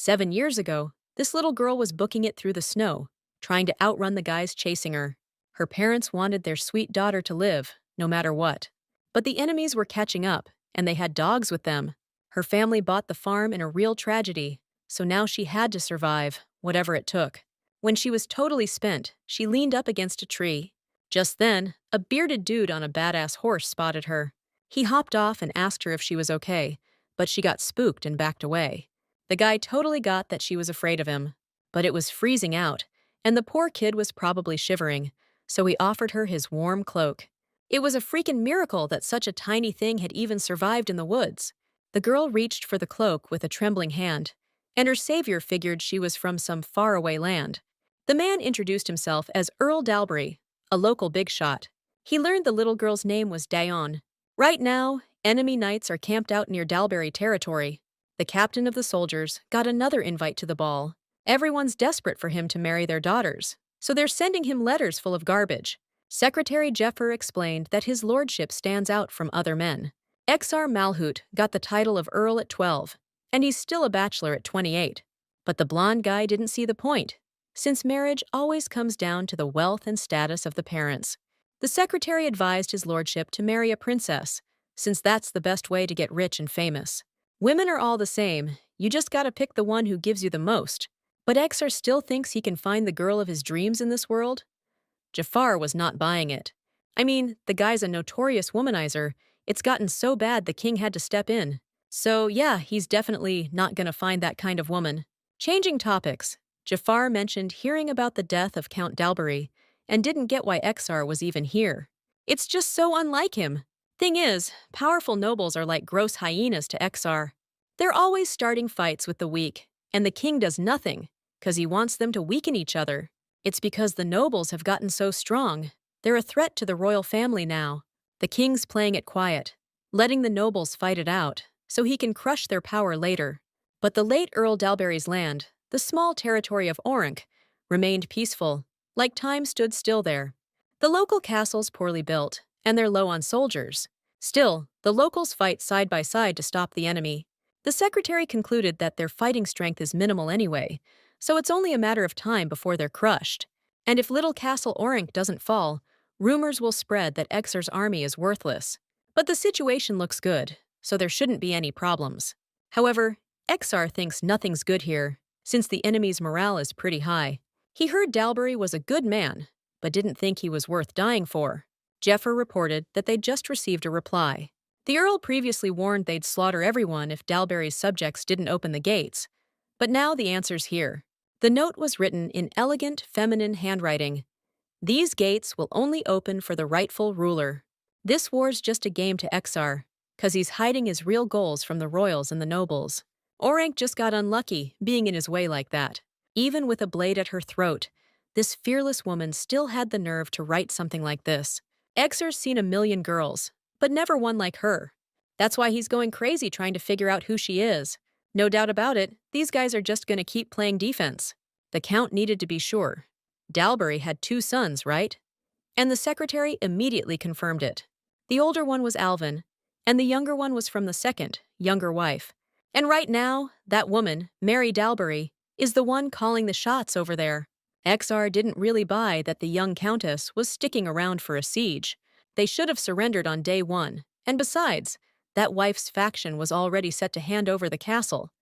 7 years ago, this little girl was booking it through the snow, trying to outrun the guys chasing her. Her parents wanted their sweet daughter to live, no matter what. But the enemies were catching up, and they had dogs with them. Her family bought the farm in a real tragedy, so now she had to survive, whatever it took. When she was totally spent, she leaned up against a tree. Just then, a bearded dude on a badass horse spotted her. He hopped off and asked her if she was okay, but she got spooked and backed away. The guy totally got that she was afraid of him. But it was freezing out, and the poor kid was probably shivering, so he offered her his warm cloak. It was a freaking miracle that such a tiny thing had even survived in the woods. The girl reached for the cloak with a trembling hand, and her savior figured she was from some faraway land. The man introduced himself as Earl Dalbury, a local big shot. He learned the little girl's name was Deon. Right now, enemy knights are camped out near Dalbury territory. The captain of the soldiers got another invite to the ball. Everyone's desperate for him to marry their daughters, so they're sending him letters full of garbage. Secretary Jeffer explained that his lordship stands out from other men. Exar Malhoot got the title of Earl at 12, and he's still a bachelor at 28. But the blonde guy didn't see the point, since marriage always comes down to the wealth and status of the parents. The secretary advised his lordship to marry a princess, since that's the best way to get rich and famous. Women are all the same, you just gotta pick the one who gives you the most. But Exar still thinks he can find the girl of his dreams in this world? Jafar was not buying it. I mean, the guy's a notorious womanizer. It's gotten so bad the king had to step in. So yeah, he's definitely not gonna find that kind of woman. Changing topics, Jafar mentioned hearing about the death of Count Dalbury and didn't get why Exar was even here. It's just so unlike him. Thing is, powerful nobles are like gross hyenas to Exar. They're always starting fights with the weak, and the king does nothing, 'cause he wants them to weaken each other. It's because the nobles have gotten so strong. They're a threat to the royal family now. The king's playing it quiet, letting the nobles fight it out, so he can crush their power later. But the late Earl Dalbury's land, the small territory of Orank, remained peaceful, like time stood still there. The local castle's poorly built, and they're low on soldiers. Still, the locals fight side by side to stop the enemy. The secretary concluded that their fighting strength is minimal anyway, so it's only a matter of time before they're crushed. And if little Castle Orank doesn't fall, rumors will spread that Exar's army is worthless. But the situation looks good, so there shouldn't be any problems. However, Exar thinks nothing's good here, since the enemy's morale is pretty high. He heard Dalbury was a good man, but didn't think he was worth dying for. Jeffer reported that they'd just received a reply. The Earl previously warned they'd slaughter everyone if Dalbury's subjects didn't open the gates. But now the answer's here. The note was written in elegant, feminine handwriting. These gates will only open for the rightful ruler. This war's just a game to Exar, 'cause he's hiding his real goals from the royals and the nobles. Orank just got unlucky, being in his way like that. Even with a blade at her throat, this fearless woman still had the nerve to write something like this. Exar's seen a million girls, but never one like her. That's why he's going crazy trying to figure out who she is. No doubt about it, these guys are just gonna keep playing defense. The count needed to be sure. Dalbury had 2 sons, right? And the secretary immediately confirmed it. The older one was Alvin, and the younger one was from the second, younger wife. And right now, that woman, Mary Dalbury, is the one calling the shots over there. Exar didn't really buy that the young countess was sticking around for a siege. They should have surrendered on day 1, and besides, that wife's faction was already set to hand over the castle.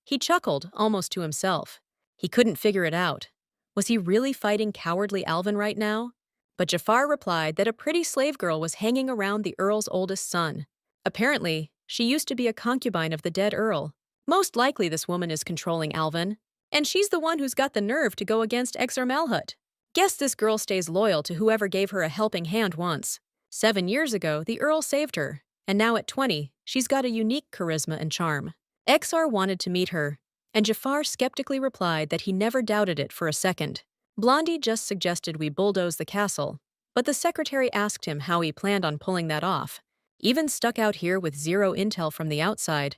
He chuckled, almost to himself. He couldn't figure it out. Was he really fighting cowardly Alvin right now? But Jafar replied that a pretty slave girl was hanging around the Earl's oldest son. Apparently, she used to be a concubine of the dead Earl. Most likely this woman is controlling Alvin, and she's the one who's got the nerve to go against Exar Malhoot. Guess this girl stays loyal to whoever gave her a helping hand once. 7 years ago, the Earl saved her, and now at 20, she's got a unique charisma and charm. Exar wanted to meet her, and Jafar skeptically replied that he never doubted it for a second. Blondie just suggested we bulldoze the castle, but the secretary asked him how he planned on pulling that off. Even stuck out here with zero intel from the outside,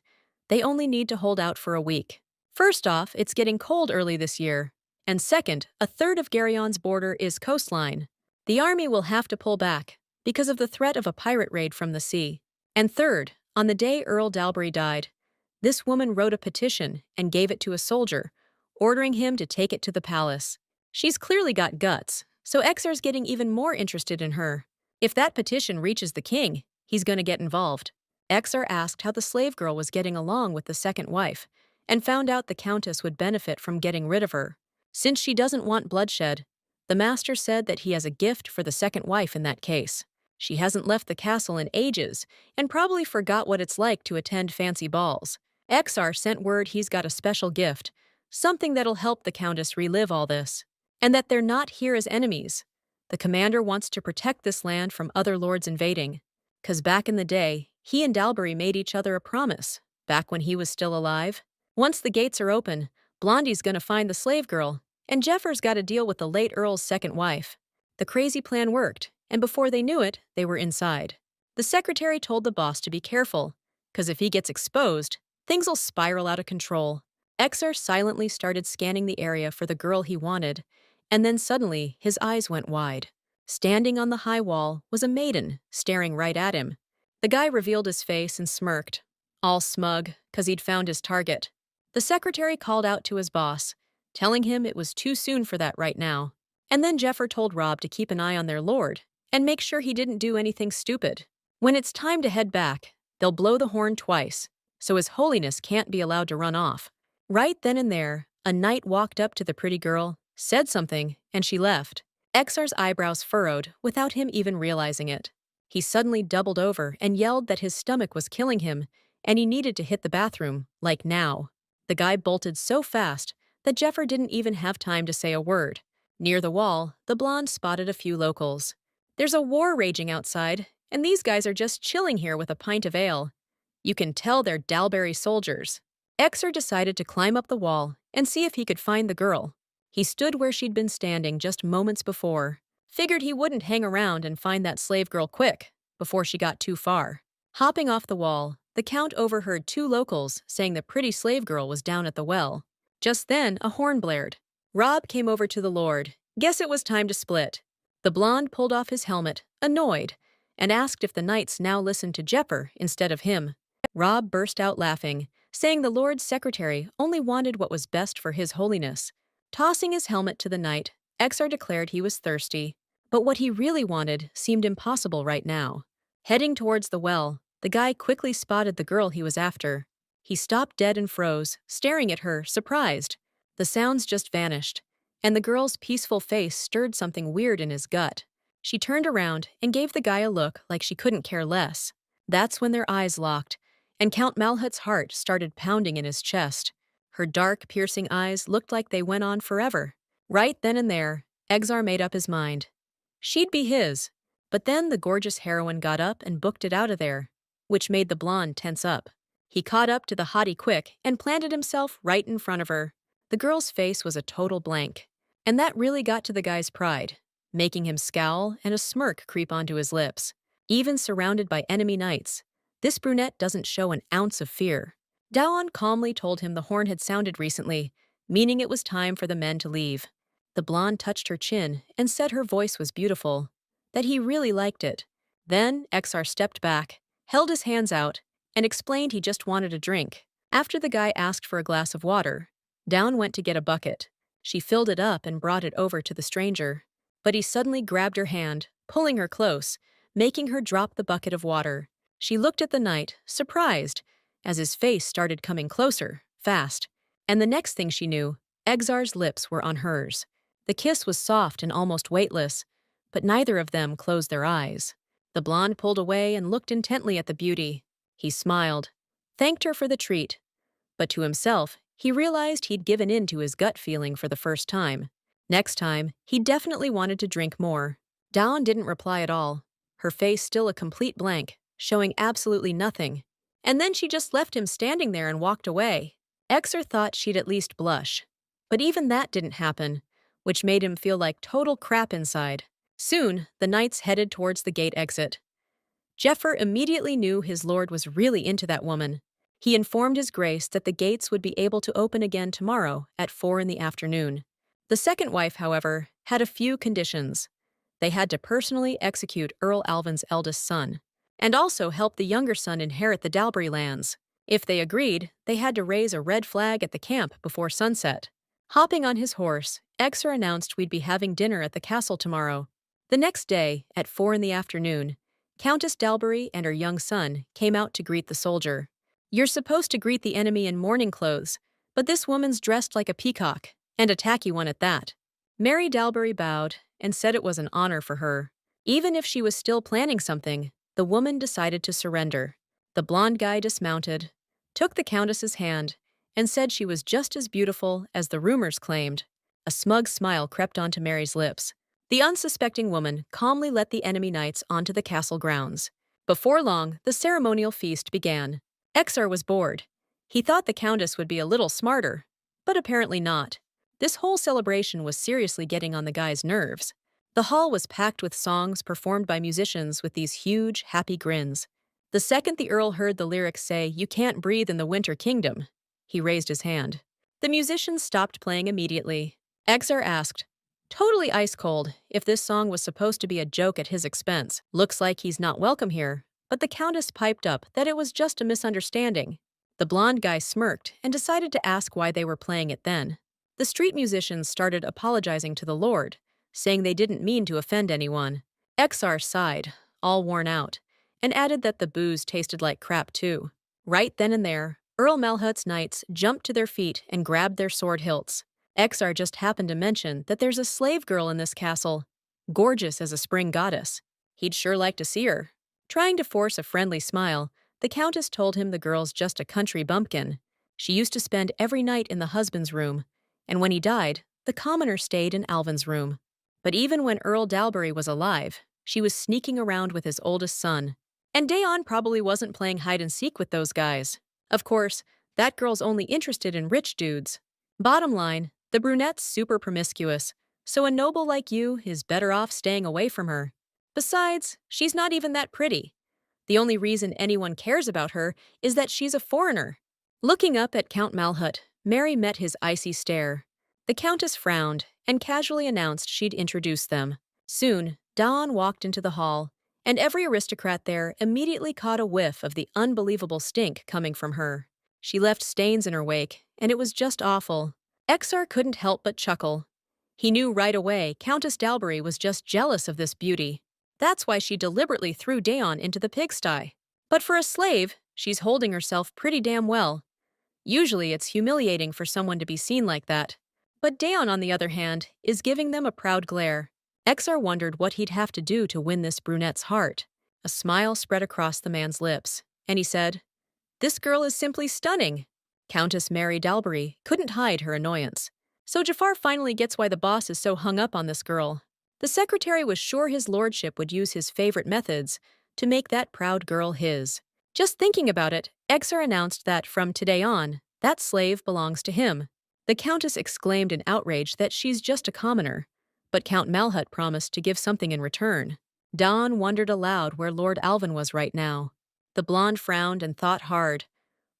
they only need to hold out for a week. First off, it's getting cold early this year, and second, a third of Garion's border is coastline. The army will have to pull back because of the threat of a pirate raid from the sea. And third, on the day Earl Dalbury died, This woman wrote a petition and gave it to a soldier, ordering him to take it to the palace. She's clearly got guts, so Exar's getting even more interested in her. If that petition reaches the king, he's gonna get involved. Exar asked how the slave girl was getting along with the second wife, and found out the countess would benefit from getting rid of her. Since she doesn't want bloodshed, the master said that he has a gift for the second wife in that case. She hasn't left the castle in ages, and probably forgot what it's like to attend fancy balls. Exar sent word he's got a special gift, something that'll help the countess relive all this, and that they're not here as enemies. The commander wants to protect this land from other lords invading, 'cause back in the day, he and Dalbury made each other a promise, back when he was still alive. Once the gates are open, Blondie's gonna find the slave girl, and Jeffer's gotta deal with the late Earl's second wife. The crazy plan worked, and before they knew it, they were inside. The secretary told the boss to be careful, 'cause if he gets exposed, things'll spiral out of control. Exar silently started scanning the area for the girl he wanted, and then suddenly his eyes went wide. Standing on the high wall was a maiden, staring right at him. The guy revealed his face and smirked, all smug, 'cause he'd found his target. The secretary called out to his boss, telling him it was too soon for that right now. And then Jeffer told Rob to keep an eye on their lord, and make sure he didn't do anything stupid. When it's time to head back, they'll blow the horn twice, so His Holiness can't be allowed to run off. Right then and there, a knight walked up to the pretty girl, said something, and she left. Exar's eyebrows furrowed without him even realizing it. He suddenly doubled over and yelled that his stomach was killing him, and he needed to hit the bathroom, like now. The guy bolted so fast that Jeffer didn't even have time to say a word. Near the wall, the blonde spotted a few locals. There's a war raging outside, and these guys are just chilling here with a pint of ale. You can tell they're Dalbury soldiers. Exar decided to climb up the wall and see if he could find the girl. He stood where she'd been standing just moments before. Figured he wouldn't hang around and find that slave girl quick, before she got too far. Hopping off the wall, the Count overheard two locals saying the pretty slave girl was down at the well. Just then, a horn blared. Rob came over to the Lord. Guess it was time to split. The blonde pulled off his helmet, annoyed, and asked if the knights now listened to Jeffer instead of him. Rob burst out laughing, saying the Lord's secretary only wanted what was best for His Holiness. Tossing his helmet to the knight, Exar declared he was thirsty, but what he really wanted seemed impossible right now. Heading towards the well, the guy quickly spotted the girl he was after. He stopped dead and froze, staring at her, surprised. The sounds just vanished, and the girl's peaceful face stirred something weird in his gut. She turned around and gave the guy a look like she couldn't care less. That's when their eyes locked, and Count Malhoot's heart started pounding in his chest. Her dark, piercing eyes looked like they went on forever. Right then and there, Exar made up his mind. She'd be his, but then the gorgeous heroine got up and booked it out of there, which made the blonde tense up. He caught up to the hottie quick and planted himself right in front of her. The girl's face was a total blank, and that really got to the guy's pride, making him scowl and a smirk creep onto his lips. Even surrounded by enemy knights, this brunette doesn't show an ounce of fear. Deon calmly told him the horn had sounded recently, meaning it was time for the men to leave. The blonde touched her chin and said her voice was beautiful, that he really liked it. Then Exar stepped back, held his hands out, and explained he just wanted a drink. After the guy asked for a glass of water, Deon went to get a bucket. She filled it up and brought it over to the stranger. But he suddenly grabbed her hand, pulling her close, making her drop the bucket of water. She looked at the knight, surprised, as his face started coming closer, fast. And the next thing she knew, Exar's lips were on hers. The kiss was soft and almost weightless, but neither of them closed their eyes. The blonde pulled away and looked intently at the beauty. He smiled, thanked her for the treat. But to himself, he realized he'd given in to his gut feeling for the first time. Next time, he definitely wanted to drink more. Deon didn't reply at all, her face still a complete blank, showing absolutely nothing. And then she just left him standing there and walked away. Exar thought she'd at least blush. But even that didn't happen, which made him feel like total crap inside. Soon, the knights headed towards the gate exit. Jeffer immediately knew his lord was really into that woman. He informed his grace that the gates would be able to open again tomorrow at 4 in the afternoon. The second wife, however, had a few conditions. They had to personally execute Earl Alvin's eldest son, and also help the younger son inherit the Dalbury lands. If they agreed, they had to raise a red flag at the camp before sunset. Hopping on his horse, Exar announced we'd be having dinner at the castle tomorrow. The next day, at 4 in the afternoon, Countess Dalbury and her young son came out to greet the soldier. You're supposed to greet the enemy in mourning clothes, but this woman's dressed like a peacock, and a tacky one at that. Mary Dalbury bowed and said it was an honor for her. Even if she was still planning something, the woman decided to surrender. The blonde guy dismounted, took the countess's hand, and said she was just as beautiful as the rumors claimed. A smug smile crept onto Mary's lips. The unsuspecting woman calmly let the enemy knights onto the castle grounds. Before long, the ceremonial feast began. Exar was bored. He thought the countess would be a little smarter, but apparently not. This whole celebration was seriously getting on the guy's nerves. The hall was packed with songs performed by musicians with these huge, happy grins. The second the Earl heard the lyrics say, "You can't breathe in the Winter Kingdom," he raised his hand. The musicians stopped playing immediately. Exar asked, totally ice cold, if this song was supposed to be a joke at his expense. Looks like he's not welcome here, but the countess piped up that it was just a misunderstanding. The blonde guy smirked and decided to ask why they were playing it then. The street musicians started apologizing to the Lord, saying they didn't mean to offend anyone. Exar sighed, all worn out, and added that the booze tasted like crap too. Right then and there, Earl Malhoot's knights jumped to their feet and grabbed their sword hilts. Exar just happened to mention that there's a slave girl in this castle, gorgeous as a spring goddess. He'd sure like to see her. Trying to force a friendly smile, the countess told him the girl's just a country bumpkin. She used to spend every night in the husband's room, and when he died, the commoner stayed in Alvin's room. But even when Earl Dalbury was alive, she was sneaking around with his oldest son. And Deon probably wasn't playing hide-and-seek with those guys. Of course, that girl's only interested in rich dudes. Bottom line, the brunette's super promiscuous, so a noble like you is better off staying away from her. Besides, she's not even that pretty. The only reason anyone cares about her is that she's a foreigner. Looking up at Count Malhoot, Mary met his icy stare. The countess frowned and casually announced she'd introduce them. Soon, Deon walked into the hall, and every aristocrat there immediately caught a whiff of the unbelievable stink coming from her. She left stains in her wake, and it was just awful. Exar couldn't help but chuckle. He knew right away Countess Dalbury was just jealous of this beauty. That's why she deliberately threw Deon into the pigsty. But for a slave, she's holding herself pretty damn well. Usually it's humiliating for someone to be seen like that. But Deon, on the other hand, is giving them a proud glare. Exar wondered what he'd have to do to win this brunette's heart. A smile spread across the man's lips, and he said, "This girl is simply stunning." Countess Mary Dalbury couldn't hide her annoyance. So Jafar finally gets why the boss is so hung up on this girl. The secretary was sure his lordship would use his favorite methods to make that proud girl his. Just thinking about it, Exar announced that from today on, that slave belongs to him. The countess exclaimed in outrage that she's just a commoner, but Count Malhoot promised to give something in return. Deon wondered aloud where Lord Alvin was right now. The blonde frowned and thought hard.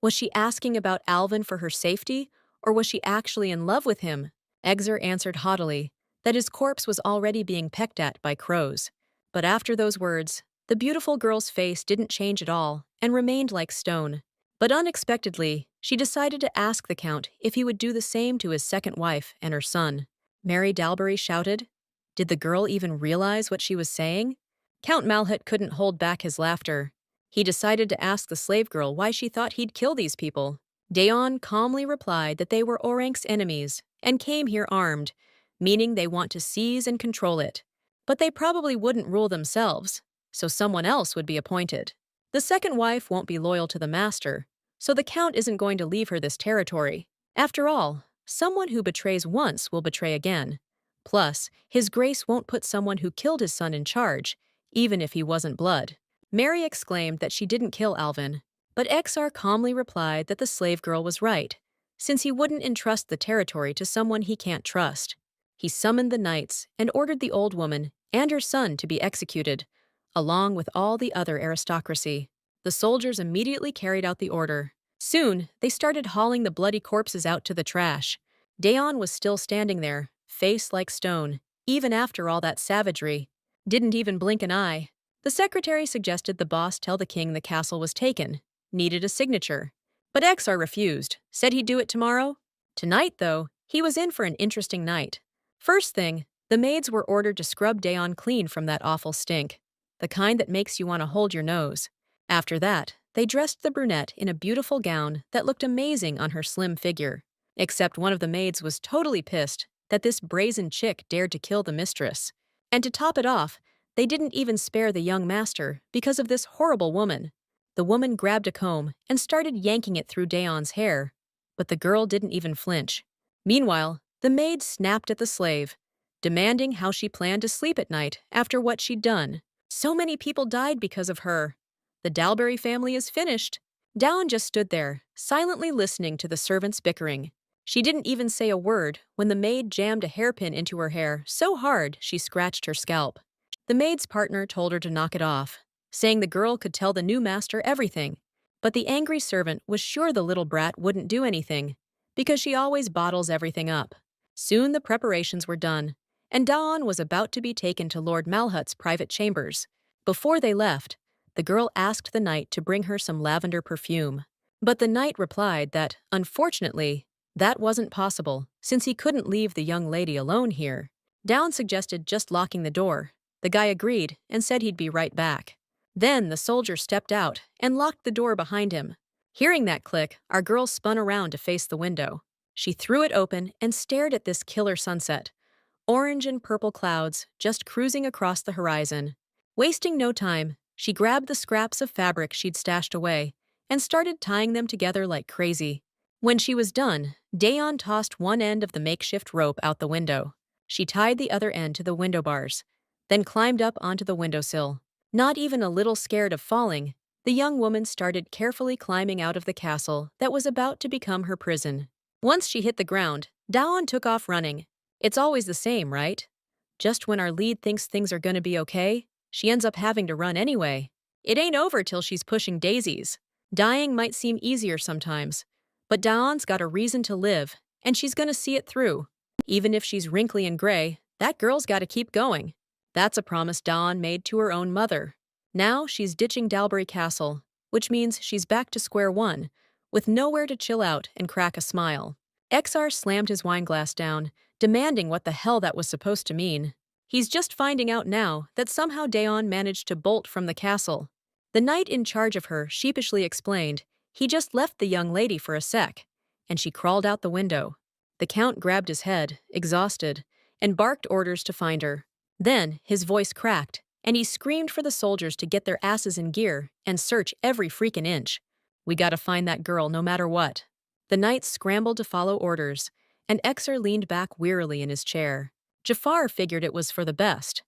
Was she asking about Alvin for her safety, or was she actually in love with him? Exar answered haughtily that his corpse was already being pecked at by crows. But after those words, the beautiful girl's face didn't change at all and remained like stone. But unexpectedly, she decided to ask the Count if he would do the same to his second wife and her son. Mary Dalbury shouted. Did the girl even realize what she was saying? Count Malhoot couldn't hold back his laughter. He decided to ask the slave girl why she thought he'd kill these people. Deon calmly replied that they were Orank's enemies and came here armed, meaning they want to seize and control it. But they probably wouldn't rule themselves, so someone else would be appointed. The second wife won't be loyal to the master, so the Count isn't going to leave her this territory. After all, someone who betrays once will betray again. Plus, His Grace won't put someone who killed his son in charge, even if he wasn't blood. Mary exclaimed that she didn't kill Alvin, but Exar calmly replied that the slave girl was right, since he wouldn't entrust the territory to someone he can't trust. He summoned the knights and ordered the old woman and her son to be executed, along with all the other aristocracy. The soldiers immediately carried out the order. Soon, they started hauling the bloody corpses out to the trash. Deon was still standing there, face like stone, even after all that savagery. Didn't even blink an eye. The secretary suggested the boss tell the king the castle was taken, needed a signature. But Exar refused, said he'd do it tomorrow. Tonight, though, he was in for an interesting night. First thing, the maids were ordered to scrub Deon clean from that awful stink, the kind that makes you want to hold your nose. After that, they dressed the brunette in a beautiful gown that looked amazing on her slim figure. Except one of the maids was totally pissed that this brazen chick dared to kill the mistress. And to top it off, they didn't even spare the young master because of this horrible woman. The woman grabbed a comb and started yanking it through Deon's hair, but the girl didn't even flinch. Meanwhile, the maid snapped at the slave, demanding how she planned to sleep at night after what she'd done. So many people died because of her. The Dalberry family is finished. Deon just stood there, silently listening to the servants bickering. She didn't even say a word when the maid jammed a hairpin into her hair so hard she scratched her scalp. The maid's partner told her to knock it off, saying the girl could tell the new master everything. But the angry servant was sure the little brat wouldn't do anything, because she always bottles everything up. Soon the preparations were done, and Deon was about to be taken to Lord Malhoot's private chambers. Before they left, the girl asked the knight to bring her some lavender perfume. But the knight replied that, unfortunately, that wasn't possible, since he couldn't leave the young lady alone here. Deon suggested just locking the door. The guy agreed and said he'd be right back. Then the soldier stepped out and locked the door behind him. Hearing that click, our girl spun around to face the window. She threw it open and stared at this killer sunset. Orange and purple clouds just cruising across the horizon. Wasting no time, she grabbed the scraps of fabric she'd stashed away and started tying them together like crazy. When she was done, Deon tossed one end of the makeshift rope out the window. She tied the other end to the window bars, then climbed up onto the windowsill. Not even a little scared of falling, the young woman started carefully climbing out of the castle that was about to become her prison. Once she hit the ground, Deon took off running. It's always the same, right? Just when our lead thinks things are gonna be okay, she ends up having to run anyway. It ain't over till she's pushing daisies. Dying might seem easier sometimes, but Deon's got a reason to live, and she's gonna see it through. Even if she's wrinkly and gray, that girl's gotta keep going. That's a promise Deon made to her own mother. Now she's ditching Dalbury Castle, which means she's back to square one, with nowhere to chill out and crack a smile. Exar slammed his wineglass down, demanding what the hell that was supposed to mean. He's just finding out now that somehow Deon managed to bolt from the castle. The knight in charge of her sheepishly explained he just left the young lady for a sec, and she crawled out the window. The count grabbed his head, exhausted, and barked orders to find her. Then his voice cracked, and he screamed for the soldiers to get their asses in gear and search every freaking inch. We gotta find that girl no matter what. The knights scrambled to follow orders, and Exar leaned back wearily in his chair. Jafar figured it was for the best.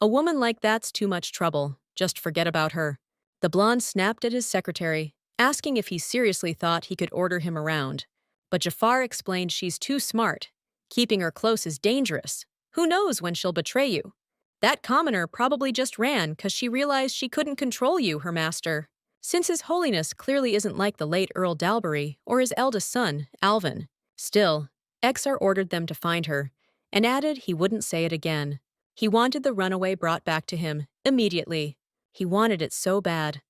A woman like that's too much trouble, just forget about her. The blonde snapped at his secretary, asking if he seriously thought he could order him around. But Jafar explained she's too smart. Keeping her close is dangerous. Who knows when she'll betray you? That commoner probably just ran 'cause she realized she couldn't control you, her master. Since His Holiness clearly isn't like the late Earl Dalbury or his eldest son, Alvin. Still, Exar ordered them to find her, and added he wouldn't say it again. He wanted the runaway brought back to him, immediately. He wanted it so bad.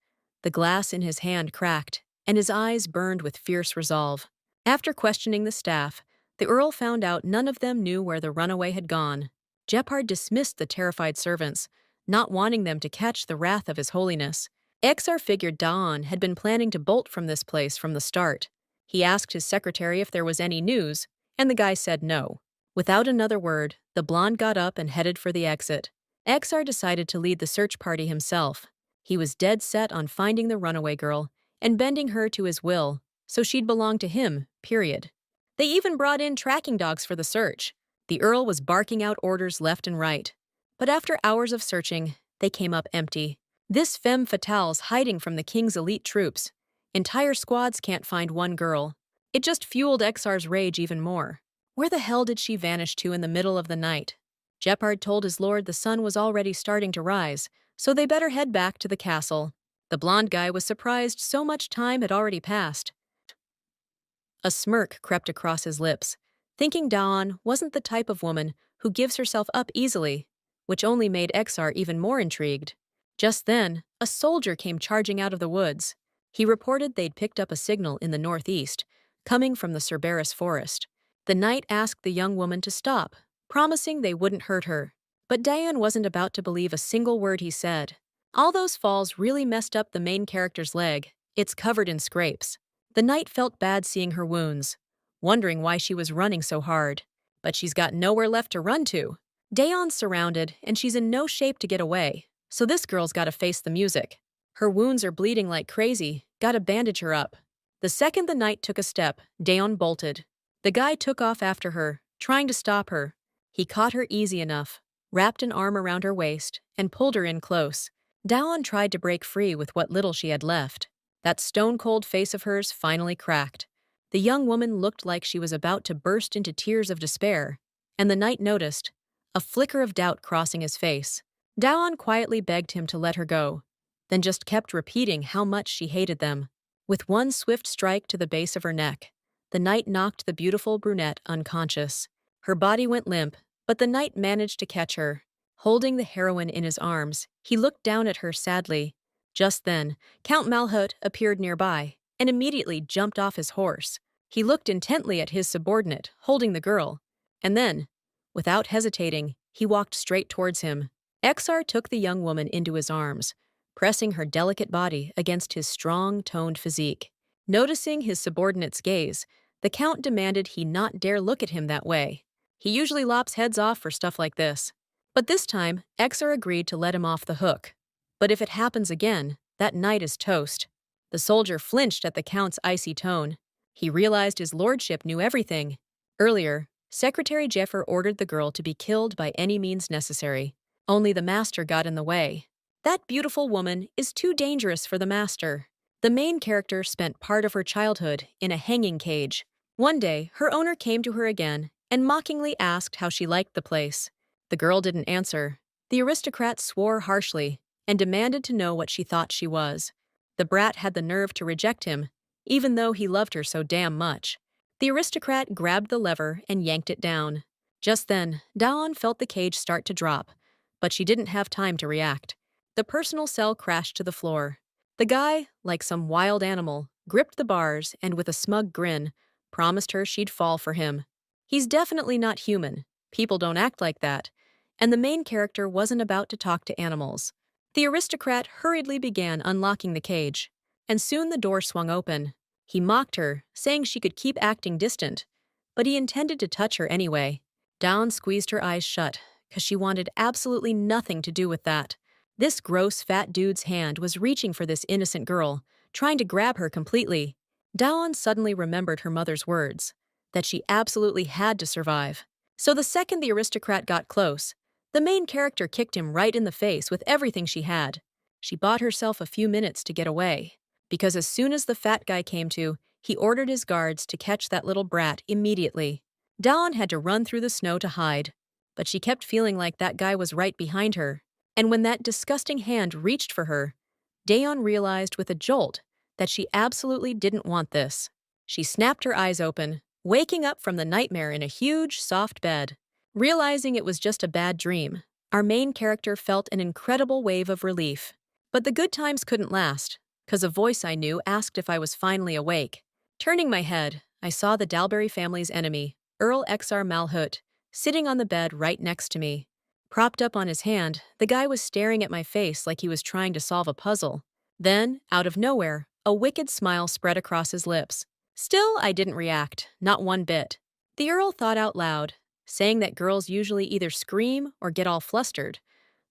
The glass in his hand cracked, and his eyes burned with fierce resolve. After questioning the staff, the Earl found out none of them knew where the runaway had gone. Jeppard dismissed the terrified servants, not wanting them to catch the wrath of His Holiness. Exar figured Deon had been planning to bolt from this place from the start. He asked his secretary if there was any news, and the guy said no. Without another word, the blonde got up and headed for the exit. Exar decided to lead the search party himself. He was dead set on finding the runaway girl and bending her to his will, so she'd belong to him, period. They even brought in tracking dogs for the search. The Earl was barking out orders left and right. But after hours of searching, they came up empty. This femme fatale's hiding from the king's elite troops. Entire squads can't find one girl. It just fueled Exar's rage even more. Where the hell did she vanish to in the middle of the night? Jeppard told his lord the sun was already starting to rise, so they better head back to the castle. The blonde guy was surprised so much time had already passed. A smirk crept across his lips, thinking Deon wasn't the type of woman who gives herself up easily, which only made Exar even more intrigued. Just then, a soldier came charging out of the woods. He reported they'd picked up a signal in the northeast, coming from the Cerberus forest. The knight asked the young woman to stop, promising they wouldn't hurt her. But Deon wasn't about to believe a single word he said. All those falls really messed up the main character's leg. It's covered in scrapes. The knight felt bad seeing her wounds, wondering why she was running so hard. But she's got nowhere left to run to. Deon's surrounded, and she's in no shape to get away, so this girl's gotta face the music. Her wounds are bleeding like crazy, gotta bandage her up. The second the knight took a step, Deon bolted. The guy took off after her, trying to stop her. He caught her easy enough, wrapped an arm around her waist, and pulled her in close. Deon tried to break free with what little she had left. That stone-cold face of hers finally cracked. The young woman looked like she was about to burst into tears of despair, and the knight noticed, a flicker of doubt crossing his face. Deon quietly begged him to let her go, then just kept repeating how much she hated them. With one swift strike to the base of her neck, the knight knocked the beautiful brunette unconscious. Her body went limp, but the knight managed to catch her. Holding the heroine in his arms, he looked down at her sadly. Just then, Count Malhoot appeared nearby and immediately jumped off his horse. He looked intently at his subordinate, holding the girl, and then, without hesitating, he walked straight towards him. Exar took the young woman into his arms, pressing her delicate body against his strong, toned physique. Noticing his subordinate's gaze, the Count demanded he not dare look at him that way. He usually lops heads off for stuff like this. But this time, Exar agreed to let him off the hook. But if it happens again, that knight is toast. The soldier flinched at the Count's icy tone. He realized his lordship knew everything. Earlier, Secretary Jeffer ordered the girl to be killed by any means necessary. Only the master got in the way. That beautiful woman is too dangerous for the master. The main character spent part of her childhood in a hanging cage. One day, her owner came to her again and mockingly asked how she liked the place. The girl didn't answer. The aristocrat swore harshly and demanded to know what she thought she was. The brat had the nerve to reject him, even though he loved her so damn much. The aristocrat grabbed the lever and yanked it down. Just then, Deon felt the cage start to drop, but she didn't have time to react. The personal cell crashed to the floor. The guy, like some wild animal, gripped the bars and with a smug grin, promised her she'd fall for him. He's definitely not human. People don't act like that. And the main character wasn't about to talk to animals. The aristocrat hurriedly began unlocking the cage, and soon the door swung open. He mocked her, saying she could keep acting distant, but he intended to touch her anyway. Deon squeezed her eyes shut, because she wanted absolutely nothing to do with that. This gross fat dude's hand was reaching for this innocent girl, trying to grab her completely. Deon suddenly remembered her mother's words, that she absolutely had to survive. So the second the aristocrat got close, the main character kicked him right in the face with everything she had. She bought herself a few minutes to get away, because as soon as the fat guy came to, he ordered his guards to catch that little brat immediately. Deon had to run through the snow to hide, but she kept feeling like that guy was right behind her. And when that disgusting hand reached for her, Deon realized with a jolt that she absolutely didn't want this. She snapped her eyes open, waking up from the nightmare in a huge, soft bed. Realizing it was just a bad dream, our main character felt an incredible wave of relief. But the good times couldn't last, because a voice I knew asked if I was finally awake. Turning my head, I saw the Dalberry family's enemy, Earl Exar Malhoot, sitting on the bed right next to me. Propped up on his hand, the guy was staring at my face like he was trying to solve a puzzle. Then, out of nowhere, a wicked smile spread across his lips. Still, I didn't react, not one bit. The Earl thought out loud, saying that girls usually either scream or get all flustered.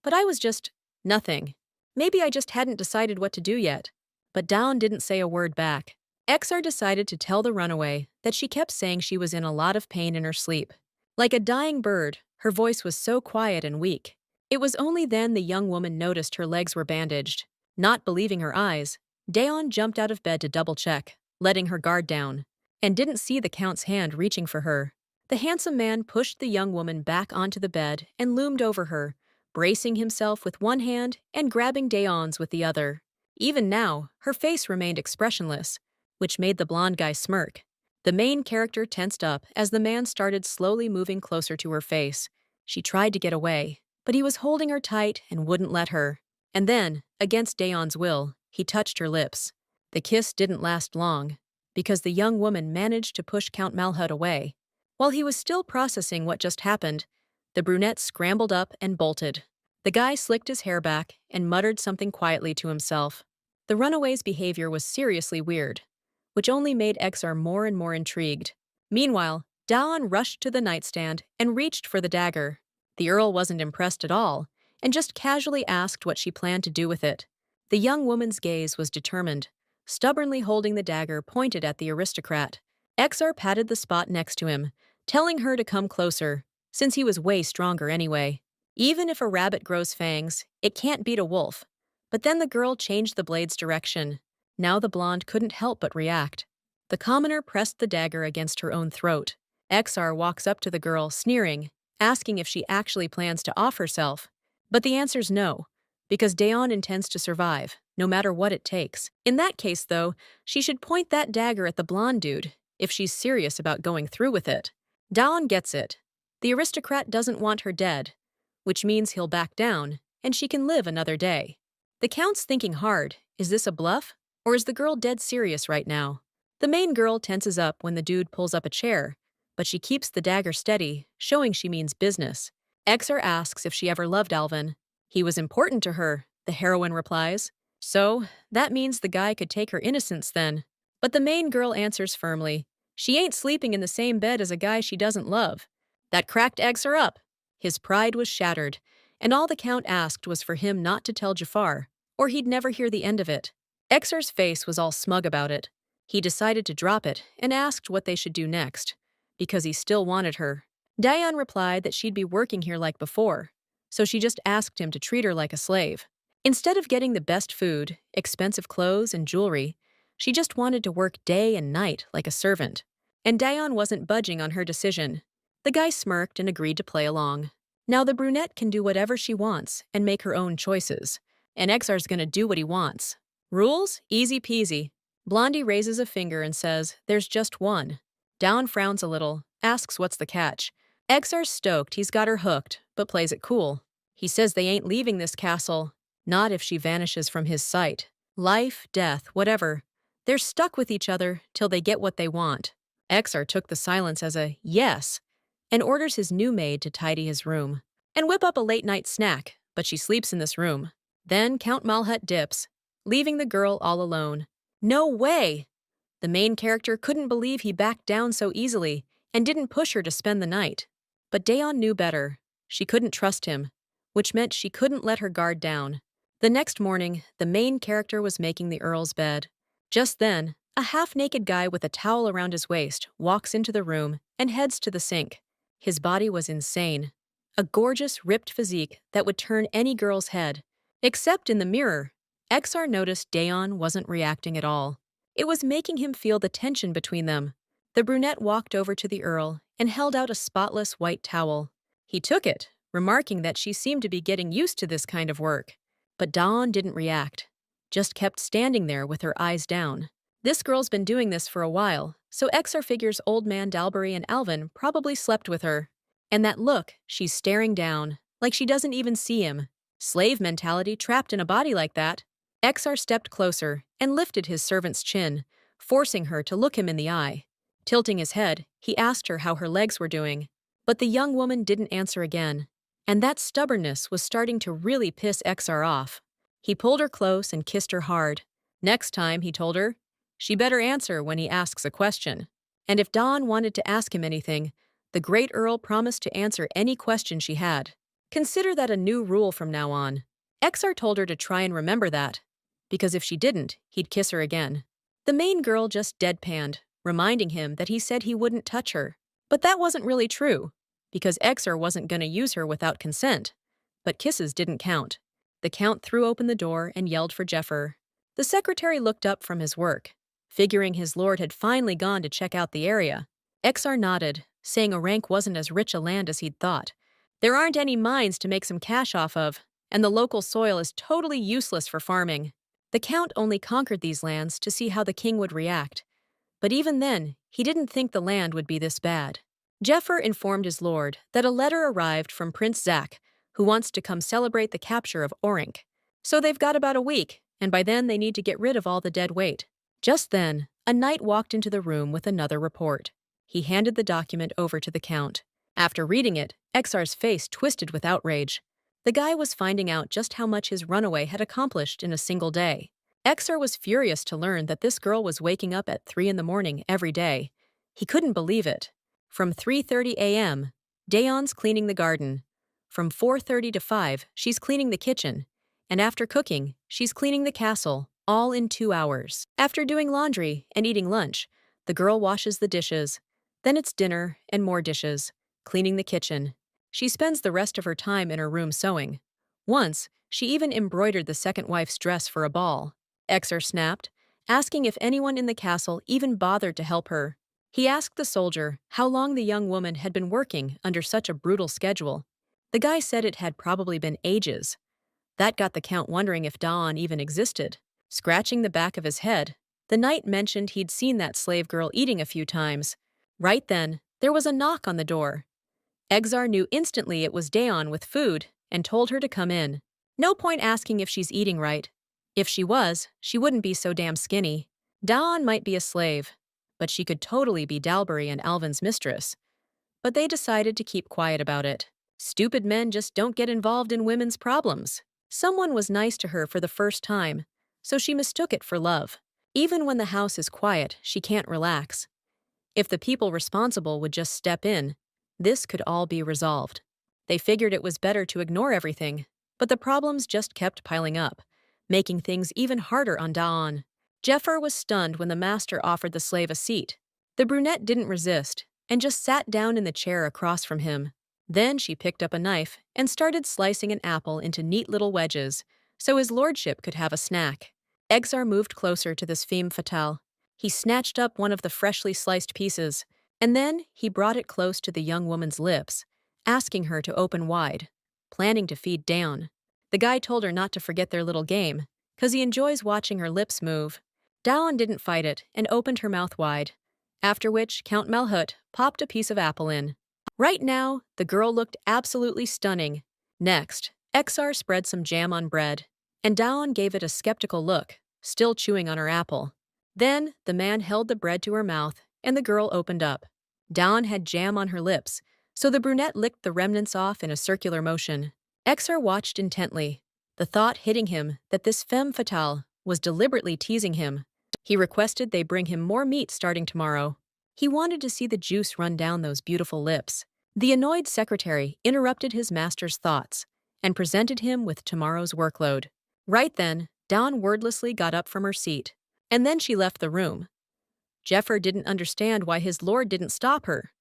But I was just nothing. Maybe I just hadn't decided what to do yet. But Deon didn't say a word back. Exar decided to tell the runaway that she kept saying she was in a lot of pain in her sleep. Like a dying bird, her voice was so quiet and weak. It was only then the young woman noticed her legs were bandaged. Not believing her eyes, Deon jumped out of bed to double-check, letting her guard down, and didn't see the Count's hand reaching for her. The handsome man pushed the young woman back onto the bed and loomed over her, bracing himself with one hand and grabbing Deon's with the other. Even now, her face remained expressionless, which made the blonde guy smirk. The main character tensed up as the man started slowly moving closer to her face. She tried to get away, but he was holding her tight and wouldn't let her. And then, against Deon's will, he touched her lips. The kiss didn't last long, because the young woman managed to push Count Malhoot away. While he was still processing what just happened, the brunette scrambled up and bolted. The guy slicked his hair back and muttered something quietly to himself. The runaway's behavior was seriously weird, which only made Exar more and more intrigued. Meanwhile, Deon rushed to the nightstand and reached for the dagger. The Earl wasn't impressed at all, and just casually asked what she planned to do with it. The young woman's gaze was determined, stubbornly holding the dagger pointed at the aristocrat. Exar patted the spot next to him, telling her to come closer, since he was way stronger anyway. Even if a rabbit grows fangs, it can't beat a wolf. But then the girl changed the blade's direction. Now the blonde couldn't help but react. The commoner pressed the dagger against her own throat. Exar walks up to the girl, sneering, asking if she actually plans to off herself. But the answer's no, because Deon intends to survive, no matter what it takes. In that case, though, she should point that dagger at the blonde dude, if she's serious about going through with it. Deon gets it. The aristocrat doesn't want her dead, which means he'll back down, and she can live another day. The Count's thinking hard. Is this a bluff? Or is the girl dead serious right now? The main girl tenses up when the dude pulls up a chair, but she keeps the dagger steady, showing she means business. Exar asks if she ever loved Alvin. He was important to her, the heroine replies. So, that means the guy could take her innocence then. But the main girl answers firmly. She ain't sleeping in the same bed as a guy she doesn't love. That cracked Exar up. His pride was shattered, and all the Count asked was for him not to tell Jafar, or he'd never hear the end of it. Exar's face was all smug about it. He decided to drop it and asked what they should do next, because he still wanted her. Deon replied that she'd be working here like before, so she just asked him to treat her like a slave. Instead of getting the best food, expensive clothes, and jewelry, she just wanted to work day and night like a servant. And Deon wasn't budging on her decision. The guy smirked and agreed to play along. Now the brunette can do whatever she wants and make her own choices. And Exar's gonna do what he wants. Rules? Easy peasy. Blondie raises a finger and says, "There's just one." Deon frowns a little, asks what's the catch. Exar's stoked he's got her hooked, but plays it cool. He says they ain't leaving this castle. Not if she vanishes from his sight. Life, death, whatever. They're stuck with each other till they get what they want. Exar took the silence as a yes, and orders his new maid to tidy his room. And whip up a late-night snack, but she sleeps in this room. Then Count Malhoot dips, leaving the girl all alone. No way! The main character couldn't believe he backed down so easily and didn't push her to spend the night. But Deon knew better. She couldn't trust him, which meant she couldn't let her guard down. The next morning, the main character was making the Earl's bed. Just then, a half-naked guy with a towel around his waist walks into the room and heads to the sink. His body was insane. A gorgeous, ripped physique that would turn any girl's head. Except in the mirror, Exar noticed Deon wasn't reacting at all. It was making him feel the tension between them. The brunette walked over to the Earl and held out a spotless white towel. He took it, remarking that she seemed to be getting used to this kind of work. But Deon didn't react, just kept standing there with her eyes down. This girl's been doing this for a while, so Exar figures old man Dalbury and Alvin probably slept with her. And that look, she's staring down, like she doesn't even see him. Slave mentality trapped in a body like that. Exar stepped closer and lifted his servant's chin, forcing her to look him in the eye. Tilting his head, he asked her how her legs were doing. But the young woman didn't answer again. And that stubbornness was starting to really piss Exar off. He pulled her close and kissed her hard. Next time, he told her, she better answer when he asks a question. And if Deon wanted to ask him anything, the great Earl promised to answer any question she had. Consider that a new rule from now on. Exar told her to try and remember that, because if she didn't, he'd kiss her again. The main girl just deadpanned, reminding him that he said he wouldn't touch her. But that wasn't really true, because Exar wasn't going to use her without consent. But kisses didn't count. The Count threw open the door and yelled for Jafar. The secretary looked up from his work, figuring his lord had finally gone to check out the area. Exar nodded, saying Arank wasn't as rich a land as he'd thought. There aren't any mines to make some cash off of, and the local soil is totally useless for farming. The Count only conquered these lands to see how the king would react. But even then, he didn't think the land would be this bad. Jafar informed his lord that a letter arrived from Prince Zak, who wants to come celebrate the capture of Arank. So they've got about a week, and by then they need to get rid of all the dead weight. Just then, a knight walked into the room with another report. He handed the document over to the count. After reading it, Exar's face twisted with outrage. The guy was finding out just how much his runaway had accomplished in a single day. Exar was furious to learn that this girl was waking up at 3 in the morning every day. He couldn't believe it. From 3:30 a.m., Deon's cleaning the garden. From 4:30 to 5, she's cleaning the kitchen. And after cooking, she's cleaning the castle, all in 2 hours. After doing laundry and eating lunch, the girl washes the dishes. Then it's dinner and more dishes, cleaning the kitchen. She spends the rest of her time in her room sewing. Once, she even embroidered the second wife's dress for a ball. Exar snapped, asking if anyone in the castle even bothered to help her. He asked the soldier how long the young woman had been working under such a brutal schedule. The guy said it had probably been ages. That got the count wondering if Deon even existed. Scratching the back of his head, the knight mentioned he'd seen that slave girl eating a few times. Right then, there was a knock on the door. Exar knew instantly it was Deon with food and told her to come in. No point asking if she's eating right. If she was, she wouldn't be so damn skinny. Deon might be a slave, but she could totally be Dalbury and Alvin's mistress. But they decided to keep quiet about it. Stupid men just don't get involved in women's problems. Someone was nice to her for the first time, so she mistook it for love. Even when the house is quiet, she can't relax. If the people responsible would just step in, this could all be resolved. They figured it was better to ignore everything, but the problems just kept piling up, making things even harder on Deon. Jeffar was stunned when the master offered the slave a seat. The brunette didn't resist and just sat down in the chair across from him. Then she picked up a knife and started slicing an apple into neat little wedges so his lordship could have a snack. Exar moved closer to this femme fatale. He snatched up one of the freshly sliced pieces, and then he brought it close to the young woman's lips, asking her to open wide, planning to feed down. The guy told her not to forget their little game, 'cause he enjoys watching her lips move. Deon didn't fight it and opened her mouth wide, after which Count Malhoot popped a piece of apple in. Right now, the girl looked absolutely stunning. Next, Exar spread some jam on bread, and Deon gave it a skeptical look, still chewing on her apple. Then, the man held the bread to her mouth, and the girl opened up. Deon had jam on her lips, so the brunette licked the remnants off in a circular motion. Exar watched intently, the thought hitting him that this femme fatale was deliberately teasing him. He requested they bring him more meat starting tomorrow. He wanted to see the juice run down those beautiful lips. The annoyed secretary interrupted his master's thoughts and presented him with tomorrow's workload. Right then, Deon wordlessly got up from her seat, and then she left the room. Jeffar didn't understand why his lord didn't stop her.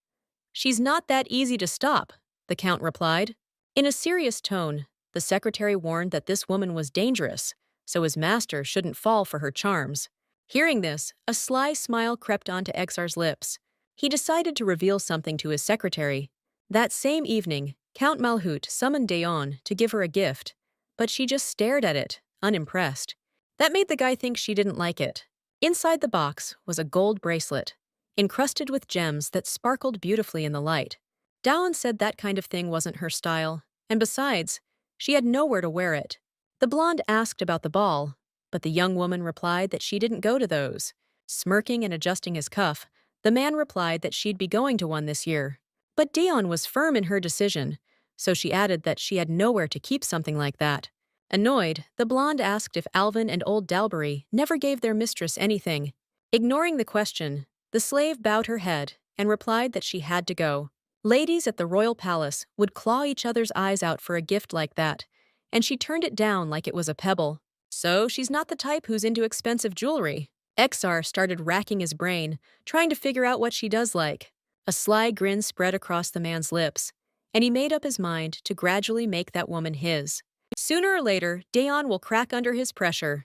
"She's not that easy to stop," the count replied. In a serious tone, the secretary warned that this woman was dangerous, so his master shouldn't fall for her charms. Hearing this, a sly smile crept onto Exar's lips. He decided to reveal something to his secretary. That same evening, Count Malhoot summoned Deon to give her a gift, but she just stared at it, unimpressed. That made the guy think she didn't like it. Inside the box was a gold bracelet, encrusted with gems that sparkled beautifully in the light. Deon said that kind of thing wasn't her style, and besides, she had nowhere to wear it. The blonde asked about the ball, but the young woman replied that she didn't go to those. Smirking and adjusting his cuff, the man replied that she'd be going to one this year. But Deon was firm in her decision, so she added that she had nowhere to keep something like that. Annoyed, the blonde asked if Alvin and old Dalbury never gave their mistress anything. Ignoring the question, the slave bowed her head and replied that she had to go. Ladies at the royal palace would claw each other's eyes out for a gift like that, and she turned it down like it was a pebble. So she's not the type who's into expensive jewelry. Exar started racking his brain, trying to figure out what she does like. A sly grin spread across the man's lips, and he made up his mind to gradually make that woman his. Sooner or later, Deon will crack under his pressure.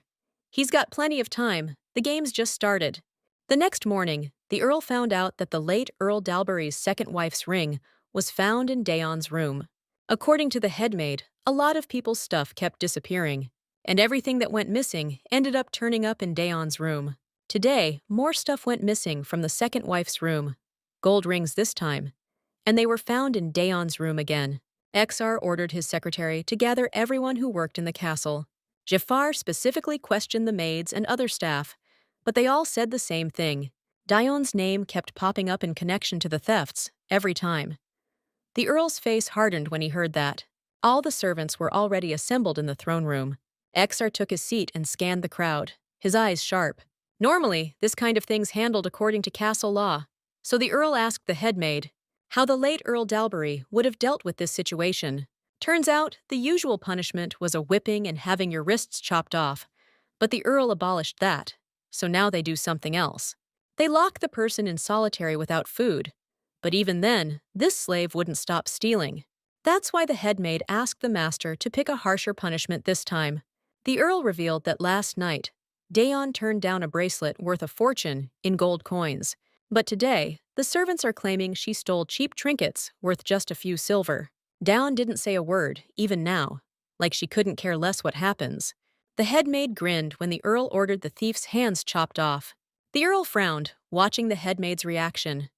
He's got plenty of time. The game's just started. The next morning, the Earl found out that the late Earl Dalbury's second wife's ring was found in Deon's room. According to the headmaid, a lot of people's stuff kept disappearing, and everything that went missing ended up turning up in Deon's room. Today, more stuff went missing from the second wife's room. Gold rings this time, and they were found in Deon's room again. Exar ordered his secretary to gather everyone who worked in the castle. Jafar specifically questioned the maids and other staff, but they all said the same thing. Deon's name kept popping up in connection to the thefts, every time. The Earl's face hardened when he heard that. All the servants were already assembled in the throne room. Exar took his seat and scanned the crowd, his eyes sharp. Normally, this kind of thing's handled according to castle law. So the Earl asked the head maid how the late Earl Dalbury would have dealt with this situation. Turns out, the usual punishment was a whipping and having your wrists chopped off, but the Earl abolished that, so now they do something else. They lock the person in solitary without food, but even then, this slave wouldn't stop stealing. That's why the head maid asked the master to pick a harsher punishment this time. The Earl revealed that last night, Deon turned down a bracelet worth a fortune in gold coins, but today, the servants are claiming she stole cheap trinkets worth just a few silver. Deon didn't say a word, even now, like she couldn't care less what happens. The head maid grinned when the Earl ordered the thief's hands chopped off. The Earl frowned, watching the head maid's reaction.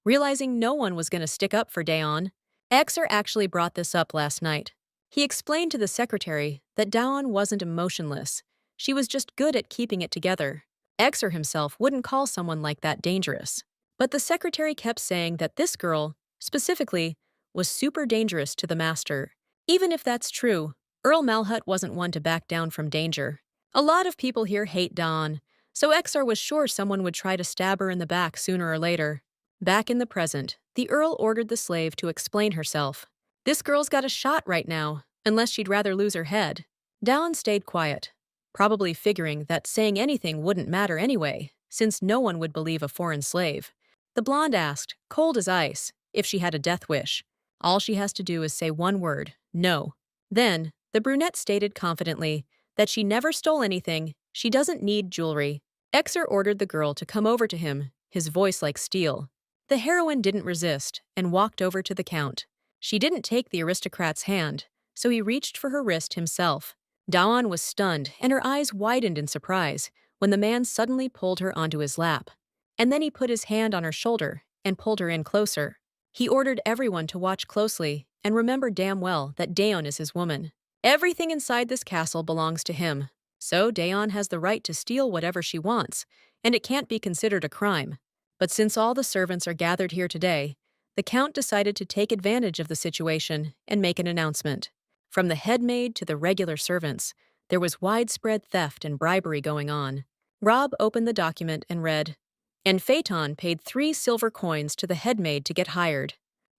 Realizing no one was going to stick up for Deon, Exar actually brought this up last night. He explained to the secretary that Deon wasn't emotionless. She was just good at keeping it together. Exar himself wouldn't call someone like that dangerous. But the secretary kept saying that this girl, specifically, was super dangerous to the master. Even if that's true, Earl Malhoot wasn't one to back down from danger. A lot of people here hate Deon, so Exar was sure someone would try to stab her in the back sooner or later. Back in the present, the Earl ordered the slave to explain herself. This girl's got a shot right now, unless she'd rather lose her head. Deon stayed quiet, probably figuring that saying anything wouldn't matter anyway, since no one would believe a foreign slave. The blonde asked, cold as ice, if she had a death wish. All she has to do is say one word, no. Then, the brunette stated confidently that she never stole anything, she doesn't need jewelry. Exar ordered the girl to come over to him, his voice like steel. The heroine didn't resist and walked over to the count. She didn't take the aristocrat's hand, so he reached for her wrist himself. Deon was stunned and her eyes widened in surprise when the man suddenly pulled her onto his lap. And then he put his hand on her shoulder and pulled her in closer. He ordered everyone to watch closely and remember damn well that Deon is his woman. Everything inside this castle belongs to him, so Deon has the right to steal whatever she wants, and it can't be considered a crime. But since all the servants are gathered here today, the Count decided to take advantage of the situation and make an announcement. From the head maid to the regular servants, there was widespread theft and bribery going on. Rob opened the document and read, and Phaeton paid 3 silver coins to the head maid to get hired.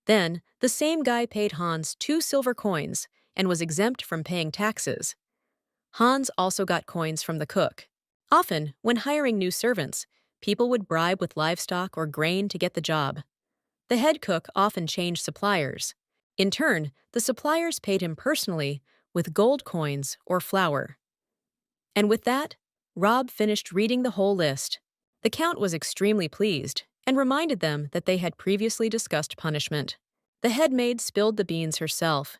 Then, the same guy paid Hans 2 silver coins and was exempt from paying taxes. Hans also got coins from the cook. Often, when hiring new servants, people would bribe with livestock or grain to get the job. The head cook often changed suppliers. In turn, the suppliers paid him personally with gold coins or flour. And with that, Rob finished reading the whole list. The Count was extremely pleased and reminded them that they had previously discussed punishment. The head maid spilled the beans herself.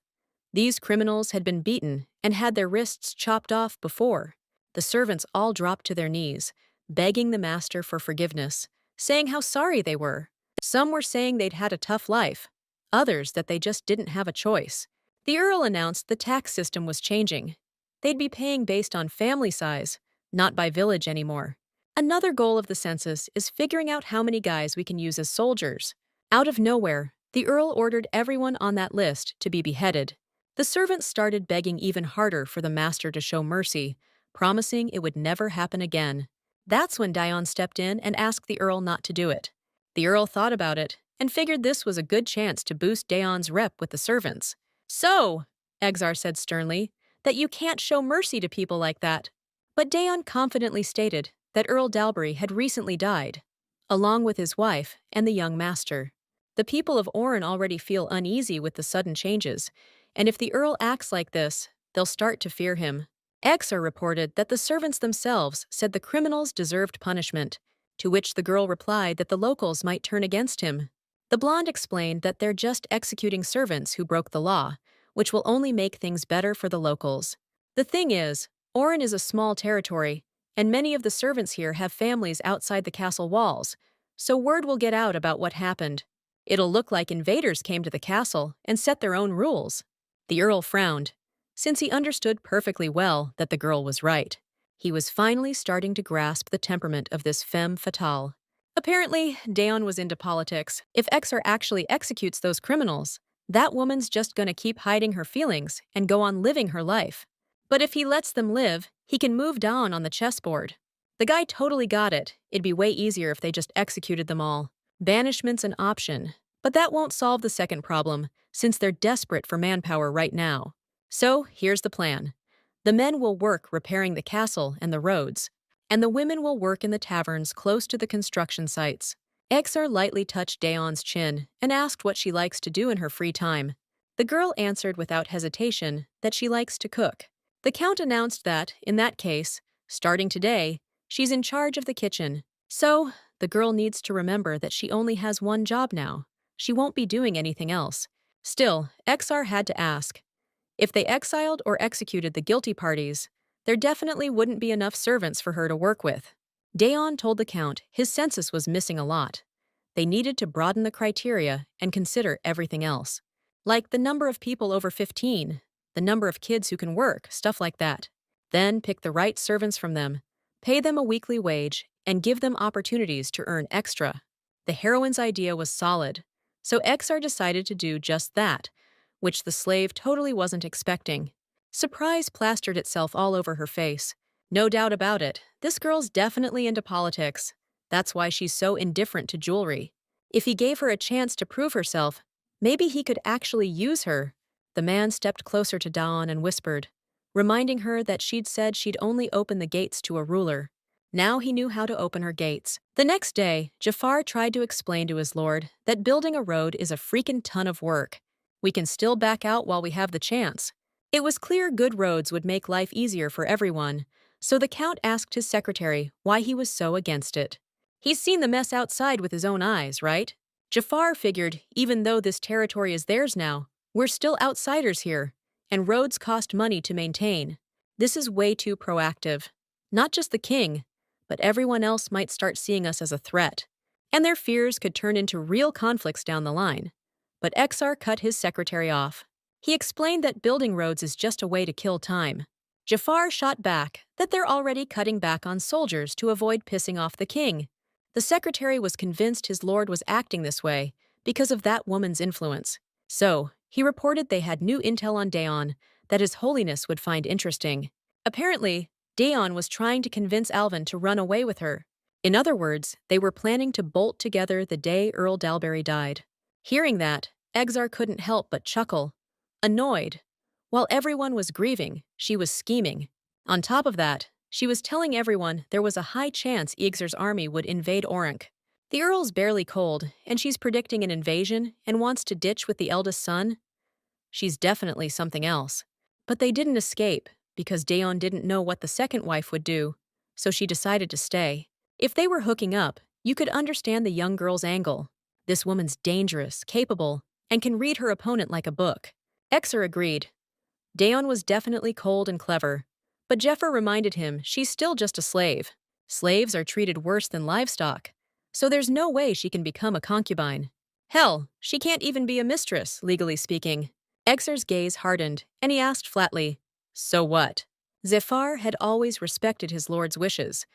These criminals had been beaten and had their wrists chopped off before. The servants all dropped to their knees, begging the master for forgiveness, saying how sorry they were. Some were saying they'd had a tough life, others that they just didn't have a choice. The Earl announced the tax system was changing. They'd be paying based on family size, not by village anymore. Another goal of the census is figuring out how many guys we can use as soldiers. Out of nowhere, the Earl ordered everyone on that list to be beheaded. The servants started begging even harder for the master to show mercy, promising it would never happen again. That's when Deon stepped in and asked the Earl not to do it. The Earl thought about it and figured this was a good chance to boost Deon's rep with the servants. So, Exar said sternly, that you can't show mercy to people like that. But Deon confidently stated that Earl Dalbury had recently died, along with his wife and the young master. The people of Orin already feel uneasy with the sudden changes, and if the Earl acts like this, they'll start to fear him. Exar reported that the servants themselves said the criminals deserved punishment, to which the girl replied that the locals might turn against him. The blonde explained that they're just executing servants who broke the law, which will only make things better for the locals. The thing is, Orin is a small territory, and many of the servants here have families outside the castle walls, so word will get out about what happened. It'll look like invaders came to the castle and set their own rules. The Earl frowned, since he understood perfectly well that the girl was right. He was finally starting to grasp the temperament of this femme fatale. Apparently, Deon was into politics. If Exar actually executes those criminals, that woman's just gonna keep hiding her feelings and go on living her life. But if he lets them live, he can move down on the chessboard. The guy totally got it. It'd be way easier if they just executed them all. Banishment's an option, but that won't solve the second problem, since they're desperate for manpower right now. So, here's the plan. The men will work repairing the castle and the roads, and the women will work in the taverns close to the construction sites. Exar lightly touched Deon's chin and asked what she likes to do in her free time. The girl answered without hesitation that she likes to cook. The Count announced that, in that case, starting today, she's in charge of the kitchen. So, the girl needs to remember that she only has one job now. She won't be doing anything else. Still, Exar had to ask. If they exiled or executed the guilty parties, there definitely wouldn't be enough servants for her to work with. Deon told the Count his census was missing a lot. They needed to broaden the criteria and consider everything else. Like the number of people over 15, the number of kids who can work, stuff like that. Then pick the right servants from them, pay them a weekly wage, and give them opportunities to earn extra. The heroine's idea was solid, so Exar decided to do just that, which the slave totally wasn't expecting. Surprise plastered itself all over her face. No doubt about it, this girl's definitely into politics. That's why she's so indifferent to jewelry. If he gave her a chance to prove herself, maybe he could actually use her. The man stepped closer to Dawn and whispered, reminding her that she'd said she'd only open the gates to a ruler. Now he knew how to open her gates. The next day, Jafar tried to explain to his lord that building a road is a freaking ton of work. We can still back out while we have the chance. It was clear good roads would make life easier for everyone, so the Count asked his secretary why he was so against it. He's seen the mess outside with his own eyes, right? Jafar figured even though this territory is theirs now, we're still outsiders here, and roads cost money to maintain. This is way too proactive. Not just the king, but everyone else might start seeing us as a threat, and their fears could turn into real conflicts down the line. But Exar cut his secretary off. He explained that building roads is just a way to kill time. Jafar shot back that they're already cutting back on soldiers to avoid pissing off the king. The secretary was convinced his lord was acting this way because of that woman's influence. So, he reported they had new intel on Deon that His Holiness would find interesting. Apparently, Deon was trying to convince Alvin to run away with her. In other words, they were planning to bolt together the day Earl Dalberry died. Hearing that, Exar couldn't help but chuckle. Annoyed. While everyone was grieving, she was scheming. On top of that, she was telling everyone there was a high chance Exar's army would invade Orank. The Earl's barely cold, and she's predicting an invasion and wants to ditch with the eldest son. She's definitely something else. But they didn't escape, because Deon didn't know what the second wife would do, so she decided to stay. If they were hooking up, you could understand the young girl's angle. This woman's dangerous, capable, and can read her opponent like a book. Exar agreed. Deon was definitely cold and clever, but Jeffer reminded him she's still just a slave. Slaves are treated worse than livestock, so there's no way she can become a concubine. Hell, she can't even be a mistress, legally speaking. Exar's gaze hardened, and he asked flatly, "So what?" Zephyr had always respected his lord's wishes,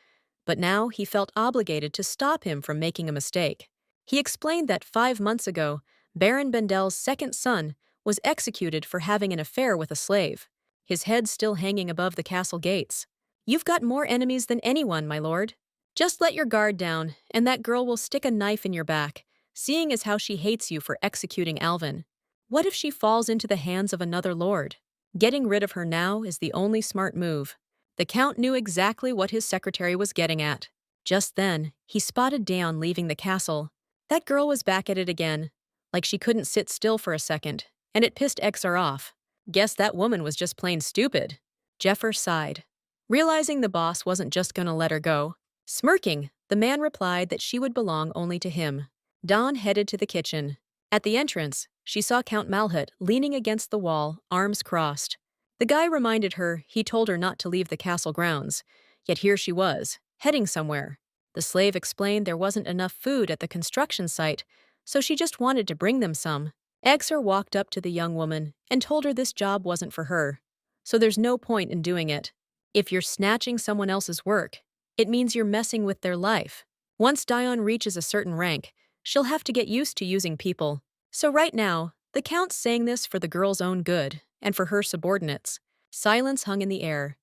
but now he felt obligated to stop him from making a mistake. He explained that 5 months ago, Baron Bendel's second son was executed for having an affair with a slave, his head still hanging above the castle gates. "You've got more enemies than anyone, my lord. Just let your guard down, and that girl will stick a knife in your back, seeing as how she hates you for executing Alvin. What if she falls into the hands of another lord? Getting rid of her now is the only smart move." The Count knew exactly what his secretary was getting at. Just then, he spotted Deon leaving the castle. That girl was back at it again, like she couldn't sit still for a second, and it pissed Exar off. Guess that woman was just plain stupid. Jeffer sighed, realizing the boss wasn't just gonna let her go. Smirking, the man replied that she would belong only to him. Dawn headed to the kitchen. At the entrance, she saw Count Malhoot leaning against the wall, arms crossed. The guy reminded her he told her not to leave the castle grounds, yet here she was, heading somewhere. The slave explained there wasn't enough food at the construction site, so she just wanted to bring them some. Exar walked up to the young woman and told her this job wasn't for her, so there's no point in doing it. If you're snatching someone else's work, it means you're messing with their life. Once Deon reaches a certain rank, she'll have to get used to using people. So right now, the Count's saying this for the girl's own good and for her subordinates. Silence hung in the air.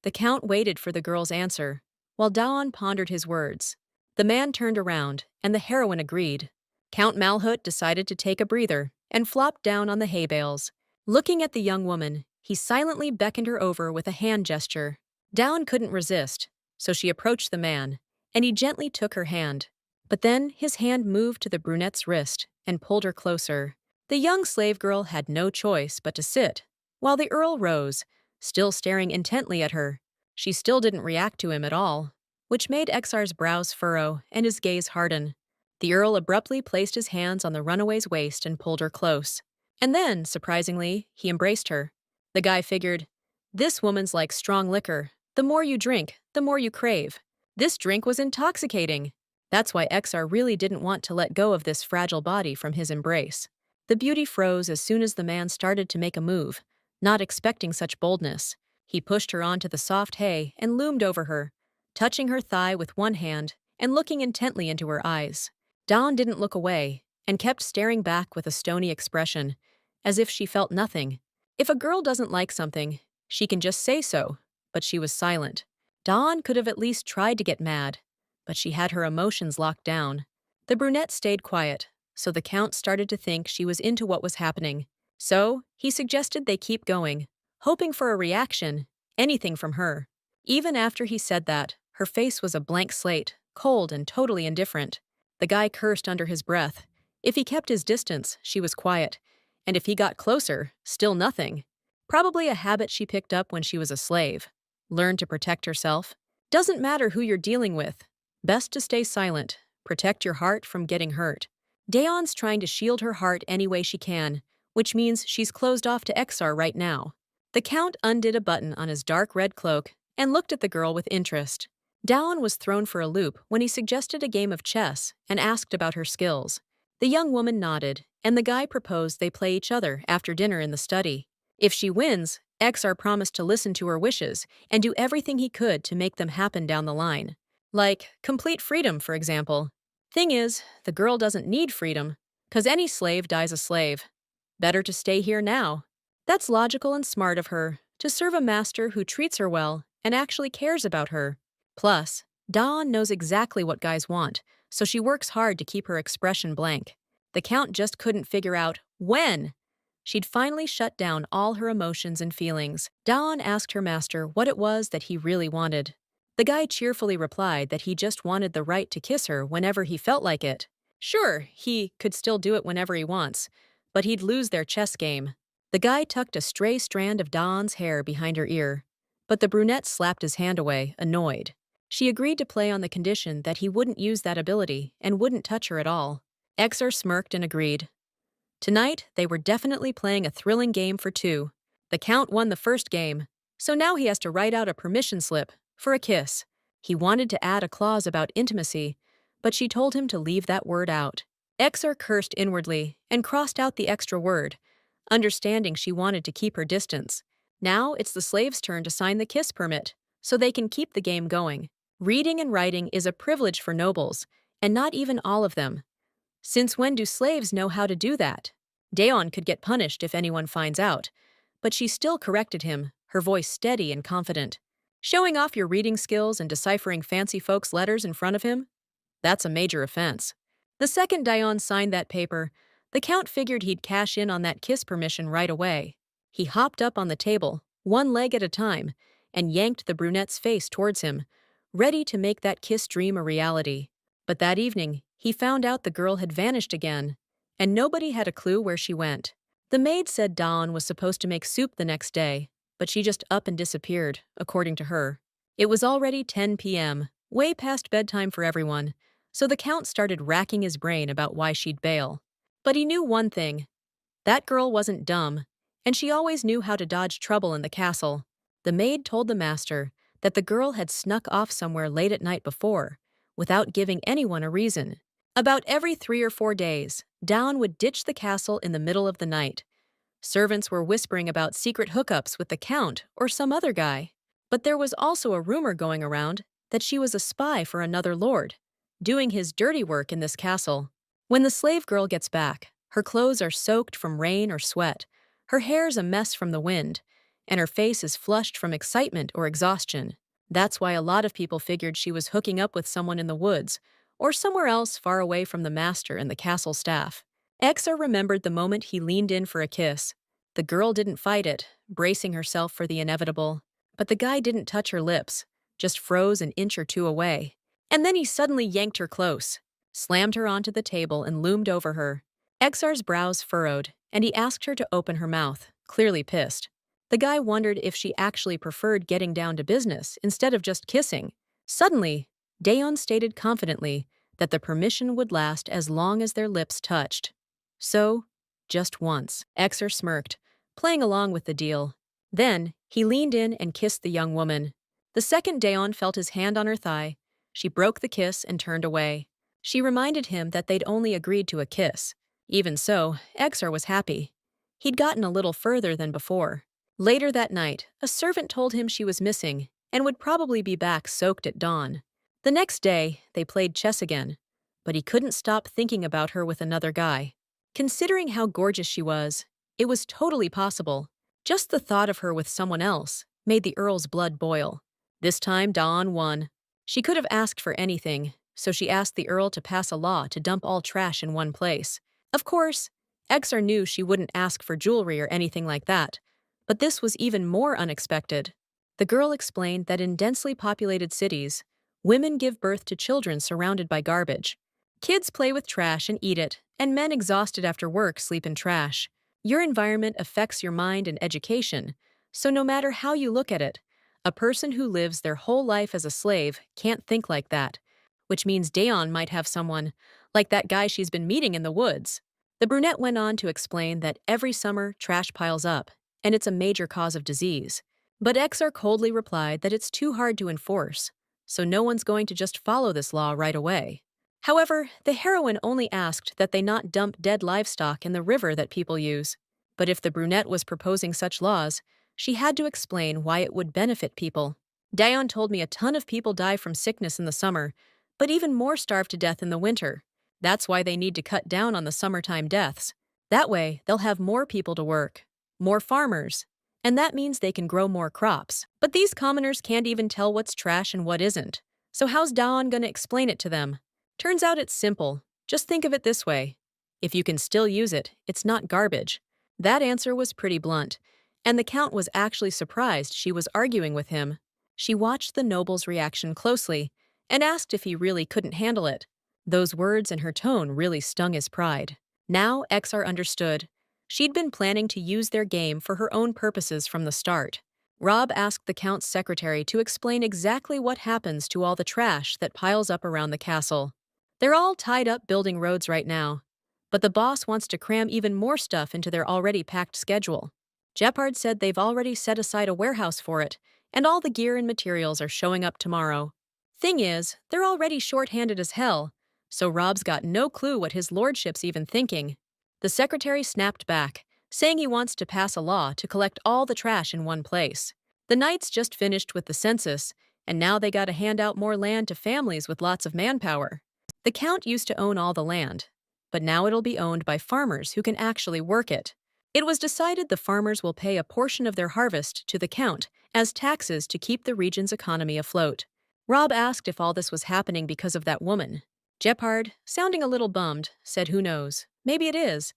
The Count waited for the girl's answer, while Daon pondered his words. The man turned around, and the heroine agreed. Count Malhoot decided to take a breather and flopped down on the hay bales. Looking at the young woman, he silently beckoned her over with a hand gesture. Daon couldn't resist, so she approached the man, and he gently took her hand. But then his hand moved to the brunette's wrist and pulled her closer. The young slave girl had no choice but to sit, while the Earl rose, still staring intently at her. She still didn't react to him at all, which made Exar's brows furrow and his gaze harden. The Earl abruptly placed his hands on the runaway's waist and pulled her close. And then, surprisingly, he embraced her. The guy figured, this woman's like strong liquor. The more you drink, the more you crave. This drink was intoxicating. That's why Exar really didn't want to let go of this fragile body from his embrace. The beauty froze as soon as the man started to make a move, not expecting such boldness. He pushed her onto the soft hay and loomed over her, touching her thigh with one hand and looking intently into her eyes. Dawn didn't look away and kept staring back with a stony expression, as if she felt nothing. If a girl doesn't like something, she can just say so, but she was silent. Dawn could have at least tried to get mad, but she had her emotions locked down. The brunette stayed quiet, so the Count started to think she was into what was happening. So, he suggested they keep going, hoping for a reaction, anything from her. Even after he said that, her face was a blank slate, cold and totally indifferent. The guy cursed under his breath. If he kept his distance, she was quiet, and if he got closer, still nothing. Probably a habit she picked up when she was a slave. Learned to protect herself. Doesn't matter who you're dealing with. Best to stay silent. Protect your heart from getting hurt. Deon's trying to shield her heart any way she can, which means she's closed off to Exar right now. The Count undid a button on his dark red cloak and looked at the girl with interest. Deon was thrown for a loop when he suggested a game of chess and asked about her skills. The young woman nodded, and the guy proposed they play each other after dinner in the study. If she wins, Exar promised to listen to her wishes and do everything he could to make them happen down the line. Like complete freedom, for example. Thing is, the girl doesn't need freedom, 'cause any slave dies a slave. Better to stay here now. That's logical and smart of her, to serve a master who treats her well and actually cares about her. Plus, Dawn knows exactly what guys want, so she works hard to keep her expression blank. The Count just couldn't figure out when she'd finally shut down all her emotions and feelings. Dawn asked her master what it was that he really wanted. The guy cheerfully replied that he just wanted the right to kiss her whenever he felt like it. Sure, he could still do it whenever he wants, but he'd lose their chess game. The guy tucked a stray strand of Dawn's hair behind her ear, but the brunette slapped his hand away, annoyed. She agreed to play on the condition that he wouldn't use that ability and wouldn't touch her at all. Exar smirked and agreed. Tonight, they were definitely playing a thrilling game for two. The Count won the first game, so now he has to write out a permission slip for a kiss. He wanted to add a clause about intimacy, but she told him to leave that word out. Exar cursed inwardly and crossed out the extra word, understanding she wanted to keep her distance. Now it's the slave's turn to sign the kiss permit, so they can keep the game going. Reading and writing is a privilege for nobles, and not even all of them. Since when do slaves know how to do that? Deon could get punished if anyone finds out, but she still corrected him, her voice steady and confident. Showing off your reading skills and deciphering fancy folks' letters in front of him? That's a major offense. The second Deon signed that paper, the Count figured he'd cash in on that kiss permission right away. He hopped up on the table, one leg at a time, and yanked the brunette's face towards him, ready to make that kiss dream a reality. But that evening, he found out the girl had vanished again, and nobody had a clue where she went. The maid said Dawn was supposed to make soup the next day, but she just up and disappeared, according to her. It was already 10 p.m., way past bedtime for everyone, so the Count started racking his brain about why she'd bail. But he knew one thing. That girl wasn't dumb, and she always knew how to dodge trouble in the castle. The maid told the master that the girl had snuck off somewhere late at night before, without giving anyone a reason. About every 3 or 4 days, Dawn would ditch the castle in the middle of the night. Servants were whispering about secret hookups with the Count or some other guy. But there was also a rumor going around that she was a spy for another lord, doing his dirty work in this castle. When the slave girl gets back, her clothes are soaked from rain or sweat, her hair's a mess from the wind, and her face is flushed from excitement or exhaustion. That's why a lot of people figured she was hooking up with someone in the woods, or somewhere else far away from the master and the castle staff. Exar remembered the moment he leaned in for a kiss. The girl didn't fight it, bracing herself for the inevitable. But the guy didn't touch her lips, just froze an inch or two away. And then he suddenly yanked her close, slammed her onto the table, and loomed over her. Exar's brows furrowed, and he asked her to open her mouth, clearly pissed. The guy wondered if she actually preferred getting down to business instead of just kissing. Suddenly, Deon stated confidently that the permission would last as long as their lips touched. So, just once. Exar smirked, playing along with the deal. Then, he leaned in and kissed the young woman. The second Deon felt his hand on her thigh, she broke the kiss and turned away. She reminded him that they'd only agreed to a kiss. Even so, Exar was happy. He'd gotten a little further than before. Later that night, a servant told him she was missing and would probably be back soaked at dawn. The next day, they played chess again, but he couldn't stop thinking about her with another guy. Considering how gorgeous she was, it was totally possible. Just the thought of her with someone else made the Earl's blood boil. This time, Dawn won. She could have asked for anything, so she asked the Earl to pass a law to dump all trash in one place. Of course, Exar knew she wouldn't ask for jewelry or anything like that, but this was even more unexpected. The girl explained that in densely populated cities, women give birth to children surrounded by garbage. Kids play with trash and eat it, and men exhausted after work sleep in trash. Your environment affects your mind and education, so no matter how you look at it, a person who lives their whole life as a slave can't think like that, which means Deon might have someone, like that guy she's been meeting in the woods. The brunette went on to explain that every summer trash piles up, and it's a major cause of disease. But Exar coldly replied that it's too hard to enforce, so no one's going to just follow this law right away. However, the heroine only asked that they not dump dead livestock in the river that people use. But if the brunette was proposing such laws, she had to explain why it would benefit people. Deon told me a ton of people die from sickness in the summer, but even more starve to death in the winter. That's why they need to cut down on the summertime deaths. That way, they'll have more people to work, more farmers, and that means they can grow more crops. But these commoners can't even tell what's trash and what isn't. So how's Deon gonna explain it to them? Turns out it's simple. Just think of it this way. If you can still use it, it's not garbage. That answer was pretty blunt, and the Count was actually surprised she was arguing with him. She watched the noble's reaction closely and asked if he really couldn't handle it. Those words and her tone really stung his pride. Now Exar understood. She'd been planning to use their game for her own purposes from the start. Rob asked the Count's secretary to explain exactly what happens to all the trash that piles up around the castle. They're all tied up building roads right now, but the boss wants to cram even more stuff into their already packed schedule. Jeppard said they've already set aside a warehouse for it, and all the gear and materials are showing up tomorrow. Thing is, they're already short-handed as hell, so Rob's got no clue what his lordship's even thinking. The secretary snapped back, saying he wants to pass a law to collect all the trash in one place. The knights just finished with the census, and now they gotta hand out more land to families with lots of manpower. The Count used to own all the land, but now it'll be owned by farmers who can actually work it. It was decided the farmers will pay a portion of their harvest to the Count as taxes to keep the region's economy afloat. Rob asked if all this was happening because of that woman. Jeppard, sounding a little bummed, said who knows, maybe it is,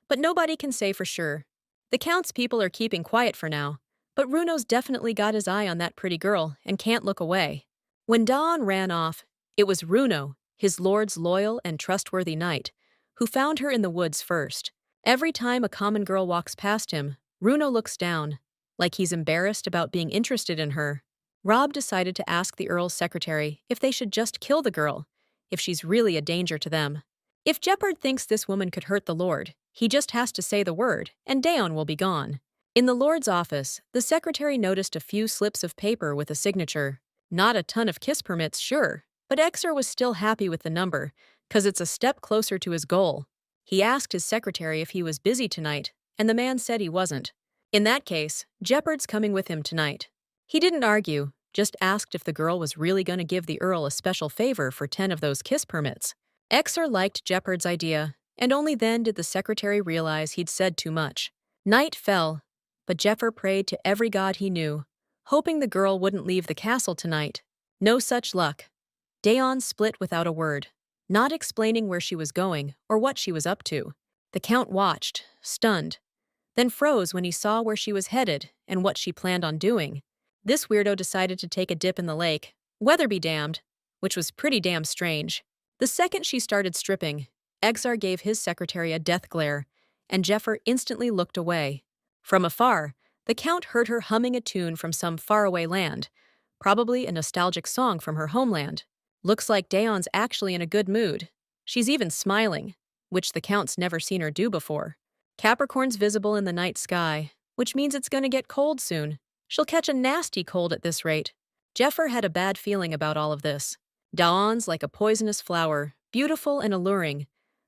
but nobody can say for sure. The Count's people are keeping quiet for now, but Runo's definitely got his eye on that pretty girl and can't look away. When Dawn ran off, it was Runo, his lord's loyal and trustworthy knight, who found her in the woods first. Every time a common girl walks past him, Runo looks down, like he's embarrassed about being interested in her. Rob decided to ask the Earl's secretary if they should just kill the girl, if she's really a danger to them. If Jeppard thinks this woman could hurt the Lord, he just has to say the word, and Deon will be gone. In the Lord's office, the secretary noticed a few slips of paper with a signature. Not a ton of kiss permits, sure, but Exar was still happy with the number, 'cause it's a step closer to his goal. He asked his secretary if he was busy tonight, and the man said he wasn't. In that case, Jeppard's coming with him tonight. He didn't argue, just asked if the girl was really going to give the Earl a special favor for 10 of those kiss permits. Exar liked Jeopard's idea, and only then did the secretary realize he'd said too much. Night fell, but Jeffer prayed to every god he knew, hoping the girl wouldn't leave the castle tonight. No such luck. Deon split without a word, not explaining where she was going or what she was up to. The Count watched, stunned, then froze when he saw where she was headed and what she planned on doing. This weirdo decided to take a dip in the lake, weather be damned, which was pretty damn strange. The second she started stripping, Exar gave his secretary a death glare, and Jeffer instantly looked away. From afar, the Count heard her humming a tune from some faraway land, probably a nostalgic song from her homeland. Looks like Deon's actually in a good mood. She's even smiling, which the Count's never seen her do before. Capricorn's visible in the night sky, which means it's gonna get cold soon. She'll catch a nasty cold at this rate. Jeffer had a bad feeling about all of this. Deon's like a poisonous flower, beautiful and alluring,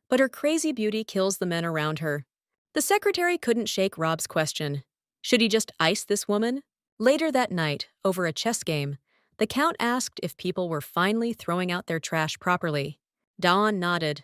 but her crazy beauty kills the men around her. The secretary couldn't shake Rob's question. Should he just ice this woman? Later that night, over a chess game, the Count asked if people were finally throwing out their trash properly. Deon nodded.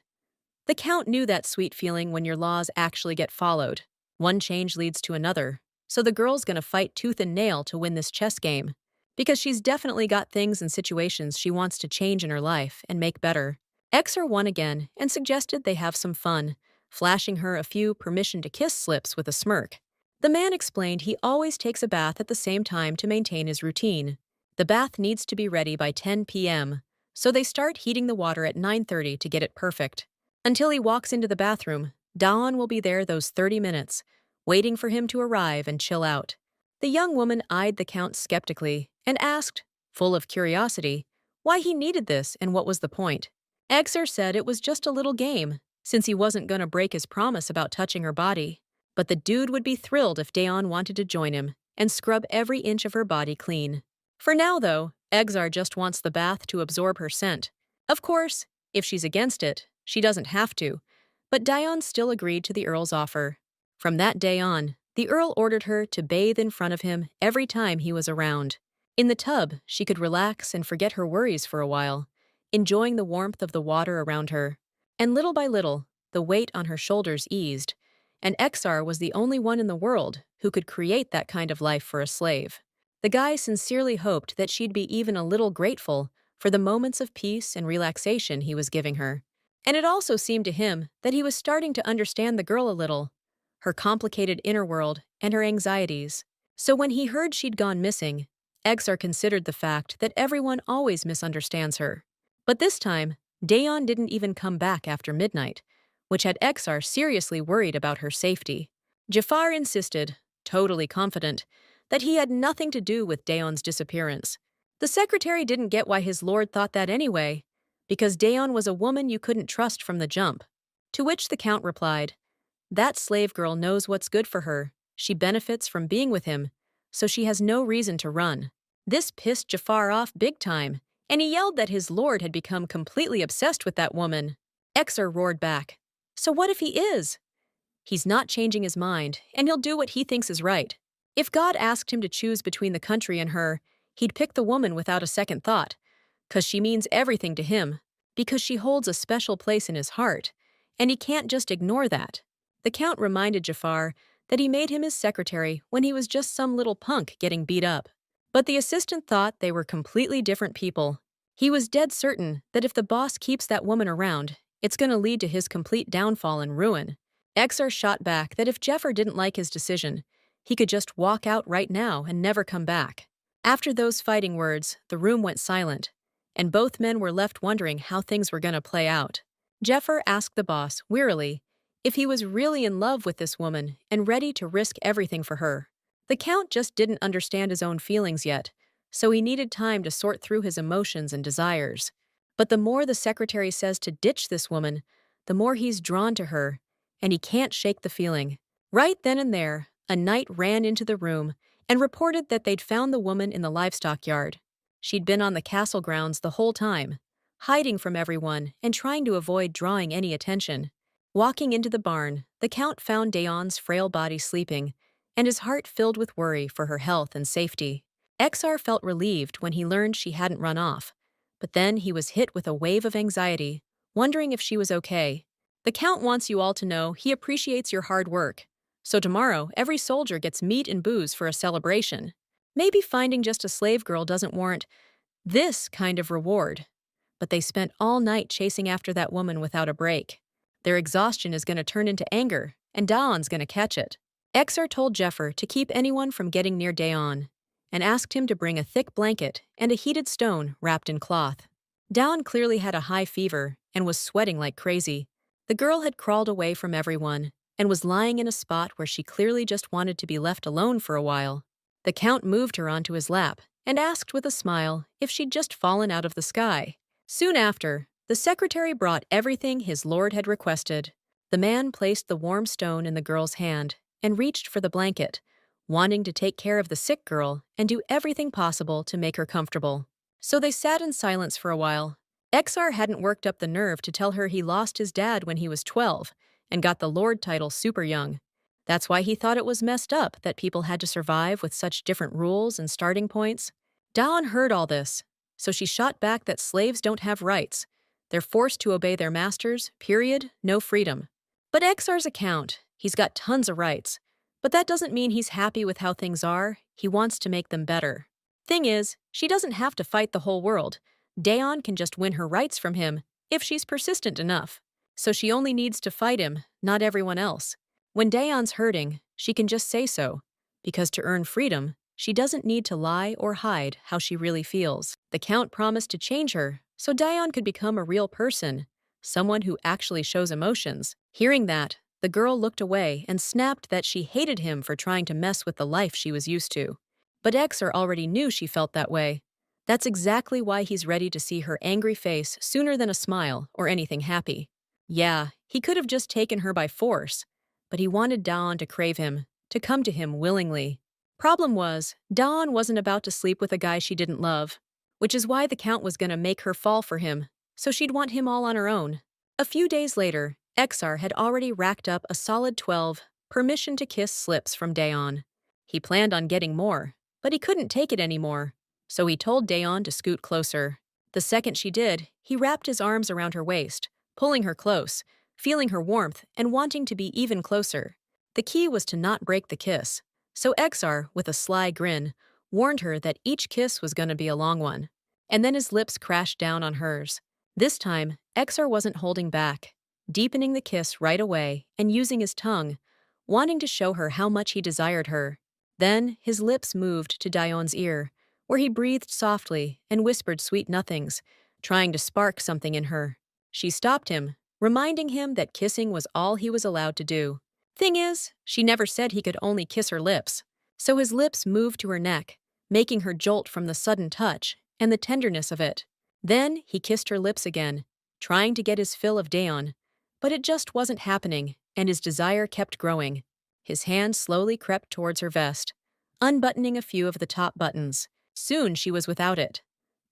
The Count knew that sweet feeling when your laws actually get followed. One change leads to another, so the girl's gonna fight tooth and nail to win this chess game. Because she's definitely got things and situations she wants to change in her life and make better. Exar won again and suggested they have some fun, flashing her a few permission to kiss slips with a smirk. The man explained he always takes a bath at the same time to maintain his routine. The bath needs to be ready by 10 p.m., so they start heating the water at 9:30 to get it perfect. Until he walks into the bathroom, Deon will be there those 30 minutes, waiting for him to arrive and chill out. The young woman eyed the Count skeptically and asked, full of curiosity, why he needed this and what was the point. Exar said it was just a little game, since he wasn't going to break his promise about touching her body. But the dude would be thrilled if Deon wanted to join him and scrub every inch of her body clean. For now, though, Exar just wants the bath to absorb her scent. Of course, if she's against it, she doesn't have to, but Deon still agreed to the Earl's offer. From that day on, the Earl ordered her to bathe in front of him every time he was around. In the tub, she could relax and forget her worries for a while, enjoying the warmth of the water around her. And little by little, the weight on her shoulders eased, and Exar was the only one in the world who could create that kind of life for a slave. The guy sincerely hoped that she'd be even a little grateful for the moments of peace and relaxation he was giving her. And it also seemed to him that he was starting to understand the girl a little, her complicated inner world and her anxieties. So when he heard she'd gone missing, Exar considered the fact that everyone always misunderstands her. But this time, Deon didn't even come back after midnight, which had Exar seriously worried about her safety. Jafar insisted, totally confident, that he had nothing to do with Deon's disappearance. The secretary didn't get why his lord thought that anyway, because Deon was a woman you couldn't trust from the jump. To which the Count replied, that slave girl knows what's good for her. She benefits from being with him, so she has no reason to run. This pissed Jafar off big time, and he yelled that his lord had become completely obsessed with that woman. Exar roared back, so what if he is? He's not changing his mind, and he'll do what he thinks is right. If God asked him to choose between the country and her, he'd pick the woman without a second thought, 'cause she means everything to him, because she holds a special place in his heart, and he can't just ignore that. The Count reminded Jafar that he made him his secretary when he was just some little punk getting beat up. But the assistant thought they were completely different people. He was dead certain that if the boss keeps that woman around, it's going to lead to his complete downfall and ruin. Exar shot back that if Jeffer didn't like his decision, he could just walk out right now and never come back. After those fighting words, the room went silent, and both men were left wondering how things were going to play out. Jeffer asked the boss, wearily, if he was really in love with this woman and ready to risk everything for her. The Count just didn't understand his own feelings yet, so he needed time to sort through his emotions and desires. But the more the secretary says to ditch this woman, the more he's drawn to her, and he can't shake the feeling. Right then and there, a knight ran into the room and reported that they'd found the woman in the livestock yard. She'd been on the castle grounds the whole time, hiding from everyone and trying to avoid drawing any attention. Walking into the barn, the Count found Deon's frail body sleeping, and his heart filled with worry for her health and safety. Exar felt relieved when he learned she hadn't run off, but then he was hit with a wave of anxiety, wondering if she was okay. The Count wants you all to know he appreciates your hard work. So tomorrow, every soldier gets meat and booze for a celebration. Maybe finding just a slave girl doesn't warrant this kind of reward. But they spent all night chasing after that woman without a break. Their exhaustion is going to turn into anger, and Deon's going to catch it. Exar told Jeffer to keep anyone from getting near Deon, and asked him to bring a thick blanket and a heated stone wrapped in cloth. Deon clearly had a high fever and was sweating like crazy. The girl had crawled away from everyone and was lying in a spot where she clearly just wanted to be left alone for a while. The Count moved her onto his lap and asked with a smile if she'd just fallen out of the sky. Soon after, the secretary brought everything his lord had requested. The man placed the warm stone in the girl's hand and reached for the blanket, wanting to take care of the sick girl and do everything possible to make her comfortable. So they sat in silence for a while. Exar hadn't worked up the nerve to tell her he lost his dad when he was 12 and got the lord title super young. That's why he thought it was messed up that people had to survive with such different rules and starting points. Deon heard all this, so she shot back that slaves don't have rights. They're forced to obey their masters, period, no freedom. But Exar's account, he's got tons of rights. But that doesn't mean he's happy with how things are, he wants to make them better. Thing is, she doesn't have to fight the whole world. Deon can just win her rights from him if she's persistent enough. So she only needs to fight him, not everyone else. When Deon's hurting, she can just say so. Because to earn freedom, she doesn't need to lie or hide how she really feels. The Count promised to change her, so Deon could become a real person, someone who actually shows emotions. Hearing that, the girl looked away and snapped that she hated him for trying to mess with the life she was used to. But Exar already knew she felt that way. That's exactly why he's ready to see her angry face sooner than a smile or anything happy. Yeah, he could have just taken her by force, but he wanted Deon to crave him, to come to him willingly. Problem was, Deon wasn't about to sleep with a guy she didn't love, which is why the Count was gonna make her fall for him, so she'd want him all on her own. A few days later, Exar had already racked up a solid 12 permission to kiss slips from Deon. He planned on getting more, but he couldn't take it anymore, so he told Deon to scoot closer. The second she did, he wrapped his arms around her waist, pulling her close, feeling her warmth and wanting to be even closer. The key was to not break the kiss, so Exar, with a sly grin, warned her that each kiss was going to be a long one. And then his lips crashed down on hers. This time, Exar wasn't holding back, deepening the kiss right away and using his tongue, wanting to show her how much he desired her. Then his lips moved to Deon's ear, where he breathed softly and whispered sweet nothings, trying to spark something in her. She stopped him, reminding him that kissing was all he was allowed to do. Thing is, she never said he could only kiss her lips, so his lips moved to her neck, making her jolt from the sudden touch and the tenderness of it. Then he kissed her lips again, trying to get his fill of Deon, but it just wasn't happening, and his desire kept growing. His hand slowly crept towards her vest, unbuttoning a few of the top buttons. Soon she was without it.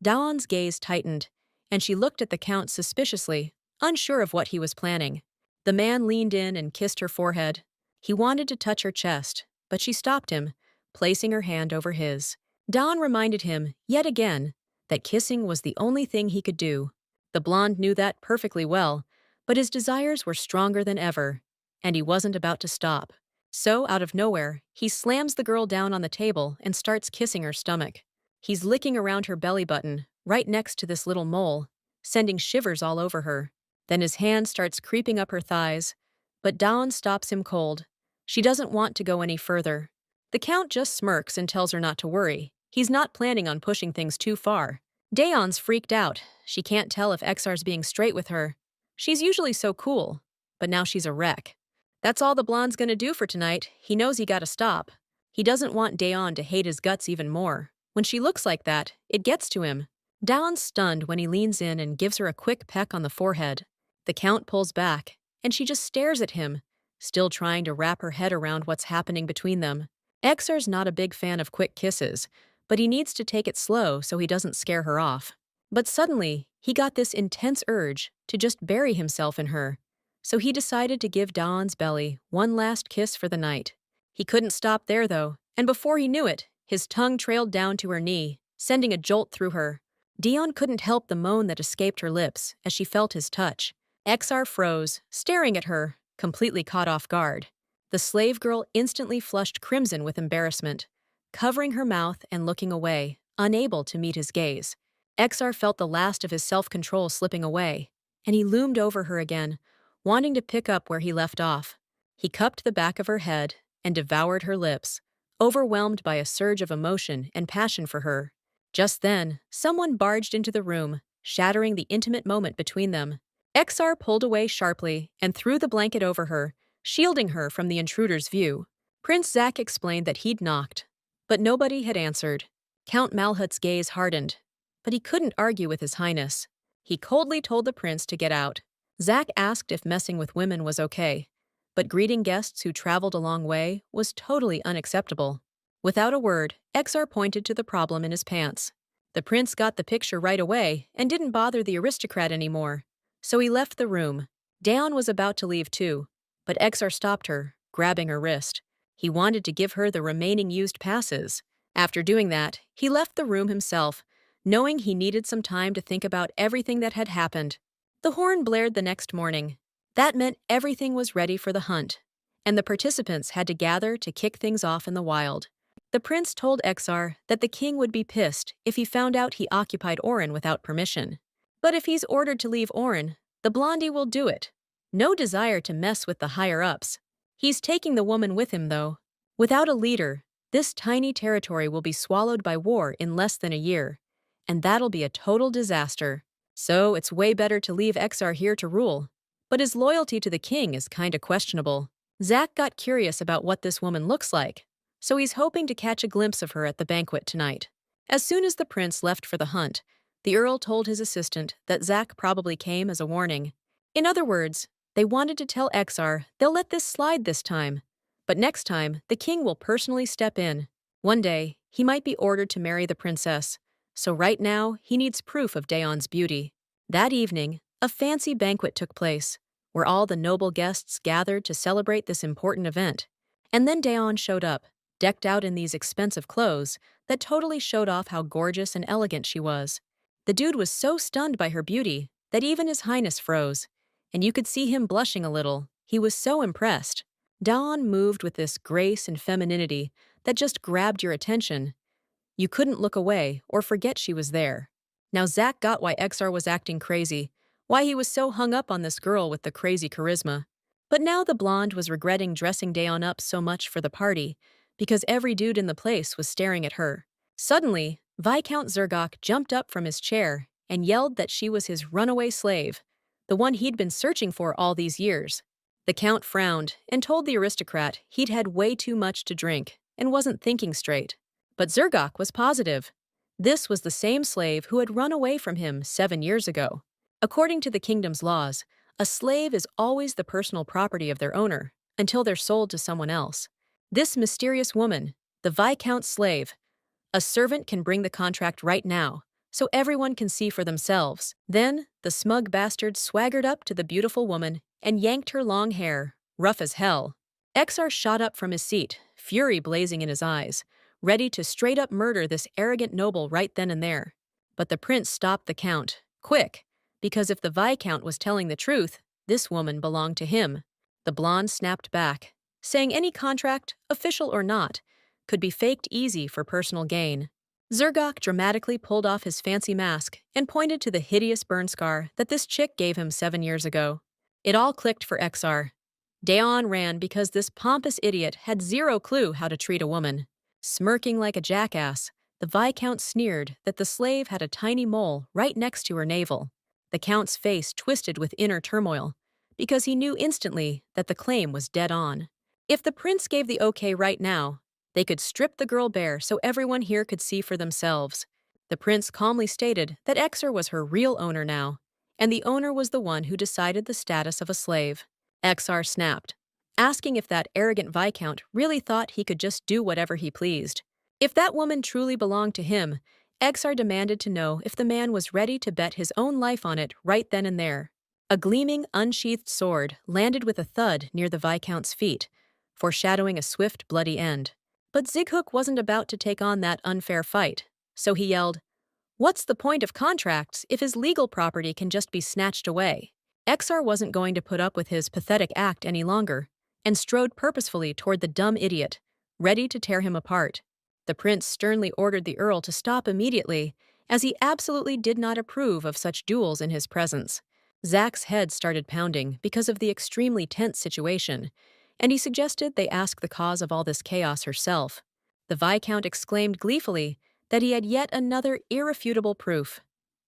Deon's gaze tightened, and she looked at the Count suspiciously, unsure of what he was planning. The man leaned in and kissed her forehead. He wanted to touch her chest, but she stopped him, placing her hand over his. Deon reminded him, yet again, that kissing was the only thing he could do. The blonde knew that perfectly well, but his desires were stronger than ever, and he wasn't about to stop. So, out of nowhere, he slams the girl down on the table and starts kissing her stomach. He's licking around her belly button, right next to this little mole, sending shivers all over her. Then his hand starts creeping up her thighs, but Deon stops him cold. She doesn't want to go any further. The Count just smirks and tells her not to worry. He's not planning on pushing things too far. Deon's freaked out. She can't tell if Exar's being straight with her. She's usually so cool, but now she's a wreck. That's all the blonde's gonna do for tonight. He knows he gotta stop. He doesn't want Deon to hate his guts even more. When she looks like that, it gets to him. Deon's stunned when he leans in and gives her a quick peck on the forehead. The Count pulls back, and she just stares at him, still trying to wrap her head around what's happening between them. Exar's not a big fan of quick kisses, but he needs to take it slow so he doesn't scare her off. But suddenly, he got this intense urge to just bury himself in her, so he decided to give Deon's belly one last kiss for the night. He couldn't stop there, though, and before he knew it, His tongue trailed down to her knee, sending a jolt through her. Deon couldn't help the moan that escaped her lips as she felt his touch. Exar froze, staring at her, completely caught off guard. The slave girl instantly flushed crimson with embarrassment, covering her mouth and looking away, unable to meet his gaze. Exar felt the last of his self-control slipping away, and he loomed over her again, wanting to pick up where he left off. He cupped the back of her head and devoured her lips, overwhelmed by a surge of emotion and passion for her. Just then, someone barged into the room, shattering the intimate moment between them. Exar pulled away sharply and threw the blanket over her, shielding her from the intruder's view. Prince Zack explained that he'd knocked, but nobody had answered. Count Malhoot's gaze hardened, but he couldn't argue with His Highness. He coldly told the prince to get out. Zack asked if messing with women was okay, but greeting guests who traveled a long way was totally unacceptable. Without a word, Exar pointed to the problem in his pants. The prince got the picture right away and didn't bother the aristocrat anymore, so he left the room. Deon was about to leave too, but Exar stopped her, grabbing her wrist. He wanted to give her the remaining used passes. After doing that, he left the room himself, knowing he needed some time to think about everything that had happened. The horn blared the next morning. That meant everything was ready for the hunt, and the participants had to gather to kick things off in the wild. The prince told Exar that the king would be pissed if he found out he occupied Orin without permission. But if he's ordered to leave Orin, the blondie will do it. No desire to mess with the higher-ups. He's taking the woman with him, though. Without a leader, this tiny territory will be swallowed by war in less than a year, and that'll be a total disaster. So it's way better to leave Exar here to rule. But his loyalty to the king is kinda questionable. Zack got curious about what this woman looks like, so he's hoping to catch a glimpse of her at the banquet tonight. As soon as the prince left for the hunt, the earl told his assistant that Zack probably came as a warning. In other words, they wanted to tell Exar they'll let this slide this time, but next time the king will personally step in. One day, he might be ordered to marry the princess, so right now he needs proof of Deon's beauty. That evening, a fancy banquet took place, where all the noble guests gathered to celebrate this important event. And then Deon showed up, decked out in these expensive clothes that totally showed off how gorgeous and elegant she was. The dude was so stunned by her beauty that even His Highness froze, and you could see him blushing a little. He was so impressed. Deon moved with this grace and femininity that just grabbed your attention. You couldn't look away or forget she was there. Now Zack got why Exar was acting crazy, why he was so hung up on this girl with the crazy charisma. But now the blonde was regretting dressing Deon up so much for the party, because every dude in the place was staring at her. Suddenly, Viscount Zergok jumped up from his chair and yelled that she was his runaway slave, the one he'd been searching for all these years. The count frowned and told the aristocrat he'd had way too much to drink and wasn't thinking straight. But Zergok was positive. This was the same slave who had run away from him 7 years ago. According to the kingdom's laws, a slave is always the personal property of their owner until they're sold to someone else. This mysterious woman, the Viscount's slave, a servant can bring the contract right now, so everyone can see for themselves. Then, the smug bastard swaggered up to the beautiful woman and yanked her long hair, rough as hell. Exar shot up from his seat, fury blazing in his eyes, ready to straight-up murder this arrogant noble right then and there. But the prince stopped the count, quick, because if the Viscount was telling the truth, this woman belonged to him. The blonde snapped back, saying any contract, official or not, could be faked easy for personal gain. Zergok dramatically pulled off his fancy mask and pointed to the hideous burn scar that this chick gave him 7 years ago. It all clicked for Exar. Deon ran because this pompous idiot had zero clue how to treat a woman. Smirking like a jackass, the Viscount sneered that the slave had a tiny mole right next to her navel. The count's face twisted with inner turmoil, because he knew instantly that the claim was dead on. If the prince gave the okay right now, they could strip the girl bare so everyone here could see for themselves. The prince calmly stated that Exar was her real owner now, and the owner was the one who decided the status of a slave. Exar snapped, asking if that arrogant Viscount really thought he could just do whatever he pleased. If that woman truly belonged to him, Exar demanded to know if the man was ready to bet his own life on it right then and there. A gleaming, unsheathed sword landed with a thud near the Viscount's feet, foreshadowing a swift, bloody end. But Zighook wasn't about to take on that unfair fight, so he yelled, "What's the point of contracts if his legal property can just be snatched away?" Exar wasn't going to put up with his pathetic act any longer, and strode purposefully toward the dumb idiot, ready to tear him apart. The prince sternly ordered the earl to stop immediately, as he absolutely did not approve of such duels in his presence. Zach's head started pounding because of the extremely tense situation, and he suggested they ask the cause of all this chaos herself. The Viscount exclaimed gleefully that he had yet another irrefutable proof.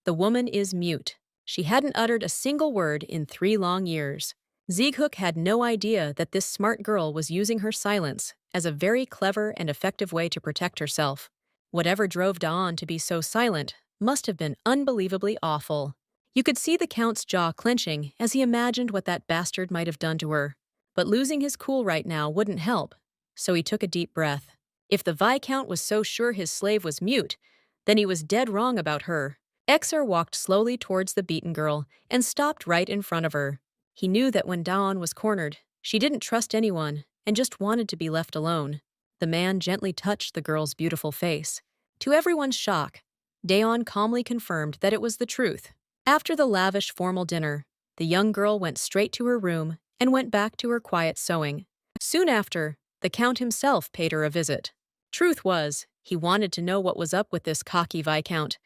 The woman is mute. She hadn't uttered a single word in 3 long years. Zighook had no idea that this smart girl was using her silence as a very clever and effective way to protect herself. Whatever drove Deon to be so silent must have been unbelievably awful. You could see the Count's jaw clenching as he imagined what that bastard might have done to her. But losing his cool right now wouldn't help, so he took a deep breath. If the Viscount was so sure his slave was mute, then he was dead wrong about her. Exar walked slowly towards the beaten girl and stopped right in front of her. He knew that when Deon was cornered, she didn't trust anyone and just wanted to be left alone. The man gently touched the girl's beautiful face. To everyone's shock, Deon calmly confirmed that it was the truth. After the lavish formal dinner, the young girl went straight to her room and went back to her quiet sewing. Soon after, the Count himself paid her a visit. Truth was, he wanted to know what was up with this cocky Viscount.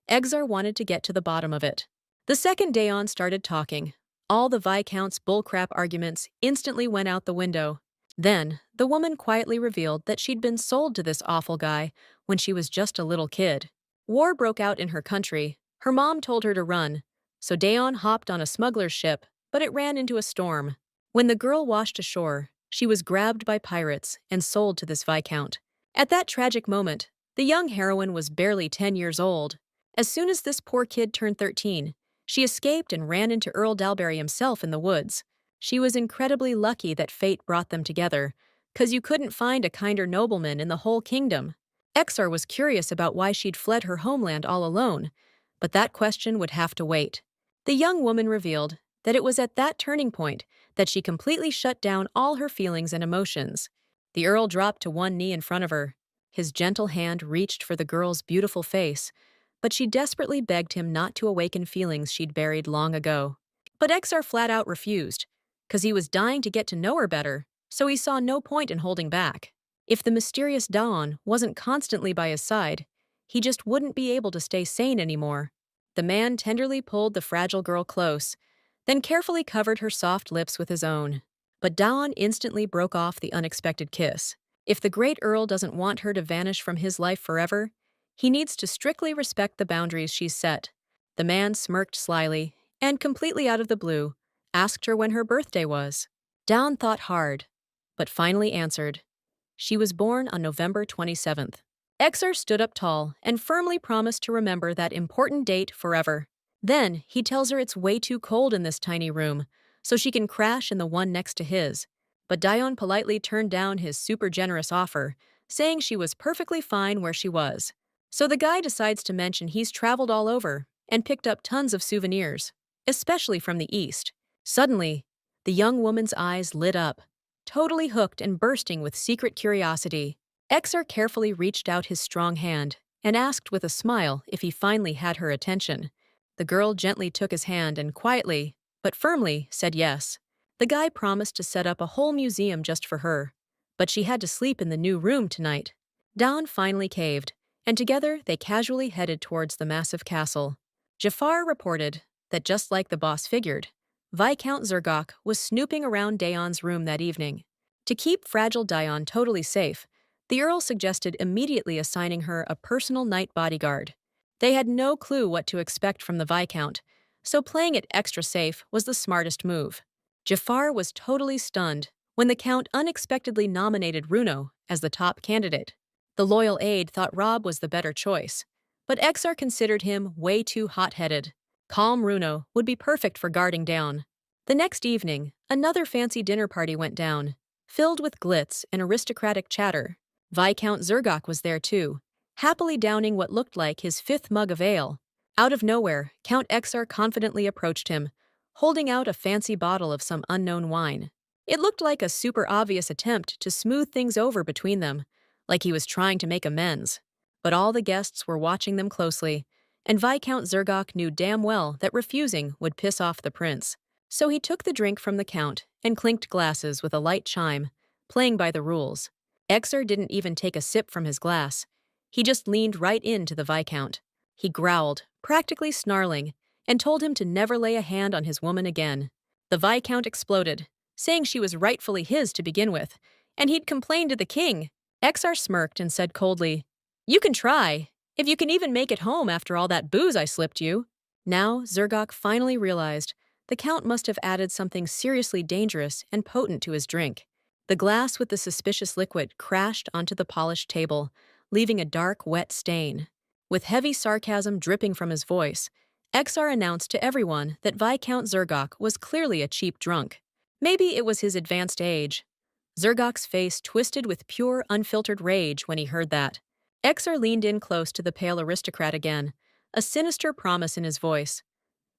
Exar wanted to get to the bottom of it. The second Deon started talking, all the Viscount's bullcrap arguments instantly went out the window. Then, the woman quietly revealed that she'd been sold to this awful guy when she was just a little kid. War broke out in her country. Her mom told her to run, so Deon hopped on a smuggler's ship, but it ran into a storm. When the girl washed ashore, she was grabbed by pirates and sold to this Viscount. At that tragic moment, the young heroine was barely 10 years old. As soon as this poor kid turned 13, she escaped and ran into Earl Dalberry himself in the woods. She was incredibly lucky that fate brought them together, 'cause you couldn't find a kinder nobleman in the whole kingdom. Exar was curious about why she'd fled her homeland all alone, but that question would have to wait. The young woman revealed that it was at that turning point that she completely shut down all her feelings and emotions. The Earl dropped to one knee in front of her. His gentle hand reached for the girl's beautiful face, but she desperately begged him not to awaken feelings she'd buried long ago. But Exar flat out refused, 'cause he was dying to get to know her better, so he saw no point in holding back. If the mysterious Deon wasn't constantly by his side, he just wouldn't be able to stay sane anymore. The man tenderly pulled the fragile girl close, then carefully covered her soft lips with his own. But Deon instantly broke off the unexpected kiss. If the great Earl doesn't want her to vanish from his life forever, he needs to strictly respect the boundaries she's set. The man smirked slyly, and completely out of the blue, asked her when her birthday was. Deon thought hard, but finally answered. She was born on November 27th. Exar stood up tall and firmly promised to remember that important date forever. Then, he tells her it's way too cold in this tiny room, so she can crash in the one next to his. But Deon politely turned down his super generous offer, saying she was perfectly fine where she was. So the guy decides to mention he's traveled all over and picked up tons of souvenirs, especially from the East. Suddenly, the young woman's eyes lit up, totally hooked and bursting with secret curiosity. Exar carefully reached out his strong hand and asked with a smile if he finally had her attention. The girl gently took his hand and quietly, but firmly, said yes. The guy promised to set up a whole museum just for her, but she had to sleep in the new room tonight. Deon finally caved, and together they casually headed towards the massive castle. Jafar reported that just like the boss figured, Viscount Zergok was snooping around Deon's room that evening. To keep fragile Deon totally safe, the Earl suggested immediately assigning her a personal night bodyguard. They had no clue what to expect from the Viscount, so playing it extra safe was the smartest move. Jafar was totally stunned when the Count unexpectedly nominated Runo as the top candidate. The loyal aide thought Rob was the better choice, but Exar considered him way too hot-headed. Calm Runo would be perfect for guarding Deon. The next evening, another fancy dinner party went down, filled with glitz and aristocratic chatter. Viscount Zergok was there too, happily downing what looked like his 5th mug of ale. Out of nowhere, Count Exar confidently approached him, holding out a fancy bottle of some unknown wine. It looked like a super obvious attempt to smooth things over between them, like he was trying to make amends. But all the guests were watching them closely, and Viscount Zergok knew damn well that refusing would piss off the prince. So he took the drink from the count and clinked glasses with a light chime, playing by the rules. Exar didn't even take a sip from his glass. He just leaned right into the Viscount. He growled, practically snarling, and told him to never lay a hand on his woman again. The Viscount exploded, saying she was rightfully his to begin with, and he'd complained to the king. Exar smirked and said coldly, "You can try, if you can even make it home after all that booze I slipped you." Now, Zergok finally realized the count must have added something seriously dangerous and potent to his drink. The glass with the suspicious liquid crashed onto the polished table, leaving a dark, wet stain. With heavy sarcasm dripping from his voice, Exar announced to everyone that Viscount Zergok was clearly a cheap drunk. Maybe it was his advanced age. Zergok's face twisted with pure, unfiltered rage when he heard that. Exar leaned in close to the pale aristocrat again, a sinister promise in his voice.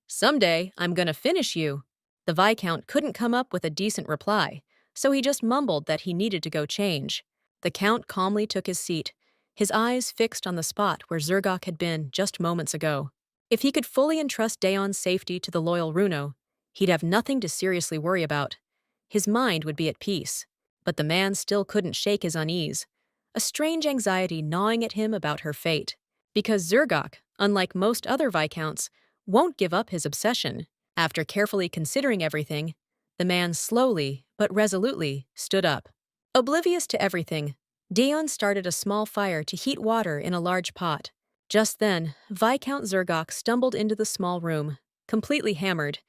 "Someday, I'm gonna finish you." The Viscount couldn't come up with a decent reply, so he just mumbled that he needed to go change. The count calmly took his seat, his eyes fixed on the spot where Zergok had been just moments ago. If he could fully entrust Deon's safety to the loyal Runo, he'd have nothing to seriously worry about. His mind would be at peace. But the man still couldn't shake his unease, a strange anxiety gnawing at him about her fate. Because Zergok, unlike most other Viscounts, won't give up his obsession. After carefully considering everything, the man slowly, but resolutely, stood up. Oblivious to everything, Deon started a small fire to heat water in a large pot. Just then, Viscount Zergok stumbled into the small room, completely hammered,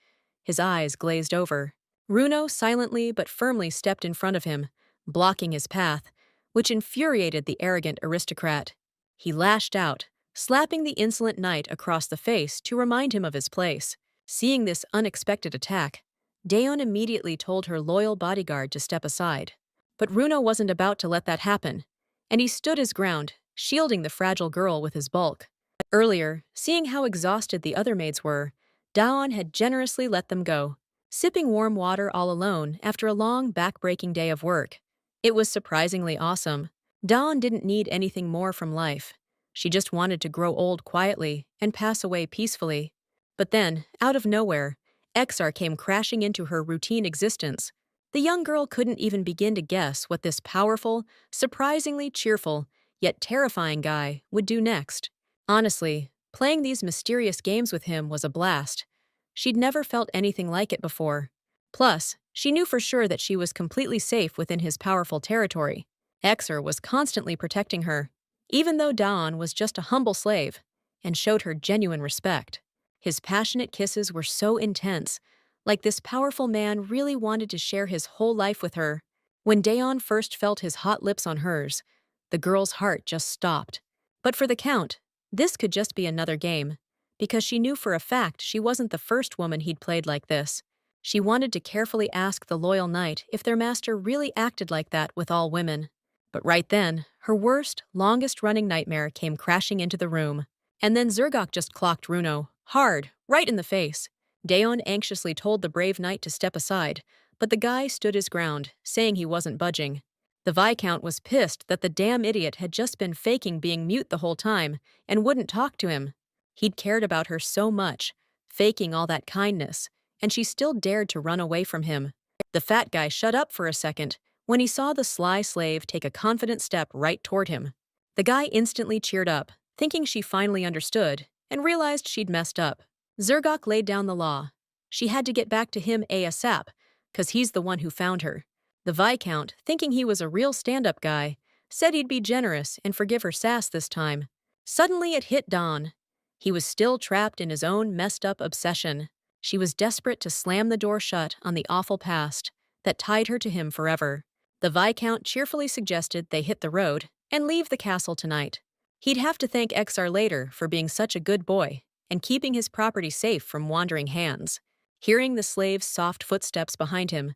his eyes glazed over. Runo silently but firmly stepped in front of him, blocking his path, which infuriated the arrogant aristocrat. He lashed out, slapping the insolent knight across the face to remind him of his place. Seeing this unexpected attack, Deon immediately told her loyal bodyguard to step aside. But Runo wasn't about to let that happen, and he stood his ground, shielding the fragile girl with his bulk. Earlier, seeing how exhausted the other maids were, Deon had generously let them go, sipping warm water all alone after a long, back-breaking day of work. It was surprisingly awesome. Deon didn't need anything more from life. She just wanted to grow old quietly and pass away peacefully. But then, out of nowhere, Exar came crashing into her routine existence. The young girl couldn't even begin to guess what this powerful, surprisingly cheerful, yet terrifying guy would do next. Honestly, playing these mysterious games with him was a blast. She'd never felt anything like it before. Plus, she knew for sure that she was completely safe within his powerful territory. Exar was constantly protecting her, even though Deon was just a humble slave, and showed her genuine respect. His passionate kisses were so intense, like this powerful man really wanted to share his whole life with her. When Deon first felt his hot lips on hers, the girl's heart just stopped. But for the Count, this could just be another game, because she knew for a fact she wasn't the first woman he'd played like this. She wanted to carefully ask the loyal knight if their master really acted like that with all women. But right then, her worst, longest-running nightmare came crashing into the room. And then Zergok just clocked Runo, hard, right in the face. Deon anxiously told the brave knight to step aside, but the guy stood his ground, saying he wasn't budging. The Viscount was pissed that the damn idiot had just been faking being mute the whole time and wouldn't talk to him. He'd cared about her so much, faking all that kindness, and she still dared to run away from him. The fat guy shut up for a second when he saw the sly slave take a confident step right toward him. The guy instantly cheered up, thinking she finally understood, and realized she'd messed up. Zergok laid down the law. She had to get back to him ASAP, 'cause he's the one who found her. The Viscount, thinking he was a real stand-up guy, said he'd be generous and forgive her sass this time. Suddenly it hit Deon. He was still trapped in his own messed-up obsession. She was desperate to slam the door shut on the awful past that tied her to him forever. The Viscount cheerfully suggested they hit the road and leave the castle tonight. He'd have to thank Exar later for being such a good boy and keeping his property safe from wandering hands. Hearing the slave's soft footsteps behind him,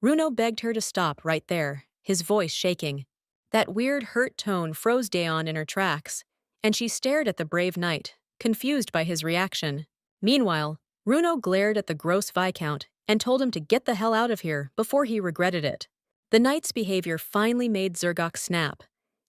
Runo begged her to stop right there, his voice shaking. That weird, hurt tone froze Deon in her tracks, and she stared at the brave knight, confused by his reaction. Meanwhile, Runo glared at the gross Viscount and told him to get the hell out of here before he regretted it. The knight's behavior finally made Zergok snap.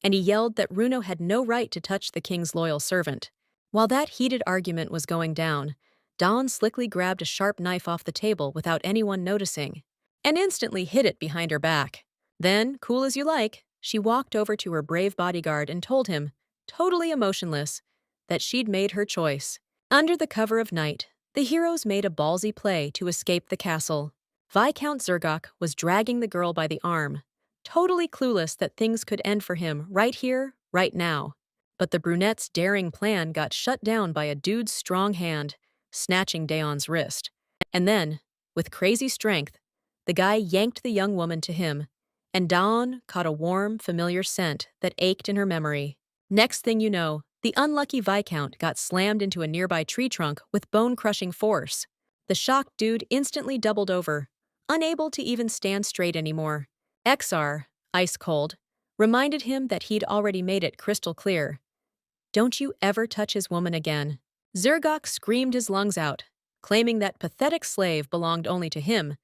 and he yelled that Runo had no right to touch the king's loyal servant. While that heated argument was going down, Dawn slickly grabbed a sharp knife off the table without anyone noticing, and instantly hid it behind her back. Then, cool as you like, she walked over to her brave bodyguard and told him, totally emotionless, that she'd made her choice. Under the cover of night, the heroes made a ballsy play to escape the castle. Viscount Zergok was dragging the girl by the arm, totally clueless that things could end for him right here, right now. But the brunette's daring plan got shut down by a dude's strong hand, snatching Deon's wrist. And then, with crazy strength, the guy yanked the young woman to him, and Dawn caught a warm, familiar scent that ached in her memory. Next thing you know, the unlucky Viscount got slammed into a nearby tree trunk with bone-crushing force. The shocked dude instantly doubled over, unable to even stand straight anymore. Exar, ice cold, reminded him that he'd already made it crystal clear. Don't you ever touch his woman again. Zergok screamed his lungs out, claiming that pathetic slave belonged only to him,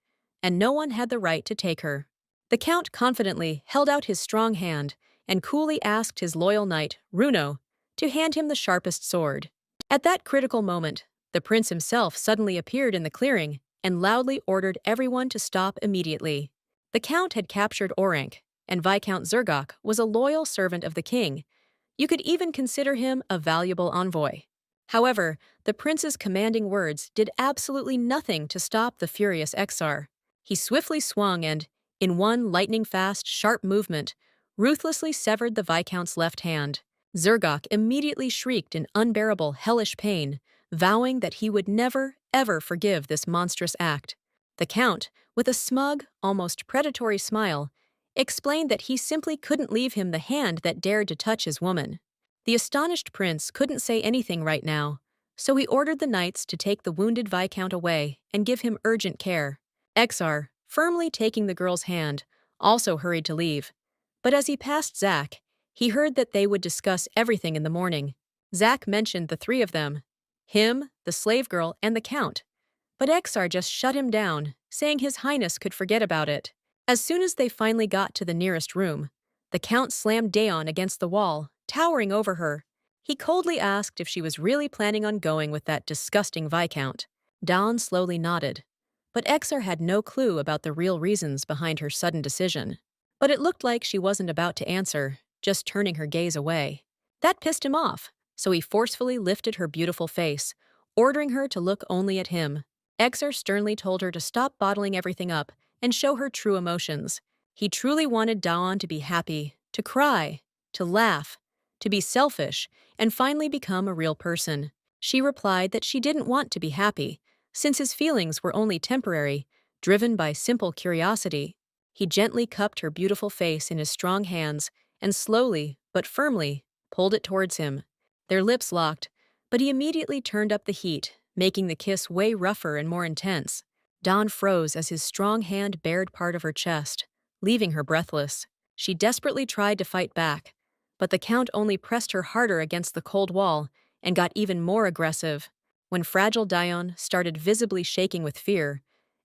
and no one had the right to take her. The Count confidently held out his strong hand and coolly asked his loyal knight, Runo, to hand him the sharpest sword. At that critical moment, the prince himself suddenly appeared in the clearing and loudly ordered everyone to stop immediately. The Count had captured Orank, and Viscount Zergok was a loyal servant of the king. You could even consider him a valuable envoy. However, the prince's commanding words did absolutely nothing to stop the furious Exar. He swiftly swung and, in one lightning-fast, sharp movement, ruthlessly severed the Viscount's left hand. Zergok immediately shrieked in unbearable, hellish pain, vowing that he would never, ever forgive this monstrous act. The Count, with a smug, almost predatory smile, explained that he simply couldn't leave him the hand that dared to touch his woman. The astonished prince couldn't say anything right now, so he ordered the knights to take the wounded Viscount away and give him urgent care. Exar, firmly taking the girl's hand, also hurried to leave. But as he passed Zack, he heard that they would discuss everything in the morning. Zack mentioned the three of them, him, the slave girl, and the Count. But Exar just shut him down, saying His Highness could forget about it. As soon as they finally got to the nearest room, the Count slammed Deon against the wall, towering over her. He coldly asked if she was really planning on going with that disgusting Viscount. Dawn slowly nodded, but Exar had no clue about the real reasons behind her sudden decision. But it looked like she wasn't about to answer, just turning her gaze away. That pissed him off, so he forcefully lifted her beautiful face, ordering her to look only at him. Exar sternly told her to stop bottling everything up and show her true emotions. He truly wanted Dawn to be happy, to cry, to laugh, to be selfish, and finally become a real person. She replied that she didn't want to be happy, since his feelings were only temporary, driven by simple curiosity. He gently cupped her beautiful face in his strong hands and slowly, but firmly, pulled it towards him. Their lips locked, but he immediately turned up the heat, making the kiss way rougher and more intense. Dawn froze as his strong hand bared part of her chest, leaving her breathless. She desperately tried to fight back, but the Count only pressed her harder against the cold wall and got even more aggressive. When fragile Deon started visibly shaking with fear,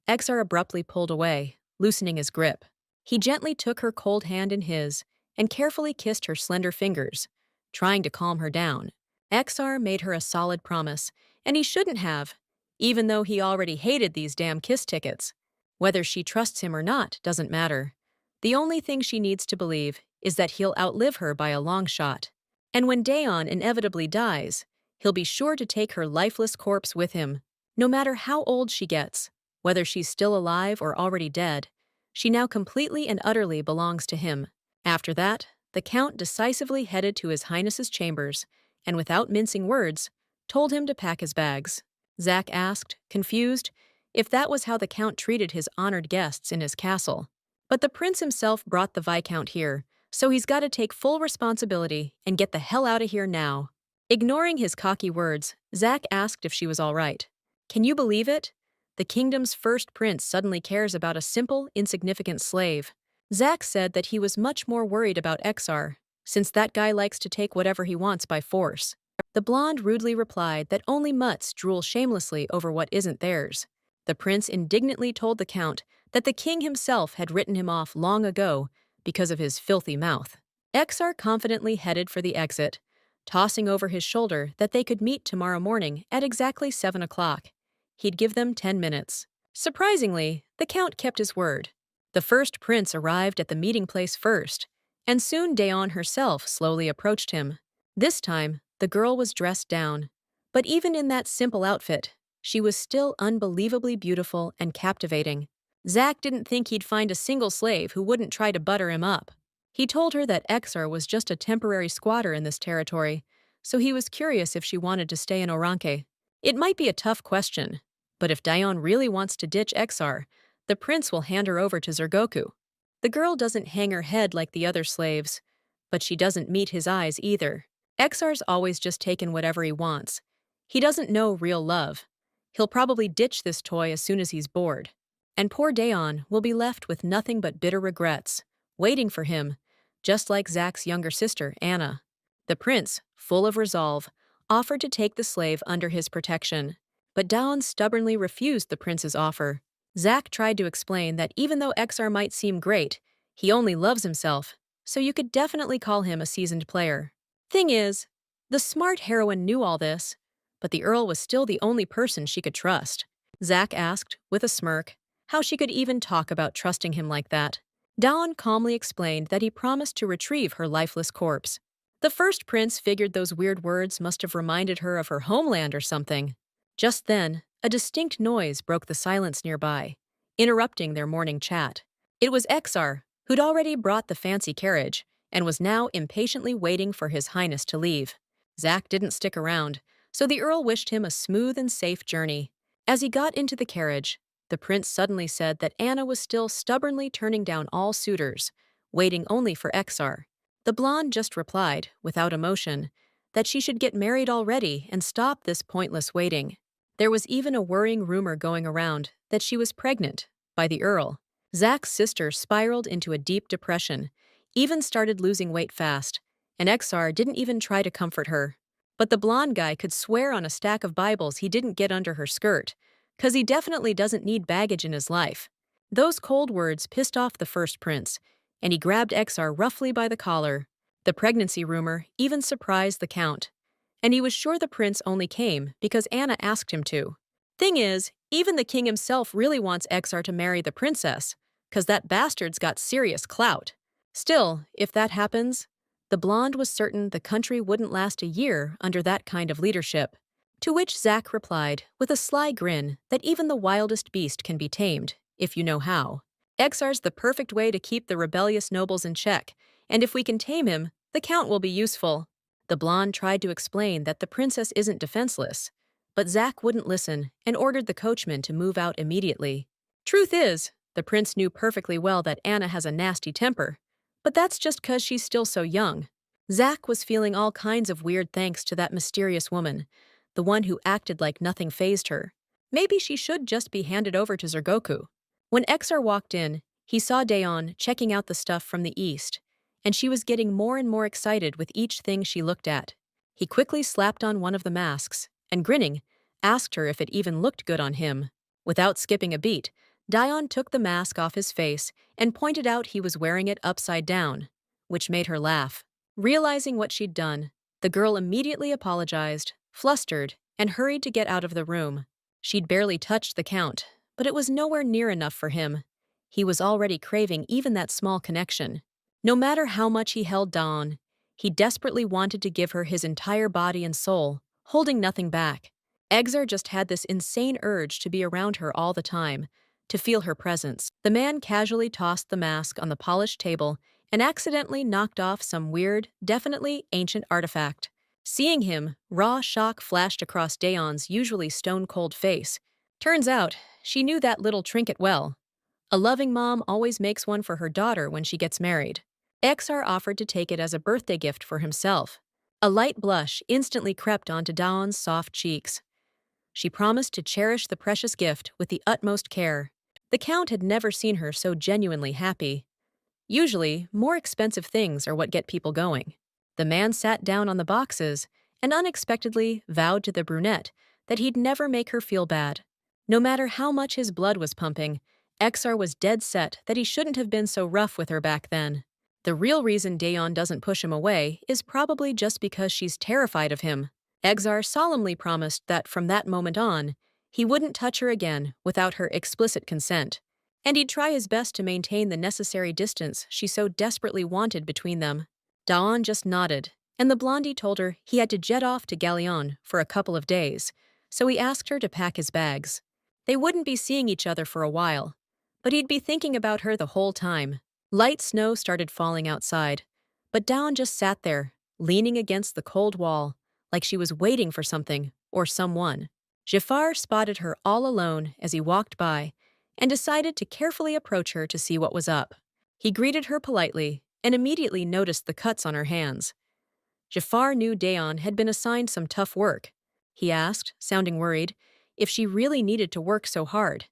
Exar abruptly pulled away, loosening his grip. He gently took her cold hand in his and carefully kissed her slender fingers, trying to calm her down. Exar made her a solid promise, and he shouldn't have, even though he already hated these damn kiss tickets. Whether she trusts him or not doesn't matter. The only thing she needs to believe is that he'll outlive her by a long shot. And when Deon inevitably dies, he'll be sure to take her lifeless corpse with him. No matter how old she gets, whether she's still alive or already dead, she now completely and utterly belongs to him. After that, the Count decisively headed to His Highness's chambers and, without mincing words, told him to pack his bags. Zack asked, confused, if that was how the Count treated his honored guests in his castle. But the prince himself brought the Viscount here, so he's got to take full responsibility and get the hell out of here now. Ignoring his cocky words, Zack asked if she was all right. Can you believe it? The kingdom's first prince suddenly cares about a simple, insignificant slave. Zack said that he was much more worried about Exar, since that guy likes to take whatever he wants by force. The blonde rudely replied that only mutts drool shamelessly over what isn't theirs. The prince indignantly told the Count that the king himself had written him off long ago because of his filthy mouth. Exar confidently headed for the exit, tossing over his shoulder that they could meet tomorrow morning at exactly 7 o'clock. He'd give them 10 minutes. Surprisingly, the Count kept his word. The first prince arrived at the meeting place first, and soon Deon herself slowly approached him. This time, the girl was dressed down. But even in that simple outfit, she was still unbelievably beautiful and captivating. Zack didn't think he'd find a single slave who wouldn't try to butter him up. He told her that Exar was just a temporary squatter in this territory, so he was curious if she wanted to stay in Oranque. It might be a tough question, but if Deon really wants to ditch Exar, the prince will hand her over to Zergoku. The girl doesn't hang her head like the other slaves, but she doesn't meet his eyes either. Exar's always just taken whatever he wants. He doesn't know real love. He'll probably ditch this toy as soon as he's bored. And poor Deon will be left with nothing but bitter regrets, waiting for him, just like Zack's younger sister, Anna. The prince, full of resolve, offered to take the slave under his protection, but Deon stubbornly refused the prince's offer. Zack tried to explain that even though Exar might seem great, he only loves himself, so you could definitely call him a seasoned player. Thing is, the smart heroine knew all this, but the Earl was still the only person she could trust. Zack asked, with a smirk, how she could even talk about trusting him like that. Deon calmly explained that he promised to retrieve her lifeless corpse. The first prince figured those weird words must have reminded her of her homeland or something. Just then, a distinct noise broke the silence nearby, interrupting their morning chat. It was Exar, who'd already brought the fancy carriage, and was now impatiently waiting for His Highness to leave. Zack didn't stick around, so the Earl wished him a smooth and safe journey. As he got into the carriage, the prince suddenly said that Anna was still stubbornly turning down all suitors, waiting only for Exar. The blonde just replied, without emotion, that she should get married already and stop this pointless waiting. There was even a worrying rumor going around that she was pregnant by the Earl. Zack's sister spiraled into a deep depression, even started losing weight fast, and Exar didn't even try to comfort her. But the blonde guy could swear on a stack of Bibles he didn't get under her skirt, 'cause he definitely doesn't need baggage in his life. Those cold words pissed off the first prince, and he grabbed Exar roughly by the collar. The pregnancy rumor even surprised the Count, and he was sure the prince only came because Anna asked him to. Thing is, even the king himself really wants Exar to marry the princess, 'cause that bastard's got serious clout. Still, if that happens, the blonde was certain the country wouldn't last a year under that kind of leadership. To which Zack replied, with a sly grin, that even the wildest beast can be tamed, if you know how. Exar's the perfect way to keep the rebellious nobles in check, and if we can tame him, the Count will be useful. The blonde tried to explain that the princess isn't defenseless, but Zack wouldn't listen and ordered the coachman to move out immediately. Truth is, the prince knew perfectly well that Anna has a nasty temper, but that's just 'cause she's still so young. Zack was feeling all kinds of weird thanks to that mysterious woman, the one who acted like nothing fazed her. Maybe she should just be handed over to Zergoku. When Exar walked in, he saw Deon checking out the stuff from the east, and she was getting more and more excited with each thing she looked at. He quickly slapped on one of the masks, and grinning, asked her if it even looked good on him. Without skipping a beat, Deon took the mask off his face and pointed out he was wearing it upside down, which made her laugh. Realizing what she'd done, the girl immediately apologized, flustered, and hurried to get out of the room. She'd barely touched the Count, but it was nowhere near enough for him. He was already craving even that small connection. No matter how much he held Deon, he desperately wanted to give her his entire body and soul, holding nothing back. Exar just had this insane urge to be around her all the time, to feel her presence. The man casually tossed the mask on the polished table and accidentally knocked off some weird, definitely ancient artifact. Seeing him, raw shock flashed across Deon's usually stone-cold face. Turns out, she knew that little trinket well. A loving mom always makes one for her daughter when she gets married. Exar offered to take it as a birthday gift for himself. A light blush instantly crept onto Deon's soft cheeks. She promised to cherish the precious gift with the utmost care. The Count had never seen her so genuinely happy. Usually, more expensive things are what get people going. The man sat down on the boxes and unexpectedly vowed to the brunette that he'd never make her feel bad. No matter how much his blood was pumping, Exar was dead set that he shouldn't have been so rough with her back then. The real reason Deon doesn't push him away is probably just because she's terrified of him. Exar solemnly promised that from that moment on, he wouldn't touch her again without her explicit consent, and he'd try his best to maintain the necessary distance she so desperately wanted between them. Dawn just nodded, and the blondie told her he had to jet off to Galeon for a couple of days, so he asked her to pack his bags. They wouldn't be seeing each other for a while, but he'd be thinking about her the whole time. Light snow started falling outside, but Dawn just sat there, leaning against the cold wall, like she was waiting for something or someone. Jafar spotted her all alone as he walked by and decided to carefully approach her to see what was up. He greeted her politely and immediately noticed the cuts on her hands. Jafar knew Deon had been assigned some tough work. He asked, sounding worried, if she really needed to work so hard,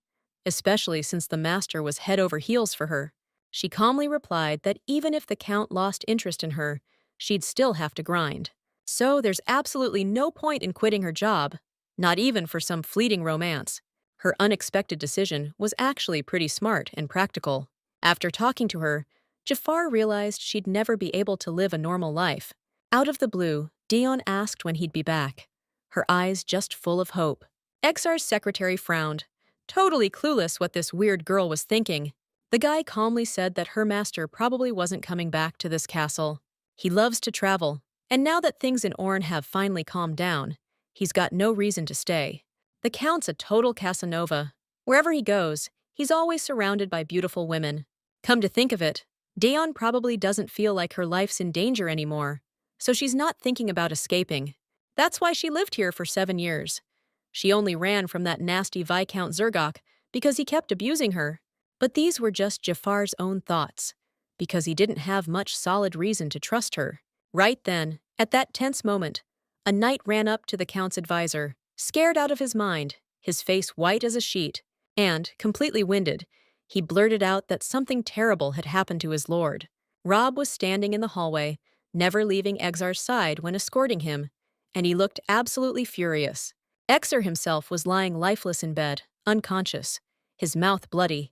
especially since the master was head over heels for her. She calmly replied that even if the Count lost interest in her, she'd still have to grind. So there's absolutely no point in quitting her job, not even for some fleeting romance. Her unexpected decision was actually pretty smart and practical. After talking to her, Jafar realized she'd never be able to live a normal life. Out of the blue, Deon asked when he'd be back, her eyes just full of hope. Exar's secretary frowned, totally clueless what this weird girl was thinking. The guy calmly said that her master probably wasn't coming back to this castle. He loves to travel, and now that things in Orn have finally calmed down, he's got no reason to stay. The Count's a total Casanova. Wherever he goes, he's always surrounded by beautiful women. Come to think of it, Deon probably doesn't feel like her life's in danger anymore, so she's not thinking about escaping. That's why she lived here for 7 years. She only ran from that nasty Viscount Zergok because he kept abusing her. But these were just Jafar's own thoughts, because he didn't have much solid reason to trust her. Right then, at that tense moment, a knight ran up to the Count's advisor, scared out of his mind, his face white as a sheet, and, completely winded, he blurted out that something terrible had happened to his lord. Rob was standing in the hallway, never leaving Exar's side when escorting him, and he looked absolutely furious. Exar himself was lying lifeless in bed, unconscious, his mouth bloody.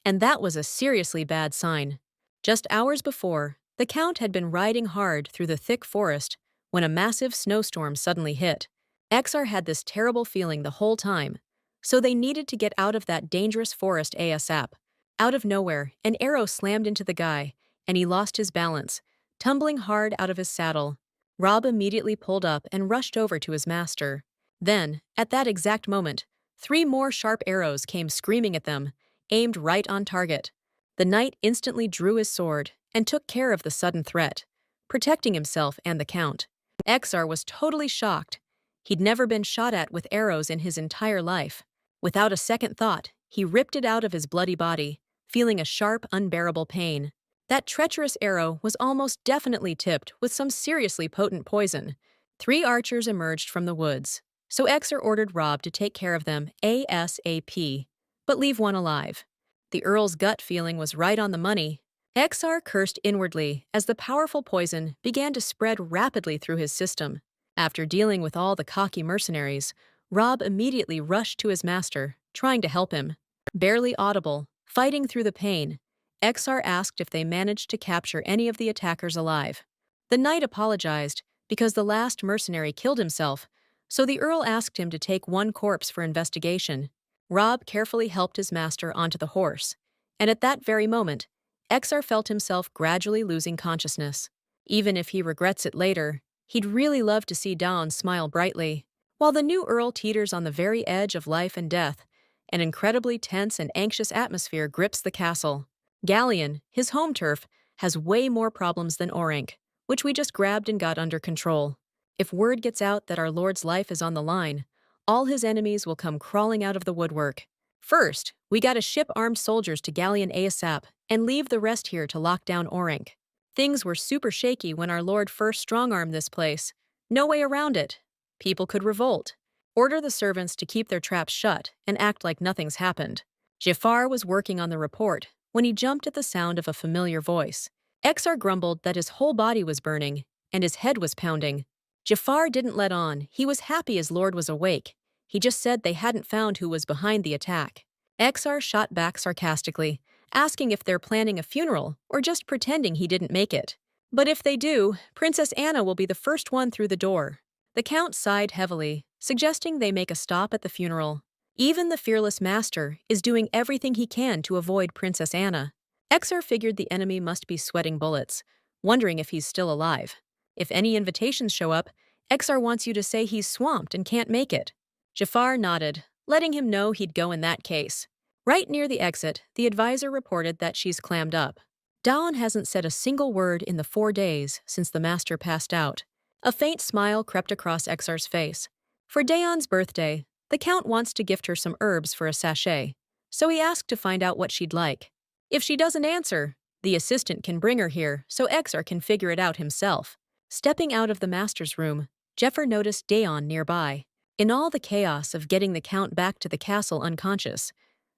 And that was a seriously bad sign. Just hours before, the Count had been riding hard through the thick forest when a massive snowstorm suddenly hit. Exar had this terrible feeling the whole time, so they needed to get out of that dangerous forest ASAP. Out of nowhere, an arrow slammed into the guy, and he lost his balance, tumbling hard out of his saddle. Rob immediately pulled up and rushed over to his master. Then, at that exact moment, 3 more sharp arrows came screaming at them, aimed right on target. The knight instantly drew his sword and took care of the sudden threat, protecting himself and the Count. Exar was totally shocked. He'd never been shot at with arrows in his entire life. Without a second thought, he ripped it out of his bloody body, feeling a sharp, unbearable pain. That treacherous arrow was almost definitely tipped with some seriously potent poison. 3 archers emerged from the woods, so Exar ordered Rob to take care of them ASAP, but leave one alive. The Earl's gut feeling was right on the money. Exar cursed inwardly as the powerful poison began to spread rapidly through his system. After dealing with all the cocky mercenaries, Rob immediately rushed to his master, trying to help him. Barely audible, fighting through the pain, Exar asked if they managed to capture any of the attackers alive. The knight apologized because the last mercenary killed himself, so the Earl asked him to take 1 corpse for investigation. Rob carefully helped his master onto the horse, and at that very moment, Exar felt himself gradually losing consciousness. Even if he regrets it later, he'd really love to see Dawn smile brightly. While the new Earl teeters on the very edge of life and death, an incredibly tense and anxious atmosphere grips the castle. Galeon, his home turf, has way more problems than Orank, which we just grabbed and got under control. If word gets out that our Lord's life is on the line, all his enemies will come crawling out of the woodwork. First, we gotta ship armed soldiers to Galeon ASAP and leave the rest here to lock down Orank. Things were super shaky when our Lord first strong-armed this place. No way around it. People could revolt. Order the servants to keep their traps shut and act like nothing's happened. Jafar was working on the report when he jumped at the sound of a familiar voice. Exar grumbled that his whole body was burning and his head was pounding. Jafar didn't let on. He was happy his lord was awake. He just said they hadn't found who was behind the attack. Exar shot back sarcastically, asking if they're planning a funeral or just pretending he didn't make it. But if they do, Princess Anna will be the first one through the door. The Count sighed heavily, suggesting they make a stop at the funeral. Even the fearless master is doing everything he can to avoid Princess Anna. Exar figured the enemy must be sweating bullets, wondering if he's still alive. If any invitations show up, Exar wants you to say he's swamped and can't make it. Jafar nodded, letting him know he'd go in that case. Right near the exit, the advisor reported that she's clammed up. Deon hasn't said a single word in the 4 days since the master passed out. A faint smile crept across Exar's face. For Deon's birthday, the Count wants to gift her some herbs for a sachet, so he asked to find out what she'd like. If she doesn't answer, the assistant can bring her here so Exar can figure it out himself. Stepping out of the master's room, Jafar noticed Deon nearby. In all the chaos of getting the Count back to the castle unconscious,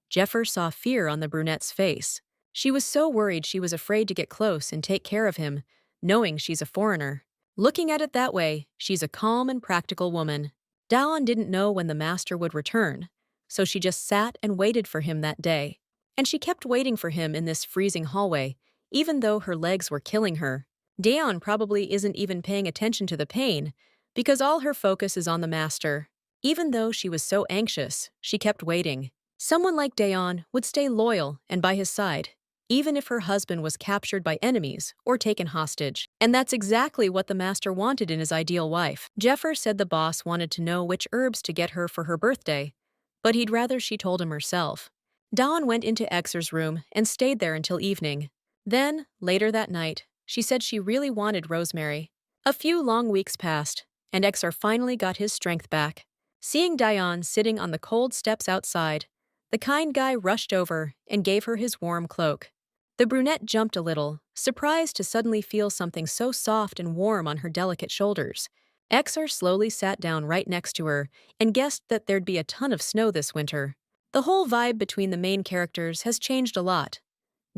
Jafar saw fear on the brunette's face. She was so worried she was afraid to get close and take care of him, knowing she's a foreigner. Looking at it that way, she's a calm and practical woman. Deon didn't know when the master would return, so she just sat and waited for him that day. And she kept waiting for him in this freezing hallway, even though her legs were killing her. Deon probably isn't even paying attention to the pain, because all her focus is on the master. Even though she was so anxious, she kept waiting. Someone like Deon would stay loyal and by his side, even if her husband was captured by enemies or taken hostage. And that's exactly what the master wanted in his ideal wife. Jafar said the boss wanted to know which herbs to get her for her birthday, but he'd rather she told him herself. Deon went into Exar's room and stayed there until evening. Then, later that night, she said she really wanted rosemary. A few long weeks passed, and Exar finally got his strength back. Seeing Deon sitting on the cold steps outside, the kind guy rushed over and gave her his warm cloak. The brunette jumped a little, surprised to suddenly feel something so soft and warm on her delicate shoulders. Exar slowly sat down right next to her and guessed that there'd be a ton of snow this winter. The whole vibe between the main characters has changed a lot.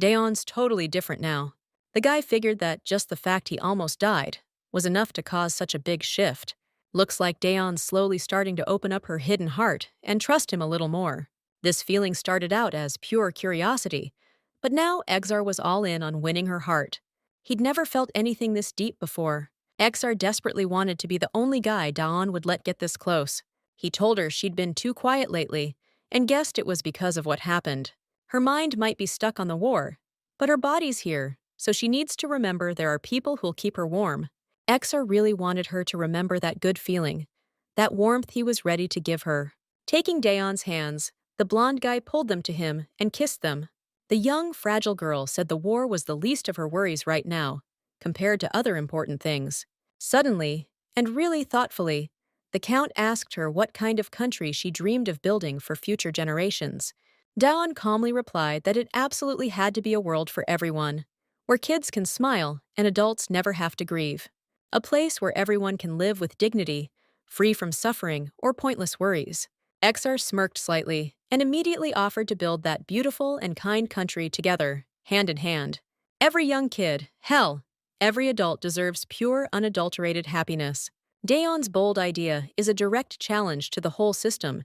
Deon's totally different now. The guy figured that just the fact he almost died was enough to cause such a big shift. Looks like Deon's slowly starting to open up her hidden heart and trust him a little more. This feeling started out as pure curiosity, but now Exar was all in on winning her heart. He'd never felt anything this deep before. Exar desperately wanted to be the only guy Deon would let get this close. He told her she'd been too quiet lately, and guessed it was because of what happened. Her mind might be stuck on the war, but her body's here, so she needs to remember there are people who'll keep her warm. Exar really wanted her to remember that good feeling, that warmth he was ready to give her. Taking Deon's hands, the blonde guy pulled them to him and kissed them. The young, fragile girl said the war was the least of her worries right now, compared to other important things. Suddenly, and really thoughtfully, the Count asked her what kind of country she dreamed of building for future generations. Deon calmly replied that it absolutely had to be a world for everyone, where kids can smile and adults never have to grieve. A place where everyone can live with dignity, free from suffering or pointless worries. Exar smirked slightly and immediately offered to build that beautiful and kind country together, hand in hand. Every young kid, hell, every adult deserves pure, unadulterated happiness. Deon's bold idea is a direct challenge to the whole system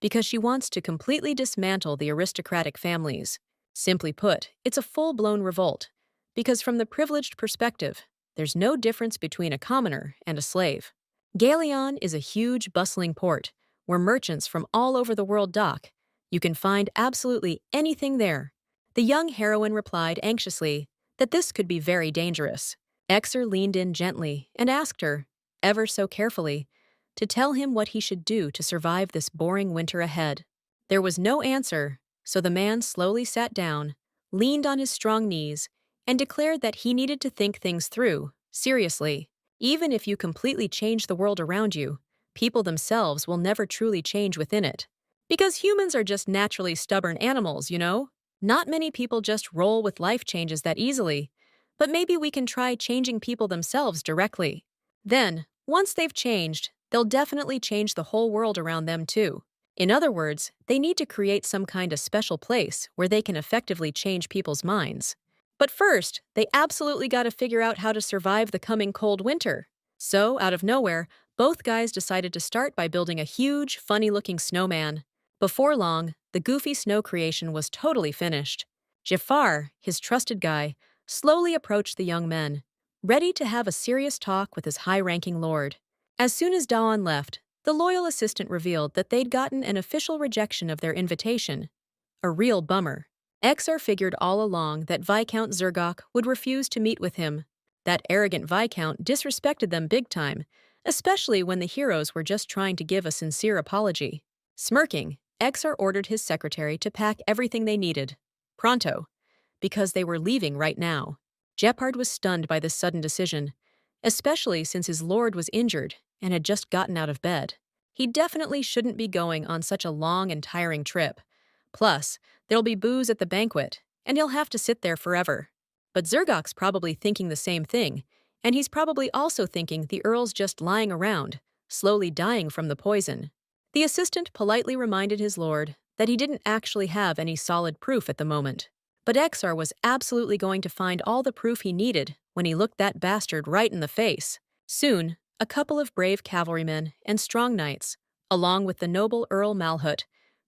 because she wants to completely dismantle the aristocratic families. Simply put, it's a full-blown revolt, because from the privileged perspective, there's no difference between a commoner and a slave. Galeon is a huge, bustling port where merchants from all over the world dock. You can find absolutely anything there. The young heroine replied anxiously that this could be very dangerous. Exar leaned in gently and asked her, ever so carefully, to tell him what he should do to survive this boring winter ahead. There was no answer, so the man slowly sat down, leaned on his strong knees, and declared that he needed to think things through, seriously. Even if you completely change the world around you, people themselves will never truly change within it. Because humans are just naturally stubborn animals, you know? Not many people just roll with life changes that easily, but maybe we can try changing people themselves directly. Then, once they've changed, they'll definitely change the whole world around them too. In other words, they need to create some kind of special place where they can effectively change people's minds. But first, they absolutely got to figure out how to survive the coming cold winter. So, out of nowhere, both guys decided to start by building a huge, funny-looking snowman. Before long, the goofy snow creation was totally finished. Jafar, his trusted guy, slowly approached the young men, ready to have a serious talk with his high-ranking lord. As soon as Deon left, the loyal assistant revealed that they'd gotten an official rejection of their invitation. A real bummer. Exar figured all along that Viscount Zergok would refuse to meet with him. That arrogant Viscount disrespected them big time, especially when the heroes were just trying to give a sincere apology. Smirking, Exar ordered his secretary to pack everything they needed. Pronto. Because they were leaving right now. Jeopard was stunned by this sudden decision, especially since his lord was injured and had just gotten out of bed. He definitely shouldn't be going on such a long and tiring trip. Plus, there'll be booze at the banquet, and he'll have to sit there forever. But Zergok's probably thinking the same thing, and he's probably also thinking the Earl's just lying around, slowly dying from the poison. The assistant politely reminded his lord that he didn't actually have any solid proof at the moment. But Exar was absolutely going to find all the proof he needed when he looked that bastard right in the face. Soon, a couple of brave cavalrymen and strong knights, along with the noble Earl Malhoot,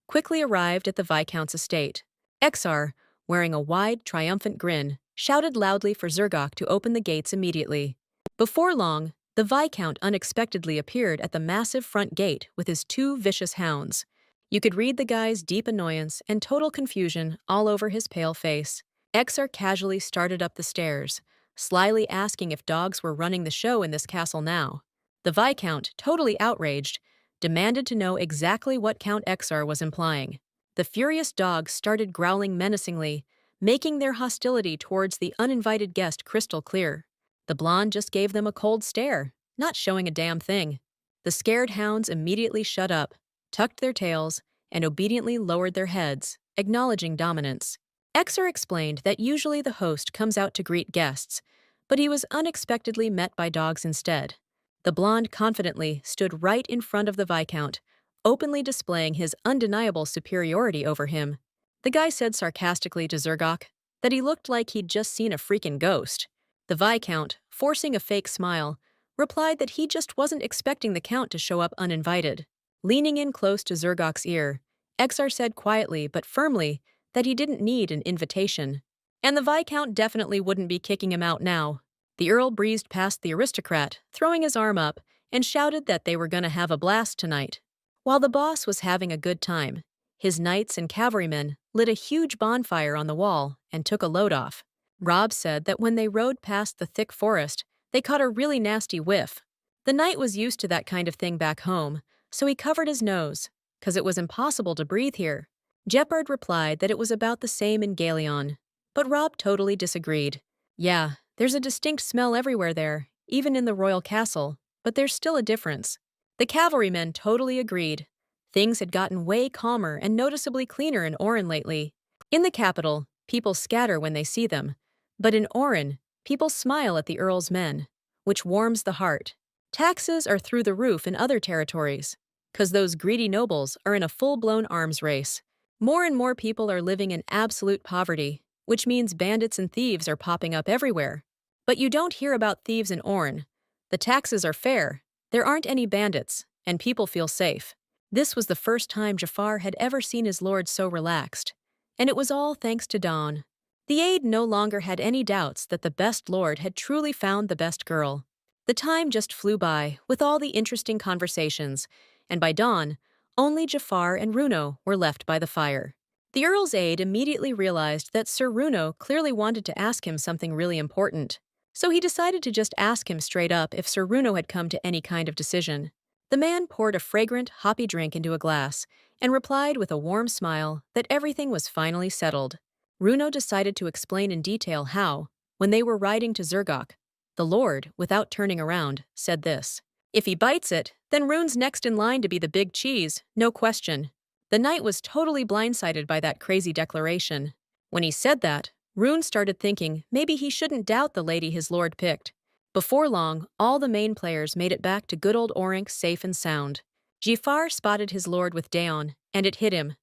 quickly arrived at the Viscount's estate. Exar, wearing a wide, triumphant grin, shouted loudly for Zergok to open the gates immediately. Before long, the Viscount unexpectedly appeared at the massive front gate with his two vicious hounds. You could read the guy's deep annoyance and total confusion all over his pale face. Exar casually started up the stairs, slyly asking if dogs were running the show in this castle now. The Viscount, totally outraged, demanded to know exactly what Count Exar was implying. The furious dogs started growling menacingly, making their hostility towards the uninvited guest crystal clear. The blonde just gave them a cold stare, not showing a damn thing. The scared hounds immediately shut up, tucked their tails, and obediently lowered their heads, acknowledging dominance. Exar explained that usually the host comes out to greet guests, but he was unexpectedly met by dogs instead. The blonde confidently stood right in front of the Viscount, openly displaying his undeniable superiority over him. The guy said sarcastically to Zergok that he looked like he'd just seen a freaking ghost. The Viscount, forcing a fake smile, replied that he just wasn't expecting the Count to show up uninvited. Leaning in close to Zergok's ear, Exar said quietly but firmly that he didn't need an invitation. And the Viscount definitely wouldn't be kicking him out now. The Earl breezed past the aristocrat, throwing his arm up, and shouted that they were gonna have a blast tonight. While the boss was having a good time, his knights and cavalrymen lit a huge bonfire on the wall and took a load off. Rob said that when they rode past the thick forest, they caught a really nasty whiff. The knight was used to that kind of thing back home, so he covered his nose, 'cause it was impossible to breathe here. Jeopard replied that it was about the same in Galeon, but Rob totally disagreed. Yeah, there's a distinct smell everywhere there, even in the royal castle, but there's still a difference. The cavalrymen totally agreed. Things had gotten way calmer and noticeably cleaner in Orin lately. In the capital, people scatter when they see them, but in Orin, people smile at the Earl's men, which warms the heart. Taxes are through the roof in other territories, 'cause those greedy nobles are in a full-blown arms race. More and more people are living in absolute poverty, which means bandits and thieves are popping up everywhere. But you don't hear about thieves in Orin. The taxes are fair, there aren't any bandits, and people feel safe. This was the first time Jafar had ever seen his lord so relaxed, and it was all thanks to Dawn. The aide no longer had any doubts that the best lord had truly found the best girl. The time just flew by with all the interesting conversations, and by dawn, only Jafar and Runo were left by the fire. The Earl's aide immediately realized that Sir Runo clearly wanted to ask him something really important, so he decided to just ask him straight up if Sir Runo had come to any kind of decision. The man poured a fragrant, hoppy drink into a glass and replied with a warm smile that everything was finally settled. Runo decided to explain in detail how, when they were riding to Zergok, the Lord, without turning around, said this: "If he bites it, then Rune's next in line to be the big cheese, no question." The knight was totally blindsided by that crazy declaration. When he said that, Rune started thinking maybe he shouldn't doubt the lady his lord picked. Before long, all the main players made it back to good old Orink safe and sound. Jafar spotted his lord with Deon, and it hit him.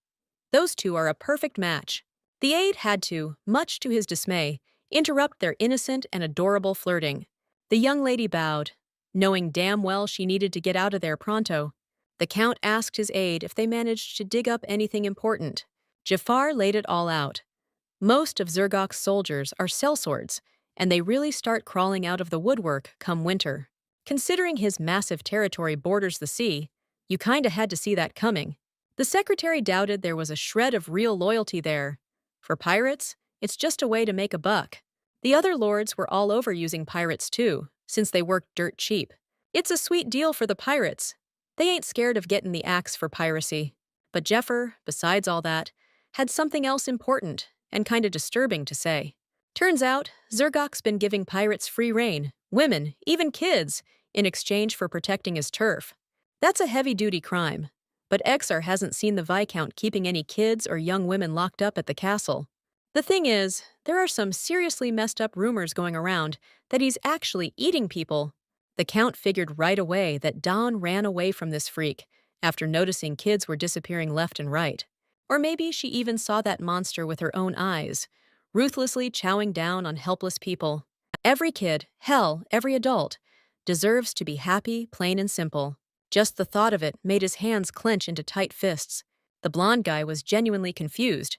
Those two are a perfect match. The aide had to, much to his dismay, interrupt their innocent and adorable flirting. The young lady bowed, knowing damn well she needed to get out of there pronto. The Count asked his aide if they managed to dig up anything important. Jafar laid it all out. Most of Zergok's soldiers are sellswords, and they really start crawling out of the woodwork come winter. Considering his massive territory borders the sea, you kinda had to see that coming. The secretary doubted there was a shred of real loyalty there. For pirates, it's just a way to make a buck. The other lords were all over using pirates too, since they worked dirt cheap. It's a sweet deal for the pirates. They ain't scared of getting the axe for piracy. But Jeffer, besides all that, had something else important and kinda disturbing to say. Turns out, Zergok's been giving pirates free rein, women, even kids, in exchange for protecting his turf. That's a heavy-duty crime. But Exar hasn't seen the Viscount keeping any kids or young women locked up at the castle. The thing is, there are some seriously messed up rumors going around that he's actually eating people. The Count figured right away that Deon ran away from this freak after noticing kids were disappearing left and right. Or maybe she even saw that monster with her own eyes, ruthlessly chowing down on helpless people. Every kid, hell, every adult, deserves to be happy, plain and simple. Just the thought of it made his hands clench into tight fists. The blonde guy was genuinely confused.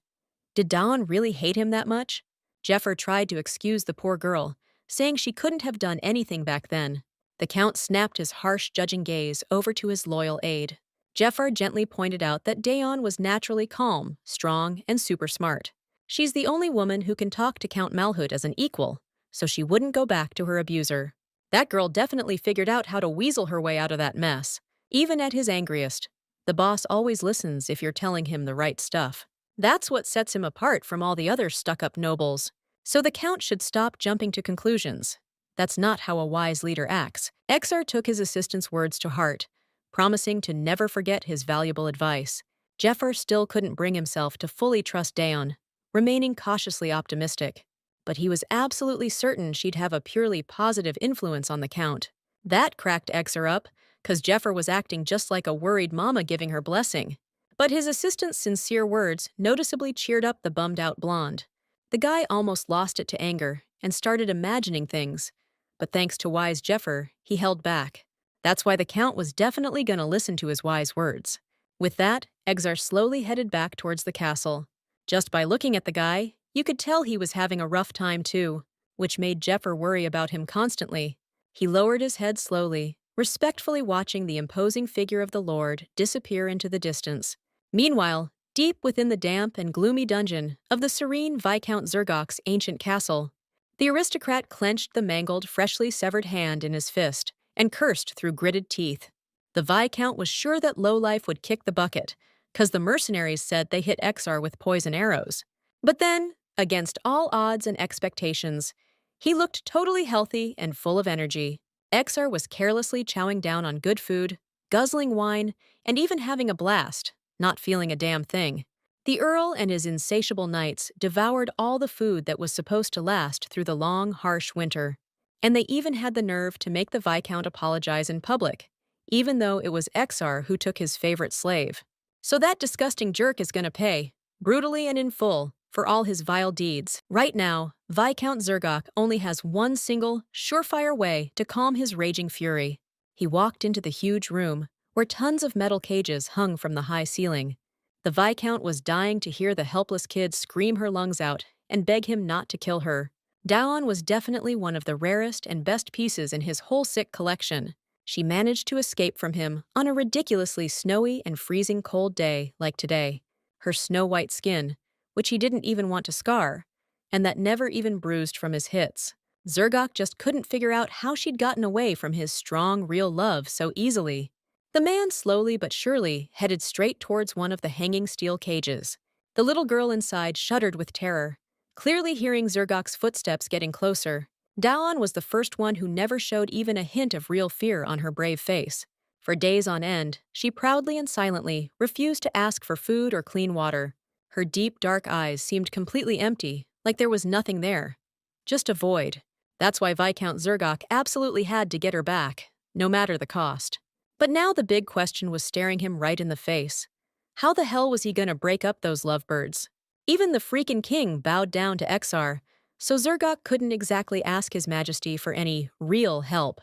Did Deon really hate him that much? Jeffer tried to excuse the poor girl, saying she couldn't have done anything back then. The Count snapped his harsh, judging gaze over to his loyal aide. Jeffer gently pointed out that Deon was naturally calm, strong, and super smart. She's the only woman who can talk to Count Malhoot as an equal, so she wouldn't go back to her abuser. That girl definitely figured out how to weasel her way out of that mess, even at his angriest. The boss always listens if you're telling him the right stuff. That's what sets him apart from all the other stuck-up nobles. So the Count should stop jumping to conclusions. That's not how a wise leader acts. Exar took his assistant's words to heart, promising to never forget his valuable advice. Jeffer still couldn't bring himself to fully trust Deon, remaining cautiously optimistic. But he was absolutely certain she'd have a purely positive influence on the Count. That cracked Exar up, 'cause Jeffer was acting just like a worried mama giving her blessing. But his assistant's sincere words noticeably cheered up the bummed-out blonde. The guy almost lost it to anger and started imagining things. But thanks to wise Jeffer, he held back. That's why the Count was definitely going to listen to his wise words. With that, Exar slowly headed back towards the castle. Just by looking at the guy, you could tell he was having a rough time too, which made Jeffer worry about him constantly. He lowered his head slowly, respectfully watching the imposing figure of the Lord disappear into the distance. Meanwhile, deep within the damp and gloomy dungeon of the serene Viscount Zergok's ancient castle, the aristocrat clenched the mangled, freshly severed hand in his fist and cursed through gritted teeth. The Viscount was sure that lowlife would kick the bucket, 'cause the mercenaries said they hit Exar with poison arrows. But then, against all odds and expectations, he looked totally healthy and full of energy. Exar was carelessly chowing down on good food, guzzling wine, and even having a blast, not feeling a damn thing. The Earl and his insatiable knights devoured all the food that was supposed to last through the long, harsh winter. And they even had the nerve to make the Viscount apologize in public, even though it was Exar who took his favorite slave. So that disgusting jerk is gonna pay, brutally and in full, for all his vile deeds. Right now, Viscount Zergok only has one single, surefire way to calm his raging fury. He walked into the huge room, where tons of metal cages hung from the high ceiling. The Viscount was dying to hear the helpless kid scream her lungs out and beg him not to kill her. Deon was definitely one of the rarest and best pieces in his whole sick collection. She managed to escape from him on a ridiculously snowy and freezing cold day like today. Her snow-white skin, which he didn't even want to scar, and that never even bruised from his hits. Zergok just couldn't figure out how she'd gotten away from his strong, real love so easily. The man slowly but surely headed straight towards one of the hanging steel cages. The little girl inside shuddered with terror, clearly hearing Zergok's footsteps getting closer. Deon was the first one who never showed even a hint of real fear on her brave face. For days on end, she proudly and silently refused to ask for food or clean water. Her deep, dark eyes seemed completely empty, like there was nothing there. Just a void. That's why Viscount Zergok absolutely had to get her back, no matter the cost. But now the big question was staring him right in the face. How the hell was he gonna break up those lovebirds? Even the freaking king bowed down to Exar, so Zergok couldn't exactly ask His Majesty for any real help.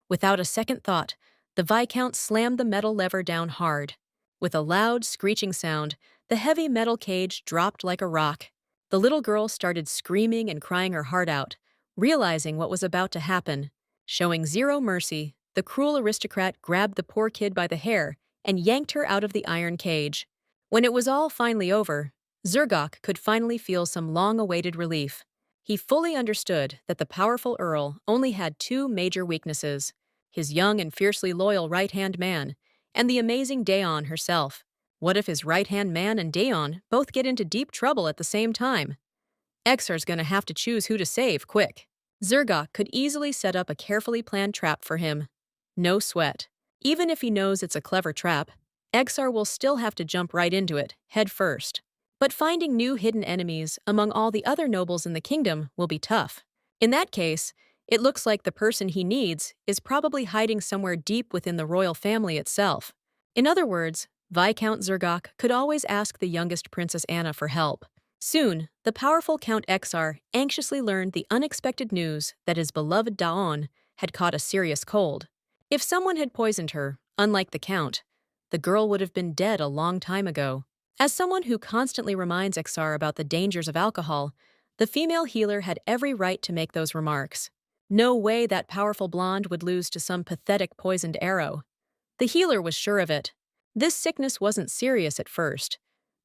Without a second thought, the Viscount slammed the metal lever down hard. With a loud, screeching sound, the heavy metal cage dropped like a rock. The little girl started screaming and crying her heart out, realizing what was about to happen. Showing zero mercy, the cruel aristocrat grabbed the poor kid by the hair and yanked her out of the iron cage. When it was all finally over, Zergok could finally feel some long-awaited relief. He fully understood that the powerful Earl only had two major weaknesses: his young and fiercely loyal right-hand man, and the amazing Deon herself. What if his right-hand man and Deon both get into deep trouble at the same time? Exar's gonna have to choose who to save, quick. Zergok could easily set up a carefully planned trap for him. No sweat. Even if he knows it's a clever trap, Exar will still have to jump right into it, head first. But finding new hidden enemies among all the other nobles in the kingdom will be tough. In that case, it looks like the person he needs is probably hiding somewhere deep within the royal family itself. In other words, Viscount Zergok could always ask the youngest Princess Anna for help. Soon, the powerful Count Exar anxiously learned the unexpected news that his beloved Deon had caught a serious cold. If someone had poisoned her, unlike the Count, the girl would have been dead a long time ago. As someone who constantly reminds Exar about the dangers of alcohol, the female healer had every right to make those remarks. No way that powerful blonde would lose to some pathetic poisoned arrow. The healer was sure of it. This sickness wasn't serious at first,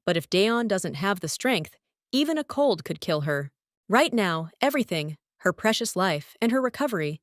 but if Deon doesn't have the strength, even a cold could kill her. Right now, everything, her precious life and her recovery,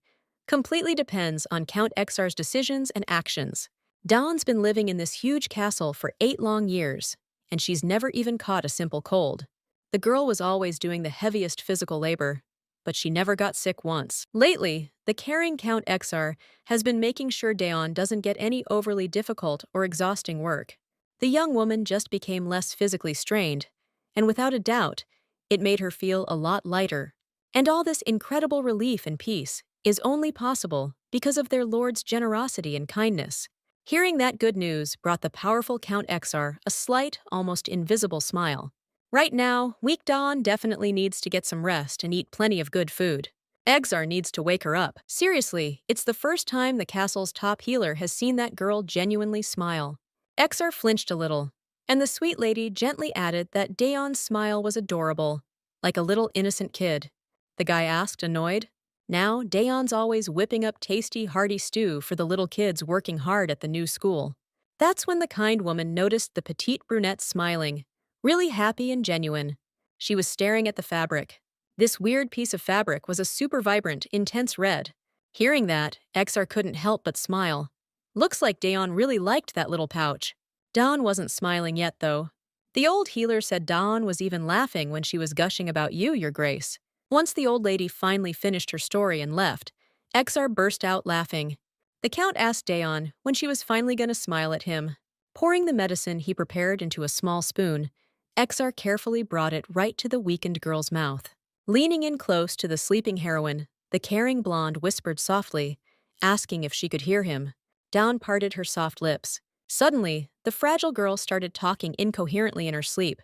completely depends on Count Exar's decisions and actions. Dawn's been living in this huge castle for 8 long years, and she's never even caught a simple cold. The girl was always doing the heaviest physical labor, but she never got sick once. Lately, the caring Count Exar has been making sure Deon doesn't get any overly difficult or exhausting work. The young woman just became less physically strained, and without a doubt, it made her feel a lot lighter. And all this incredible relief and peace is only possible because of their lord's generosity and kindness. Hearing that good news brought the powerful Count Exar a slight, almost invisible smile. Right now, weak Dawn definitely needs to get some rest and eat plenty of good food. Exar needs to wake her up. Seriously, it's the first time the castle's top healer has seen that girl genuinely smile. Exar flinched a little, and the sweet lady gently added that Deon's smile was adorable, like a little innocent kid. The guy asked, annoyed. Now, Deon's always whipping up tasty, hearty stew for the little kids working hard at the new school. That's when the kind woman noticed the petite brunette smiling, really happy and genuine. She was staring at the fabric. This weird piece of fabric was a super vibrant, intense red. Hearing that, Exar couldn't help but smile. Looks like Deon really liked that little pouch. Dawn wasn't smiling yet, though. The old healer said Dawn was even laughing when she was gushing about you, Your Grace. Once the old lady finally finished her story and left, Exar burst out laughing. The Count asked Deon when she was finally going to smile at him. Pouring the medicine he prepared into a small spoon, Exar carefully brought it right to the weakened girl's mouth. Leaning in close to the sleeping heroine, the caring blonde whispered softly, asking if she could hear him. Dawn parted her soft lips. Suddenly, the fragile girl started talking incoherently in her sleep,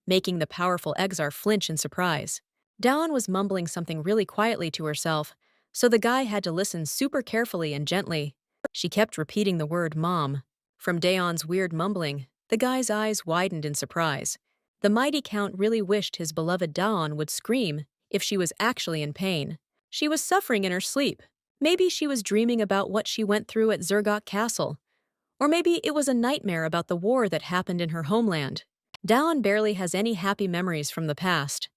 making the powerful Exar flinch in surprise. Dawn was mumbling something really quietly to herself, so the guy had to listen super carefully and gently. She kept repeating the word mom. From Deon's weird mumbling, the guy's eyes widened in surprise. The mighty Count really wished his beloved Dawn would scream if she was actually in pain. She was suffering in her sleep. Maybe she was dreaming about what she went through at Zergok Castle. Or maybe it was a nightmare about the war that happened in her homeland. Dawn barely has any happy memories from the past.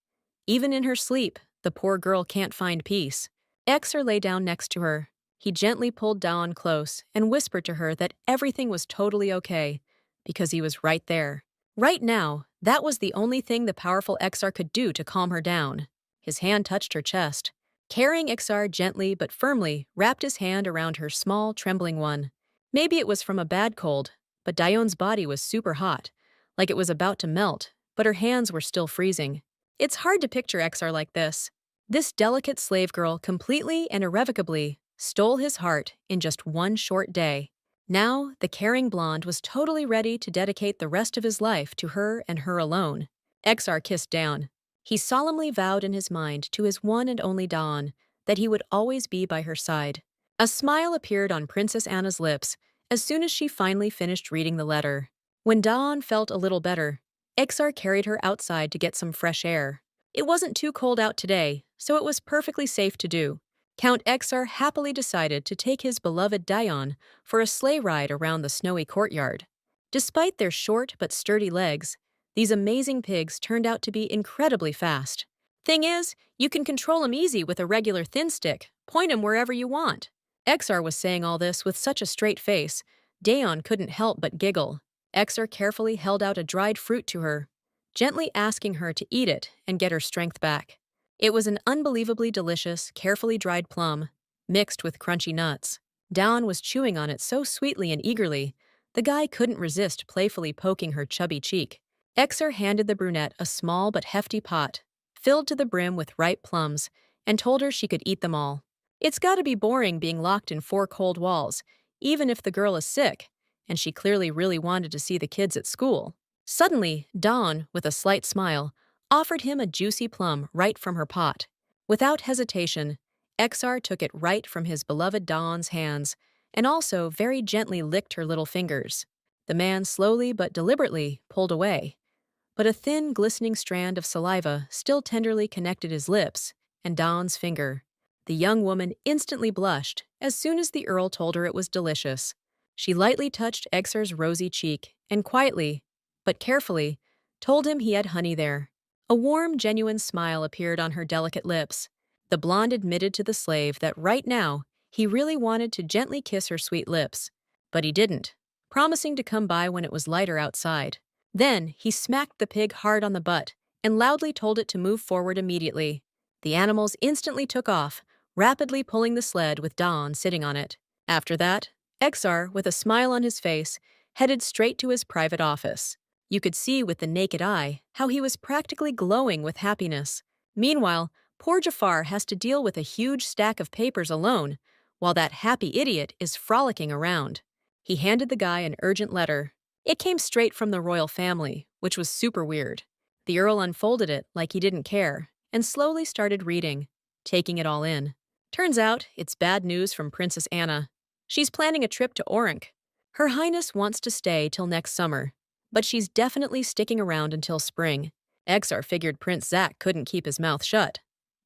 Even in her sleep, the poor girl can't find peace. Exar lay down next to her. He gently pulled Dawn close and whispered to her that everything was totally okay, because he was right there. Right now, that was the only thing the powerful Exar could do to calm her down. His hand touched her chest. Carrying Exar gently but firmly wrapped his hand around her small, trembling one. Maybe it was from a bad cold, but Deon's body was super hot, like it was about to melt, but her hands were still freezing. It's hard to picture Exar like this. This delicate slave girl completely and irrevocably stole his heart in just one short day. Now, the caring blonde was totally ready to dedicate the rest of his life to her and her alone. Exar kissed Dawn. He solemnly vowed in his mind to his one and only Dawn that he would always be by her side. A smile appeared on Princess Anna's lips as soon as she finally finished reading the letter. When Dawn felt a little better, Exar carried her outside to get some fresh air. It wasn't too cold out today, so it was perfectly safe to do. Count Exar happily decided to take his beloved Deon for a sleigh ride around the snowy courtyard. Despite their short but sturdy legs, these amazing pigs turned out to be incredibly fast. Thing is, you can control 'em easy with a regular thin stick, point 'em wherever you want. Exar was saying all this with such a straight face, Deon couldn't help but giggle. Exar carefully held out a dried fruit to her, gently asking her to eat it and get her strength back. It was an unbelievably delicious, carefully dried plum, mixed with crunchy nuts. Dawn was chewing on it so sweetly and eagerly, the guy couldn't resist playfully poking her chubby cheek. Exar handed the brunette a small but hefty pot, filled to the brim with ripe plums, and told her she could eat them all. It's gotta be boring being locked in four cold walls, even if the girl is sick, and she clearly really wanted to see the kids at school. Suddenly, Dawn, with a slight smile, offered him a juicy plum right from her pot. Without hesitation, Exar took it right from his beloved Dawn's hands and also very gently licked her little fingers. The man slowly but deliberately pulled away, but a thin, glistening strand of saliva still tenderly connected his lips and Dawn's finger. The young woman instantly blushed as soon as the Earl told her it was delicious. She lightly touched Exar's rosy cheek and quietly, but carefully, told him he had honey there. A warm, genuine smile appeared on her delicate lips. The blonde admitted to the slave that right now he really wanted to gently kiss her sweet lips, but he didn't, promising to come by when it was lighter outside. Then he smacked the pig hard on the butt and loudly told it to move forward immediately. The animals instantly took off, rapidly pulling the sled with Dawn sitting on it. After that, Exar, with a smile on his face, headed straight to his private office. You could see with the naked eye how he was practically glowing with happiness. Meanwhile, poor Jafar has to deal with a huge stack of papers alone, while that happy idiot is frolicking around. He handed the guy an urgent letter. It came straight from the royal family, which was super weird. The Earl unfolded it like he didn't care, and slowly started reading, taking it all in. Turns out, it's bad news from Princess Anna. She's planning a trip to Orank. Her Highness wants to stay till next summer, but she's definitely sticking around until spring. Exar figured Prince Zack couldn't keep his mouth shut.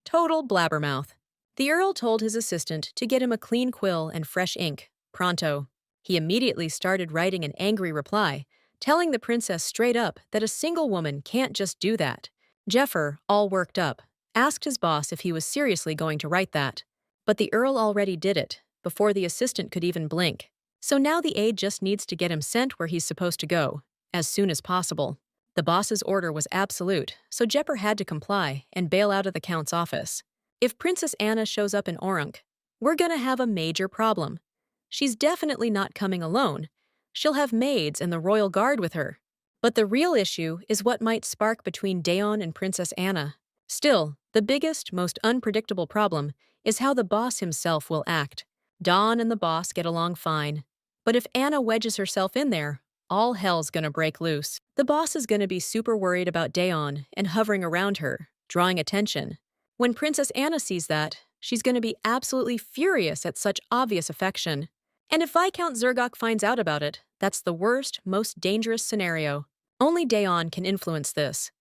Total blabbermouth. The Earl told his assistant to get him a clean quill and fresh ink, pronto. He immediately started writing an angry reply, telling the princess straight up that a single woman can't just do that. Jeffrey, all worked up, asked his boss if he was seriously going to write that. But the Earl already did it, before the assistant could even blink. So now the aide just needs to get him sent where he's supposed to go, as soon as possible. The boss's order was absolute, so Jepper had to comply and bail out of the Count's office. If Princess Anna shows up in Orank, we're gonna have a major problem. She's definitely not coming alone. She'll have maids and the royal guard with her. But the real issue is what might spark between Deon and Princess Anna. Still, the biggest, most unpredictable problem is how the boss himself will act. Dawn and the boss get along fine. But if Anna wedges herself in there, all hell's gonna break loose. The boss is gonna be super worried about Deon and hovering around her, drawing attention. When Princess Anna sees that, she's gonna be absolutely furious at such obvious affection. And if Viscount Zergok finds out about it, that's the worst, most dangerous scenario. Only Deon can influence this.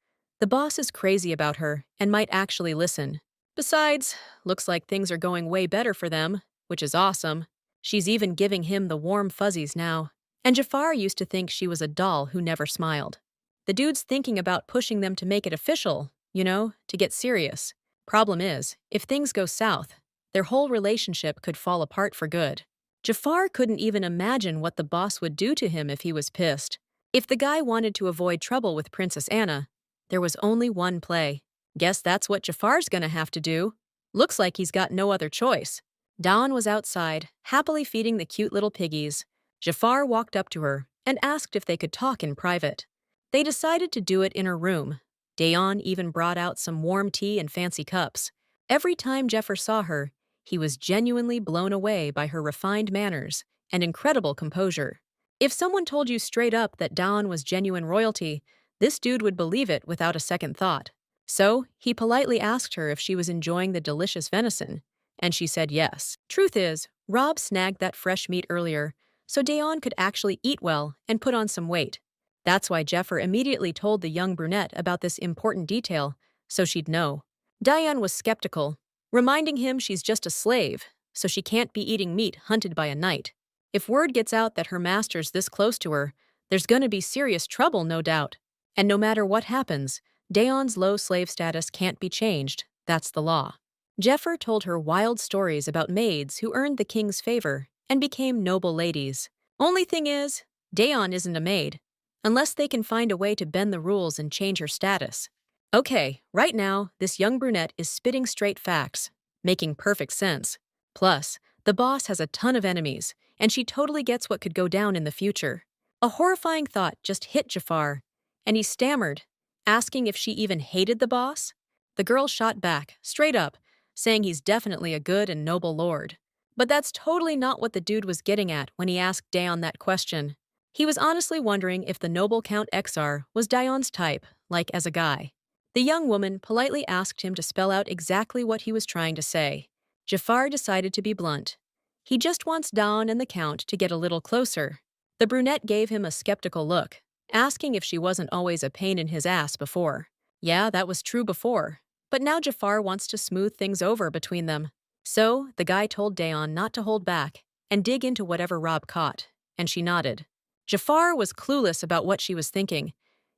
The boss is crazy about her and might actually listen. Besides, looks like things are going way better for them, which is awesome. She's even giving him the warm fuzzies now. And Jafar used to think she was a doll who never smiled. The dude's thinking about pushing them to make it official, to get serious. Problem is, if things go south, their whole relationship could fall apart for good. Jafar couldn't even imagine what the boss would do to him if he was pissed. If the guy wanted to avoid trouble with Princess Anna, there was only one play. Guess that's what Jafar's gonna have to do. Looks like he's got no other choice. Dawn was outside, happily feeding the cute little piggies. Jafar walked up to her and asked if they could talk in private. They decided to do it in her room. Deon even brought out some warm tea and fancy cups. Every time Jeffrey saw her, he was genuinely blown away by her refined manners and incredible composure. If someone told you straight up that Dawn was genuine royalty, this dude would believe it without a second thought. So, he politely asked her if she was enjoying the delicious venison, and she said yes. Truth is, Rob snagged that fresh meat earlier, so Deon could actually eat well and put on some weight. That's why Jeffrey immediately told the young brunette about this important detail, so she'd know. Deon was skeptical, reminding him she's just a slave, so she can't be eating meat hunted by a knight. If word gets out that her master's this close to her, there's gonna be serious trouble, no doubt. And no matter what happens, Deon's low slave status can't be changed. That's the law. Jeffer told her wild stories about maids who earned the king's favor and became noble ladies. Only thing is, Deon isn't a maid, unless they can find a way to bend the rules and change her status. Okay, right now, this young brunette is spitting straight facts, making perfect sense. Plus, the boss has a ton of enemies, and she totally gets what could go down in the future. A horrifying thought just hit Jafar, and he stammered, asking if she even hated the boss. The girl shot back, straight up, saying he's definitely a good and noble lord. But that's totally not what the dude was getting at when he asked Deon that question. He was honestly wondering if the noble Count Exar was Deon's type, like as a guy. The young woman politely asked him to spell out exactly what he was trying to say. Jafar decided to be blunt. He just wants Deon and the Count to get a little closer. The brunette gave him a skeptical look, asking if she wasn't always a pain in his ass before. Yeah, that was true before, but now Jafar wants to smooth things over between them. So, the guy told Deon not to hold back and dig into whatever Rob caught, and she nodded. Jafar was clueless about what she was thinking.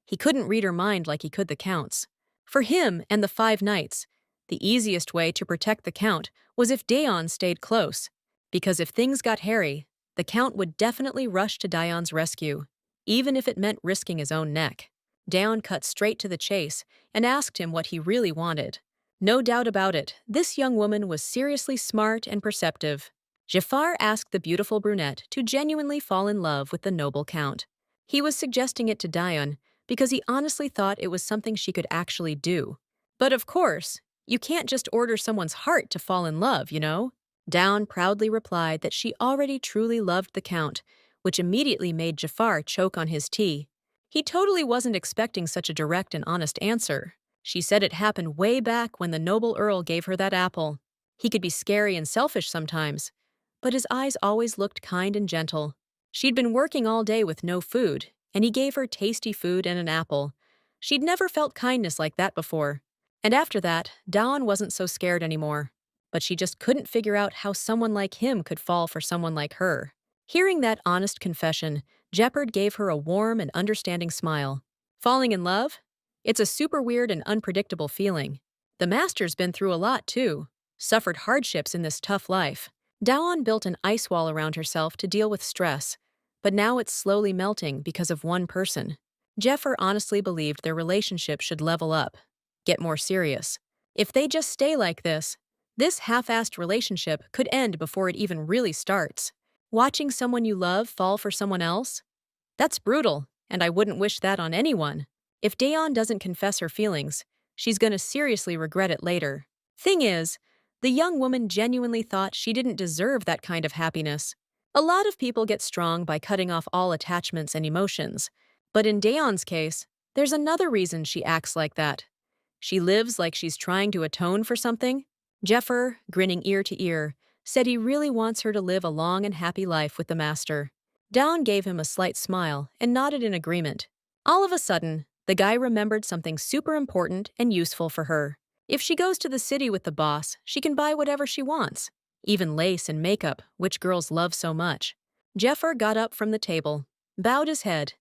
He couldn't read her mind like he could the Count's. For him and the 5 knights, the easiest way to protect the Count was if Deon stayed close, because if things got hairy, the Count would definitely rush to Deon's rescue, even if it meant risking his own neck. Deon cut straight to the chase and asked him what he really wanted. No doubt about it, this young woman was seriously smart and perceptive. Jafar asked the beautiful brunette to genuinely fall in love with the noble Count. He was suggesting it to Deon because he honestly thought it was something she could actually do. But of course, you can't just order someone's heart to fall in love, you know? Deon proudly replied that she already truly loved the Count, which immediately made Jafar choke on his tea. He totally wasn't expecting such a direct and honest answer. She said it happened way back when the noble Earl gave her that apple. He could be scary and selfish sometimes, but his eyes always looked kind and gentle. She'd been working all day with no food, and he gave her tasty food and an apple. She'd never felt kindness like that before. And after that, Deon wasn't so scared anymore. But she just couldn't figure out how someone like him could fall for someone like her. Hearing that honest confession, Jeopard gave her a warm and understanding smile. Falling in love? It's a super weird and unpredictable feeling. The master's been through a lot, too. Suffered hardships in this tough life. Deon built an ice wall around herself to deal with stress, but now it's slowly melting because of one person. Jeffer honestly believed their relationship should level up, get more serious. If they just stay like this half-assed relationship could end before it even really starts. Watching someone you love fall for someone else? That's brutal, and I wouldn't wish that on anyone. If Deon doesn't confess her feelings, she's gonna seriously regret it later. Thing is, the young woman genuinely thought she didn't deserve that kind of happiness. A lot of people get strong by cutting off all attachments and emotions, but in Deon's case, there's another reason she acts like that. She lives like she's trying to atone for something. Jeffer, grinning ear to ear, said he really wants her to live a long and happy life with the master. Deon gave him a slight smile and nodded in agreement. All of a sudden, the guy remembered something super important and useful for her. If she goes to the city with the boss, she can buy whatever she wants, even lace and makeup, which girls love so much. Jeffer got up from the table, bowed his head,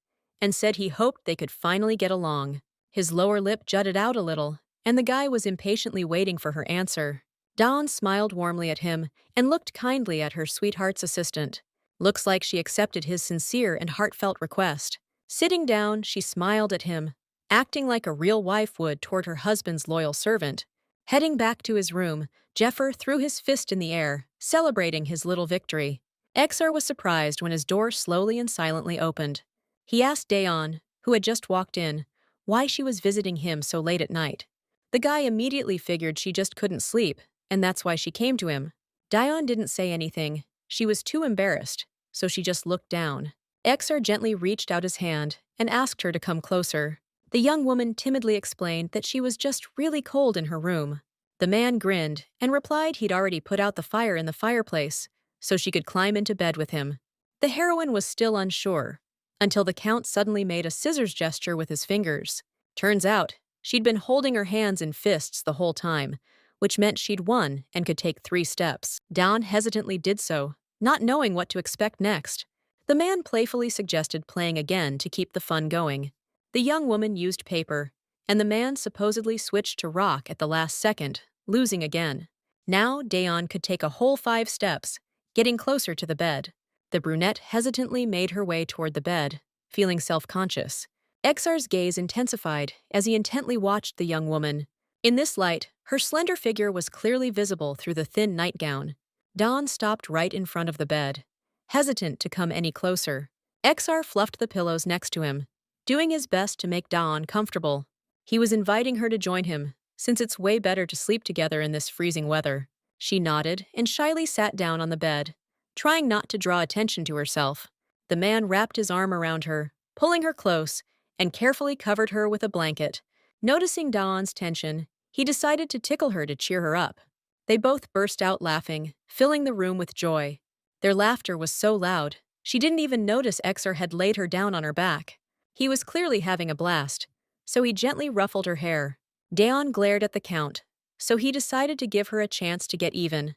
and said he hoped they could finally get along. His lower lip jutted out a little, and the guy was impatiently waiting for her answer. Deon smiled warmly at him and looked kindly at her sweetheart's assistant. Looks like she accepted his sincere and heartfelt request. Sitting down, she smiled at him, acting like a real wife would toward her husband's loyal servant. Heading back to his room, Jeffer threw his fist in the air, celebrating his little victory. Exar was surprised when his door slowly and silently opened. He asked Deon, who had just walked in, why she was visiting him so late at night. The guy immediately figured she just couldn't sleep, and that's why she came to him. Deon didn't say anything. She was too embarrassed, so she just looked down. Exar gently reached out his hand and asked her to come closer. The young woman timidly explained that she was just really cold in her room. The man grinned and replied he'd already put out the fire in the fireplace, so she could climb into bed with him. The heroine was still unsure, until the Count suddenly made a scissors gesture with his fingers. Turns out, She'd been holding her hands in fists the whole time, which meant she'd won and could take 3 steps. Deon hesitantly did so, not knowing what to expect next. The man playfully suggested playing again to keep the fun going. The young woman used paper, and the man supposedly switched to rock at the last second, losing again. Now Deon could take a whole 5 steps, getting closer to the bed. The brunette hesitantly made her way toward the bed, feeling self-conscious. Exar's gaze intensified as he intently watched the young woman. In this light, her slender figure was clearly visible through the thin nightgown. Deon stopped right in front of the bed, hesitant to come any closer. Exar fluffed the pillows next to him, doing his best to make Deon comfortable. He was inviting her to join him, since it's way better to sleep together in this freezing weather. She nodded and shyly sat down on the bed, trying not to draw attention to herself. The man wrapped his arm around her, pulling her close, and carefully covered her with a blanket. Noticing Deon's tension, he decided to tickle her to cheer her up. They both burst out laughing, filling the room with joy. Their laughter was so loud, she didn't even notice Exar had laid her down on her back. He was clearly having a blast, so he gently ruffled her hair. Deon glared at the Count, so he decided to give her a chance to get even,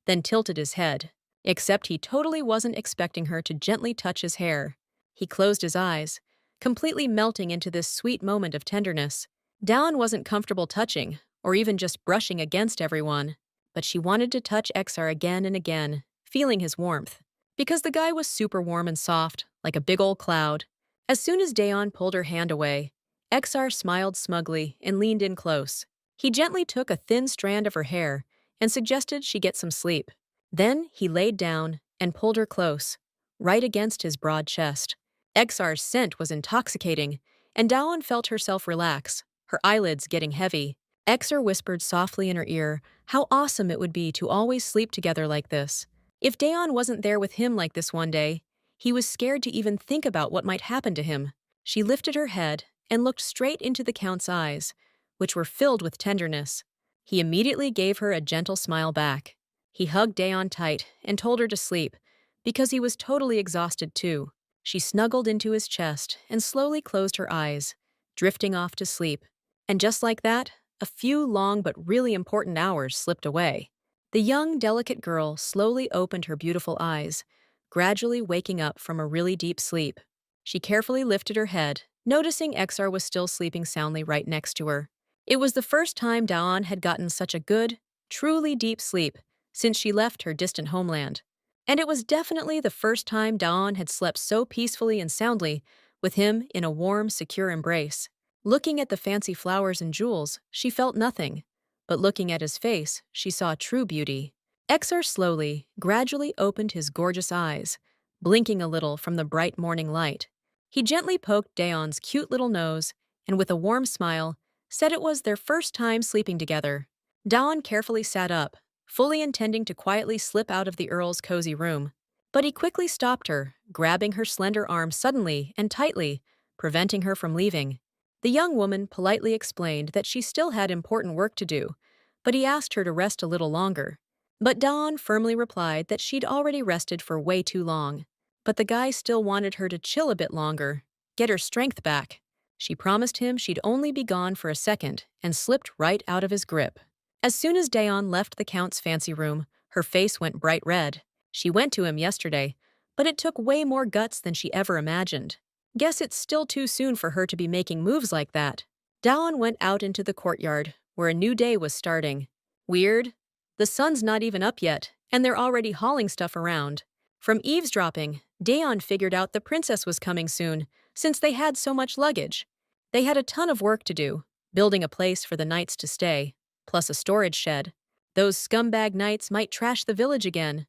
then tilted his head. Except he totally wasn't expecting her to gently touch his hair. He closed his eyes, completely melting into this sweet moment of tenderness. Deon wasn't comfortable touching, or even just brushing against everyone, but she wanted to touch Exar again and again, feeling his warmth. Because the guy was super warm and soft, like a big old cloud. As soon as Deon pulled her hand away, Exar smiled smugly and leaned in close. He gently took a thin strand of her hair and suggested she get some sleep. Then he laid down and pulled her close, right against his broad chest. Exar's scent was intoxicating, and Deon felt herself relax, her eyelids getting heavy. Exar whispered softly in her ear how awesome it would be to always sleep together like this. If Deon wasn't there with him like this one day, he was scared to even think about what might happen to him. She lifted her head and looked straight into the Count's eyes, which were filled with tenderness. He immediately gave her a gentle smile back. He hugged Deon tight and told her to sleep, because he was totally exhausted too. She snuggled into his chest and slowly closed her eyes, drifting off to sleep. And just like that, a few long but really important hours slipped away. The young, delicate girl slowly opened her beautiful eyes, gradually waking up from a really deep sleep. She carefully lifted her head, noticing Exar was still sleeping soundly right next to her. It was the first time Deon had gotten such a good, truly deep sleep since she left her distant homeland. And it was definitely the first time Deon had slept so peacefully and soundly, with him in a warm, secure embrace. Looking at the fancy flowers and jewels, she felt nothing, but looking at his face, she saw true beauty. Exar slowly, gradually opened his gorgeous eyes, blinking a little from the bright morning light. He gently poked Deon's cute little nose, and with a warm smile, said it was their first time sleeping together. Deon carefully sat up, fully intending to quietly slip out of the Earl's cozy room. But he quickly stopped her, grabbing her slender arm suddenly and tightly, preventing her from leaving. The young woman politely explained that she still had important work to do, but he asked her to rest a little longer. But Deon firmly replied that she'd already rested for way too long. But the guy still wanted her to chill a bit longer, get her strength back. She promised him she'd only be gone for a second and slipped right out of his grip. As soon as Deon left the Count's fancy room, her face went bright red. She went to him yesterday, but it took way more guts than she ever imagined. Guess it's still too soon for her to be making moves like that. Deon went out into the courtyard, where a new day was starting. Weird. The sun's not even up yet, and they're already hauling stuff around. From eavesdropping, Deon figured out the princess was coming soon, since they had so much luggage. They had a ton of work to do, building a place for the knights to stay, plus a storage shed. Those scumbag knights might trash the village again.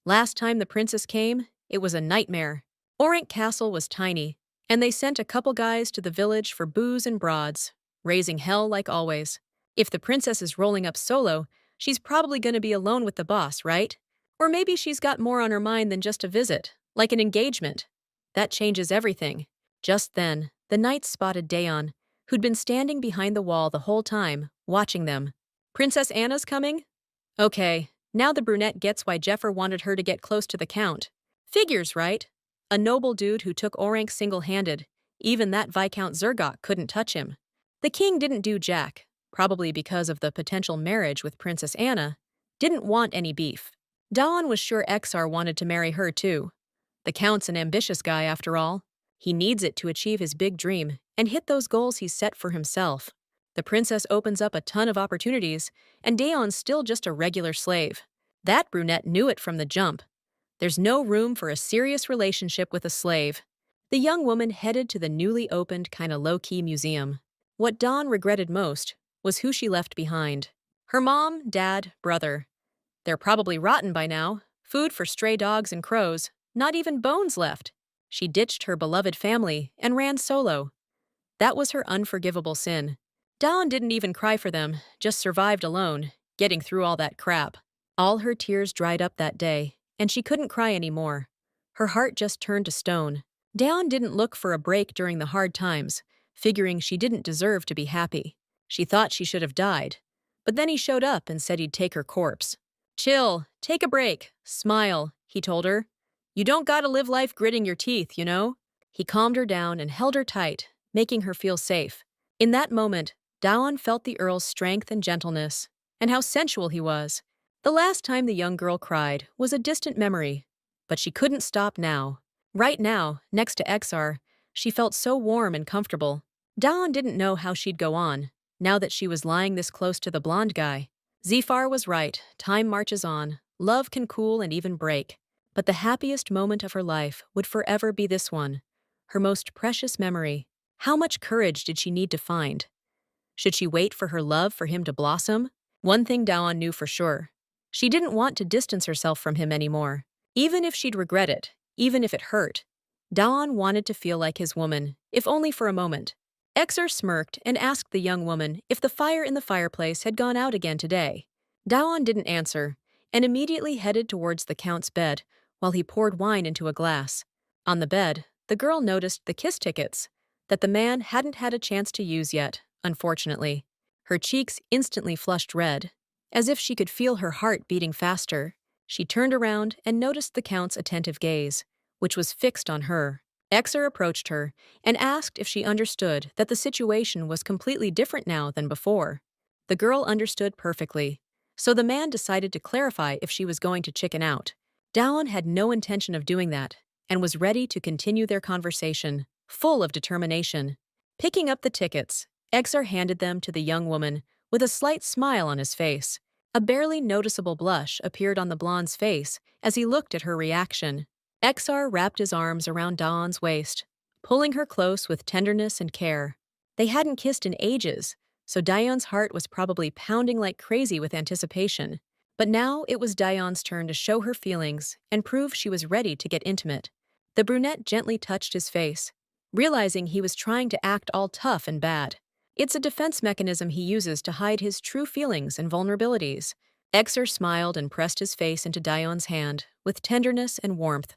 Last time the princess came, it was a nightmare. Orink Castle was tiny, and they sent a couple guys to the village for booze and broads, raising hell like always. If the princess is rolling up solo, she's probably going to be alone with the boss, right? Or maybe she's got more on her mind than just a visit, like an engagement. That changes everything. Just then, the knights spotted Deon, who'd been standing behind the wall the whole time, watching them. Princess Anna's coming? Okay, now the brunette gets why Jeffer wanted her to get close to the Count. Figures, right? A noble dude who took Orank single-handed. Even that Viscount Zergok couldn't touch him. The king didn't do jack, probably because of the potential marriage with Princess Anna, didn't want any beef. Dawn was sure Exar wanted to marry her too. The count's an ambitious guy after all. He needs it to achieve his big dream and hit those goals he's set for himself. The princess opens up a ton of opportunities, and Deon's still just a regular slave. That brunette knew it from the jump. There's no room for a serious relationship with a slave. The young woman headed to the newly opened kinda low-key museum. What Dawn regretted most was who she left behind. Her mom, dad, brother. They're probably rotten by now, food for stray dogs and crows, not even bones left. She ditched her beloved family and ran solo. That was her unforgivable sin. Dawn didn't even cry for them, just survived alone, getting through all that crap. All her tears dried up that day, and she couldn't cry anymore. Her heart just turned to stone. Dawn didn't look for a break during the hard times, figuring she didn't deserve to be happy. She thought she should have died. But then he showed up and said he'd take her corpse. "Chill, take a break, smile," he told her. "You don't gotta live life gritting your teeth, you know?" He calmed her down and held her tight, making her feel safe. In that moment, Dawn felt the Earl's strength and gentleness, and how sensual he was. The last time the young girl cried was a distant memory, but she couldn't stop now. Right now, next to Exar, she felt so warm and comfortable. Dawn didn't know how she'd go on, now that she was lying this close to the blonde guy. Zephyr was right, time marches on, love can cool and even break. But the happiest moment of her life would forever be this one, her most precious memory. How much courage did she need to find? Should she wait for her love for him to blossom? One thing Dawn knew for sure. She didn't want to distance herself from him anymore. Even if she'd regret it, even if it hurt. Dawn wanted to feel like his woman, if only for a moment. Exar smirked and asked the young woman if the fire in the fireplace had gone out again today. Dawn didn't answer, and immediately headed towards the count's bed while he poured wine into a glass. On the bed, the girl noticed the kiss tickets that the man hadn't had a chance to use yet, unfortunately. Her cheeks instantly flushed red, as if she could feel her heart beating faster. She turned around and noticed the count's attentive gaze, which was fixed on her. Exar approached her and asked if she understood that the situation was completely different now than before. The girl understood perfectly, so the man decided to clarify if she was going to chicken out. Dawn had no intention of doing that and was ready to continue their conversation, full of determination. Picking up the tickets, Exar handed them to the young woman with a slight smile on his face. A barely noticeable blush appeared on the blonde's face as he looked at her reaction. Exar wrapped his arms around Dawn's waist, pulling her close with tenderness and care. They hadn't kissed in ages, so Dawn's heart was probably pounding like crazy with anticipation. But now it was Dawn's turn to show her feelings and prove she was ready to get intimate. The brunette gently touched his face, realizing he was trying to act all tough and bad. It's a defense mechanism he uses to hide his true feelings and vulnerabilities. Exar smiled and pressed his face into Dawn's hand with tenderness and warmth,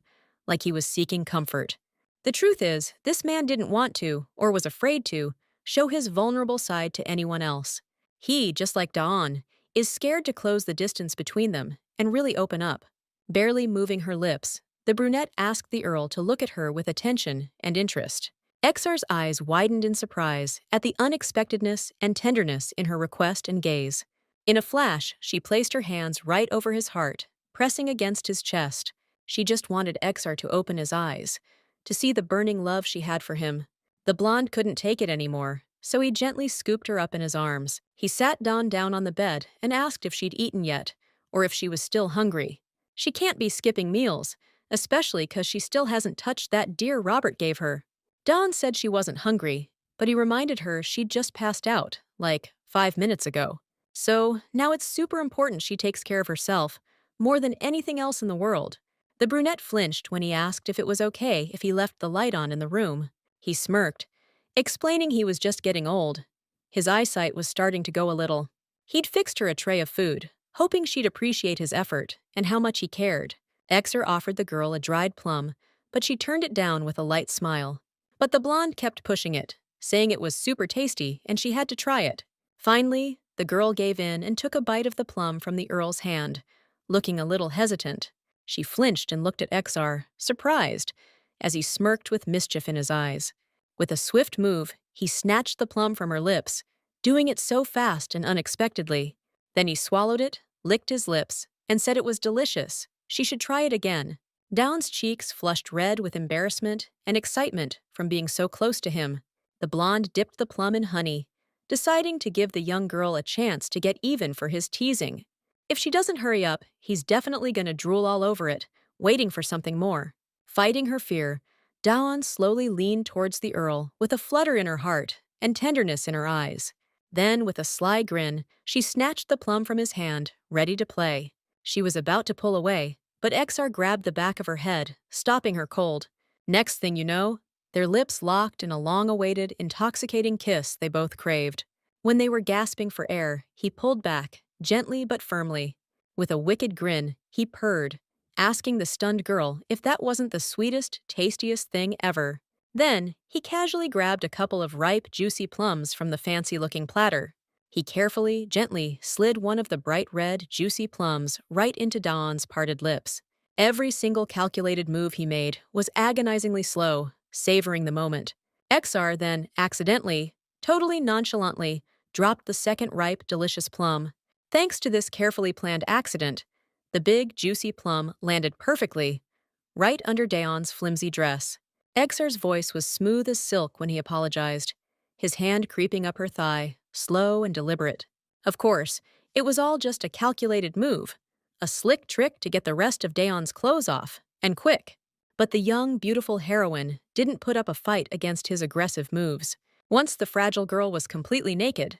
like he was seeking comfort. The truth is, this man didn't want to, or was afraid to, show his vulnerable side to anyone else. He, just like Dawn, is scared to close the distance between them and really open up. Barely moving her lips, the brunette asked the Earl to look at her with attention and interest. Exar's eyes widened in surprise at the unexpectedness and tenderness in her request and gaze. In a flash, she placed her hands right over his heart, pressing against his chest. She just wanted Exar to open his eyes, to see the burning love she had for him. The blonde couldn't take it anymore, so he gently scooped her up in his arms. He sat Dawn down on the bed and asked if she'd eaten yet, or if she was still hungry. She can't be skipping meals, especially 'cause she still hasn't touched that deer Robert gave her. Dawn said she wasn't hungry, but he reminded her she'd just passed out, like 5 minutes ago. So now it's super important she takes care of herself, more than anything else in the world. The brunette flinched when he asked if it was okay if he left the light on in the room. He smirked, explaining he was just getting old. His eyesight was starting to go a little. He'd fixed her a tray of food, hoping she'd appreciate his effort and how much he cared. Exar offered the girl a dried plum, but she turned it down with a light smile. But the blonde kept pushing it, saying it was super tasty and she had to try it. Finally, the girl gave in and took a bite of the plum from the Earl's hand, looking a little hesitant. She flinched and looked at Exar, surprised, as he smirked with mischief in his eyes. With a swift move, He snatched the plum from her lips, doing it so fast and unexpectedly. Then he swallowed it, licked his lips, and said it was delicious. She should try it again. Dawn's cheeks flushed red with embarrassment and excitement from being so close to him. The blonde dipped the plum in honey, deciding to give the young girl a chance to get even for his teasing. If she doesn't hurry up, he's definitely going to drool all over it, waiting for something more. Fighting her fear, Dawn slowly leaned towards the Earl with a flutter in her heart and tenderness in her eyes. Then, with a sly grin, she snatched the plum from his hand, ready to play. She was about to pull away, but Exar grabbed the back of her head, stopping her cold. Next thing you know, their lips locked in a long-awaited, intoxicating kiss they both craved. When they were gasping for air, he pulled back, gently but firmly. With a wicked grin, he purred, asking the stunned girl if that wasn't the sweetest, tastiest thing ever. Then, he casually grabbed a couple of ripe, juicy plums from the fancy-looking platter. He carefully, gently slid one of the bright red, juicy plums right into Dawn's parted lips. Every single calculated move he made was agonizingly slow, savoring the moment. Exar then, accidentally, totally nonchalantly, dropped the second ripe, delicious plum. Thanks to this carefully planned accident, the big, juicy plum landed perfectly, right under Deon's flimsy dress. Exar's voice was smooth as silk when he apologized, his hand creeping up her thigh, slow and deliberate. Of course, it was all just a calculated move, a slick trick to get the rest of Deon's clothes off, and quick. But the young, beautiful heroine didn't put up a fight against his aggressive moves. Once the fragile girl was completely naked,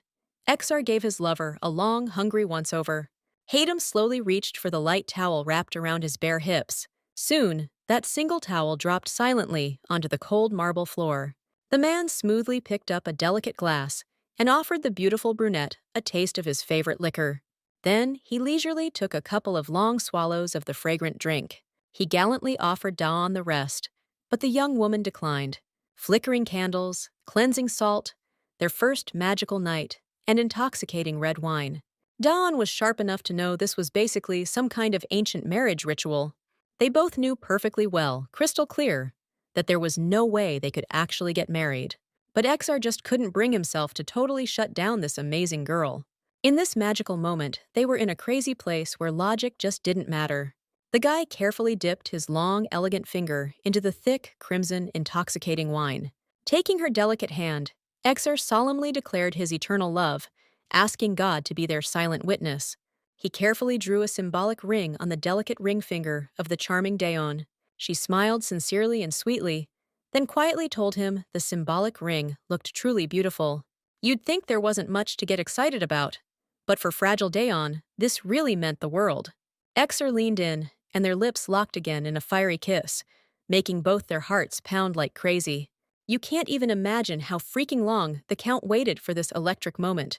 Exar gave his lover a long, hungry once-over. Hayden slowly reached for the light towel wrapped around his bare hips. Soon, that single towel dropped silently onto the cold marble floor. The man smoothly picked up a delicate glass and offered the beautiful brunette a taste of his favorite liquor. Then he leisurely took a couple of long swallows of the fragrant drink. He gallantly offered Dawn the rest, but the young woman declined. Flickering candles, cleansing salt, their first magical night, and intoxicating red wine. Dawn was sharp enough to know this was basically some kind of ancient marriage ritual. They both knew perfectly well, crystal clear, that there was no way they could actually get married. But Exar just couldn't bring himself to totally shut down this amazing girl. In this magical moment, they were in a crazy place where logic just didn't matter. The guy carefully dipped his long, elegant finger into the thick, crimson, intoxicating wine. Taking her delicate hand, Exar solemnly declared his eternal love, asking God to be their silent witness. He carefully drew a symbolic ring on the delicate ring finger of the charming Deon. She smiled sincerely and sweetly, then quietly told him the symbolic ring looked truly beautiful. You'd think there wasn't much to get excited about, but for fragile Deon, this really meant the world. Exar leaned in, and their lips locked again in a fiery kiss, making both their hearts pound like crazy. You can't even imagine how freaking long the Count waited for this electric moment,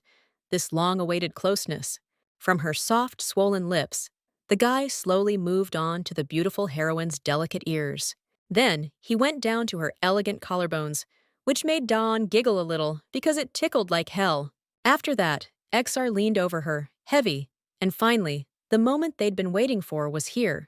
this long-awaited closeness. From her soft, swollen lips, the guy slowly moved on to the beautiful heroine's delicate ears. Then, he went down to her elegant collarbones, which made Dawn giggle a little because it tickled like hell. After that, Exar leaned over her, heavy, and finally, the moment they'd been waiting for was here.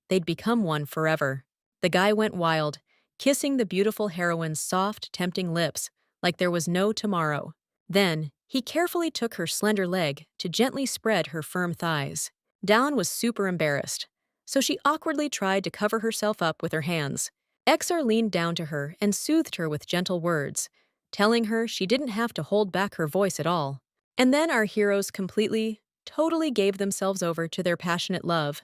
They'd become one forever. The guy went wild, kissing the beautiful heroine's soft, tempting lips like there was no tomorrow. Then, he carefully took her slender leg to gently spread her firm thighs. Dawn was super embarrassed, so she awkwardly tried to cover herself up with her hands. Exar leaned down to her and soothed her with gentle words, telling her she didn't have to hold back her voice at all. And then our heroes completely, totally gave themselves over to their passionate love,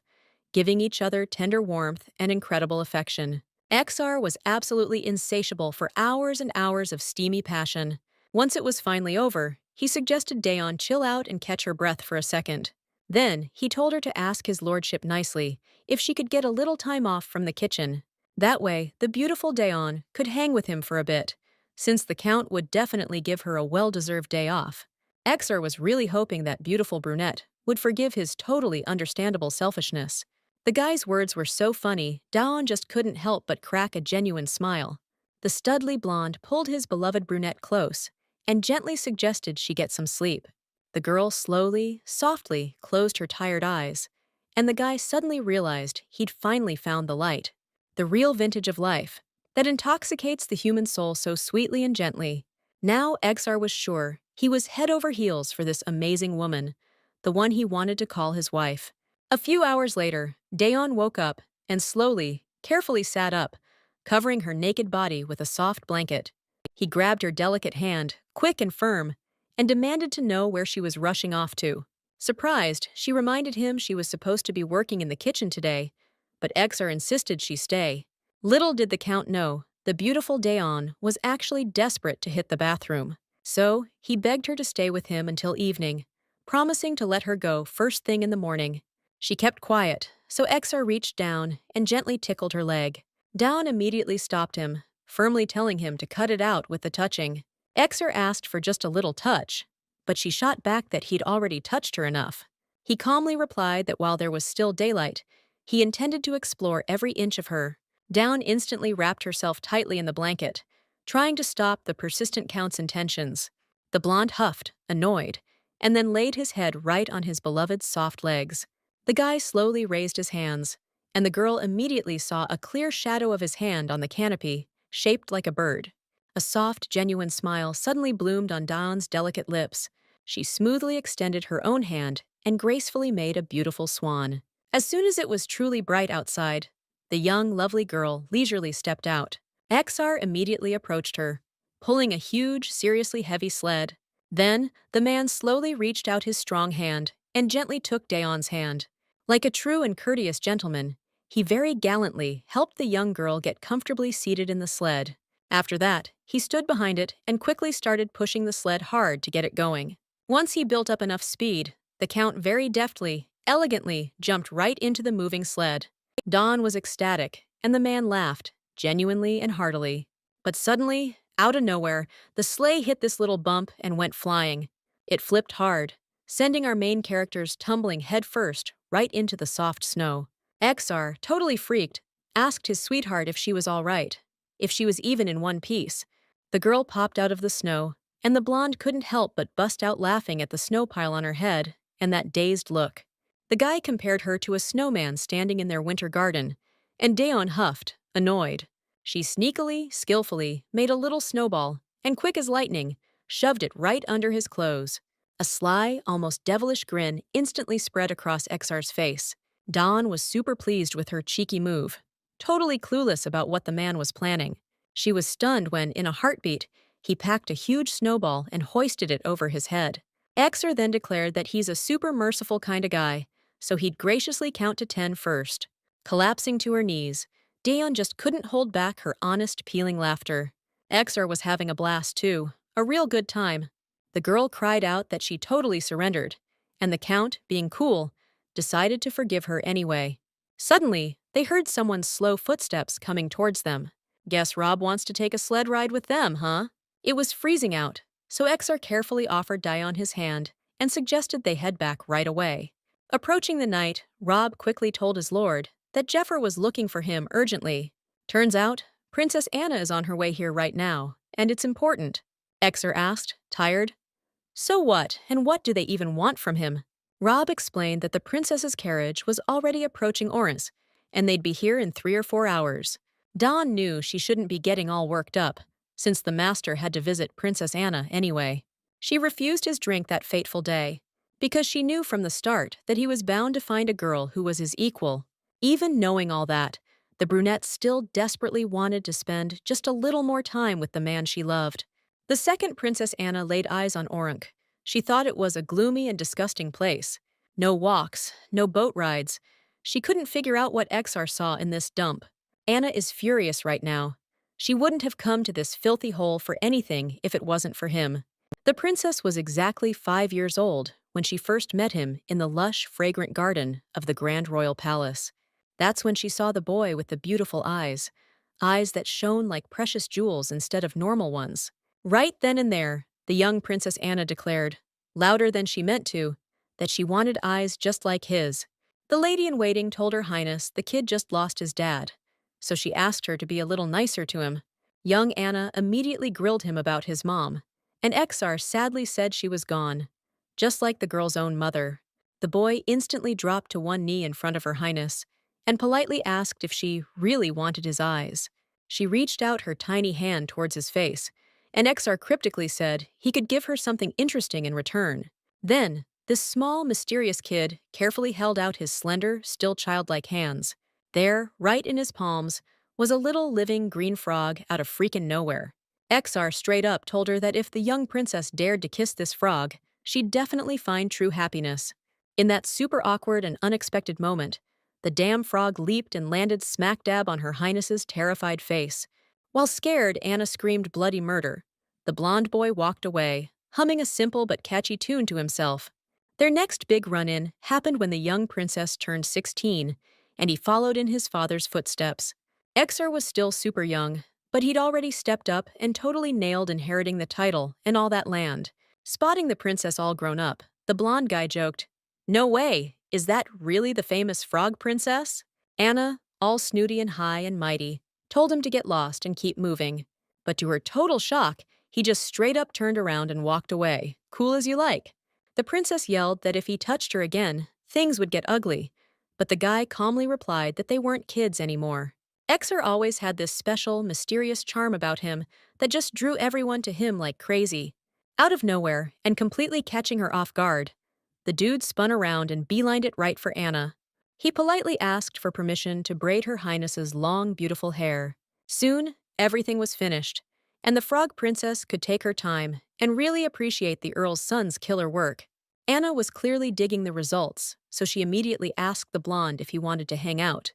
giving each other tender warmth and incredible affection. Exar was absolutely insatiable for hours and hours of steamy passion. Once it was finally over, he suggested Deon chill out and catch her breath for a second. Then, he told her to ask his lordship nicely if she could get a little time off from the kitchen. That way, the beautiful Deon could hang with him for a bit, since the Count would definitely give her a well-deserved day off. Exar was really hoping that beautiful brunette would forgive his totally understandable selfishness. The guy's words were so funny, Deon just couldn't help but crack a genuine smile. The studly blonde pulled his beloved brunette close and gently suggested she get some sleep. The girl slowly, softly closed her tired eyes, and the guy suddenly realized he'd finally found the light, the real vintage of life, that intoxicates the human soul so sweetly and gently. Now Exar was sure he was head over heels for this amazing woman, the one he wanted to call his wife. A few hours later, Deon woke up and slowly, carefully sat up, covering her naked body with a soft blanket. He grabbed her delicate hand, quick and firm, and demanded to know where she was rushing off to. Surprised, she reminded him she was supposed to be working in the kitchen today, but Exar insisted she stay. Little did the Count know, the beautiful Deon was actually desperate to hit the bathroom. So, he begged her to stay with him until evening, promising to let her go first thing in the morning. She kept quiet, so Exar reached down and gently tickled her leg. Deon immediately stopped him, firmly telling him to cut it out with the touching. Exar asked for just a little touch, but she shot back that he'd already touched her enough. He calmly replied that while there was still daylight, he intended to explore every inch of her. Deon instantly wrapped herself tightly in the blanket, trying to stop the persistent Count's intentions. The blonde huffed, annoyed, and then laid his head right on his beloved's soft legs. The guy slowly raised his hands, and the girl immediately saw a clear shadow of his hand on the canopy, shaped like a bird. A soft, genuine smile suddenly bloomed on Deon's delicate lips. She smoothly extended her own hand and gracefully made a beautiful swan. As soon as it was truly bright outside, the young, lovely girl leisurely stepped out. Exar immediately approached her, pulling a huge, seriously heavy sled. Then, the man slowly reached out his strong hand and gently took Deon's hand. Like a true and courteous gentleman, he very gallantly helped the young girl get comfortably seated in the sled. After that, he stood behind it and quickly started pushing the sled hard to get it going. Once he built up enough speed, the Count very deftly, elegantly jumped right into the moving sled. Deon was ecstatic, and the man laughed, genuinely and heartily. But suddenly, out of nowhere, the sleigh hit this little bump and went flying. It flipped hard, sending our main characters tumbling headfirst right into the soft snow. Exar, totally freaked, asked his sweetheart if she was all right, if she was even in one piece. The girl popped out of the snow, and the blonde couldn't help but bust out laughing at the snow pile on her head and that dazed look. The guy compared her to a snowman standing in their winter garden, and Deon huffed, annoyed. She sneakily, skillfully, made a little snowball, and quick as lightning, shoved it right under his clothes. A sly, almost devilish grin instantly spread across Exar's face. Deon was super pleased with her cheeky move, totally clueless about what the man was planning. She was stunned when, in a heartbeat, he packed a huge snowball and hoisted it over his head. Exar then declared that he's a super merciful kind of guy, so he'd graciously count to 10 first. Collapsing to her knees, Deon just couldn't hold back her honest, peeling laughter. Exar was having a blast too, a real good time. The girl cried out that she totally surrendered, and the Count, being cool, decided to forgive her anyway. Suddenly, they heard someone's slow footsteps coming towards them. Guess Rob wants to take a sled ride with them, huh? It was freezing out, so Exar carefully offered Deon his hand and suggested they head back right away. Approaching the night, Rob quickly told his lord that Jeffrey was looking for him urgently. Turns out, Princess Anna is on her way here right now, and it's important. Exar asked, tired. So what, and what do they even want from him? Rob explained that the princess's carriage was already approaching Oris, and they'd be here in 3 or 4 hours. Deon knew she shouldn't be getting all worked up, since the master had to visit Princess Anna anyway. She refused his drink that fateful day, because she knew from the start that he was bound to find a girl who was his equal. Even knowing all that, the brunette still desperately wanted to spend just a little more time with the man she loved. The second Princess Anna laid eyes on Orunk, she thought it was a gloomy and disgusting place. No walks, no boat rides. She couldn't figure out what Exar saw in this dump. Anna is furious right now. She wouldn't have come to this filthy hole for anything if it wasn't for him. The princess was exactly 5 years old when she first met him in the lush, fragrant garden of the Grand Royal Palace. That's when she saw the boy with the beautiful eyes that shone like precious jewels instead of normal ones. Right then and there, the young Princess Anna declared, louder than she meant to, that she wanted eyes just like his. The lady-in-waiting told Her Highness the kid just lost his dad, so she asked her to be a little nicer to him. Young Anna immediately grilled him about his mom, and Exar sadly said she was gone, just like the girl's own mother. The boy instantly dropped to one knee in front of Her Highness and politely asked if she really wanted his eyes. She reached out her tiny hand towards his face, and Exar cryptically said he could give her something interesting in return. Then, this small, mysterious kid carefully held out his slender, still childlike hands. There, right in his palms, was a little living green frog out of freaking nowhere. Exar straight up told her that if the young princess dared to kiss this frog, she'd definitely find true happiness. In that super awkward and unexpected moment, the damn frog leaped and landed smack dab on Her Highness's terrified face. While scared, Anna screamed bloody murder. The blonde boy walked away, humming a simple but catchy tune to himself. Their next big run-in happened when the young princess turned 16, and he followed in his father's footsteps. Exar was still super young, but he'd already stepped up and totally nailed inheriting the title and all that land. Spotting the princess all grown up, the blonde guy joked, "No way! Is that really the famous frog princess?" Anna, all snooty and high and mighty, told him to get lost and keep moving. But to her total shock, he just straight up turned around and walked away, cool as you like. The princess yelled that if he touched her again, things would get ugly, but the guy calmly replied that they weren't kids anymore. Exar always had this special, mysterious charm about him that just drew everyone to him like crazy. Out of nowhere, and completely catching her off guard, the dude spun around and beelined it right for Anna. He politely asked for permission to braid Her Highness's long, beautiful hair. Soon, everything was finished, and the frog princess could take her time and really appreciate the Earl's son's killer work. Anna was clearly digging the results, so she immediately asked the blonde if he wanted to hang out.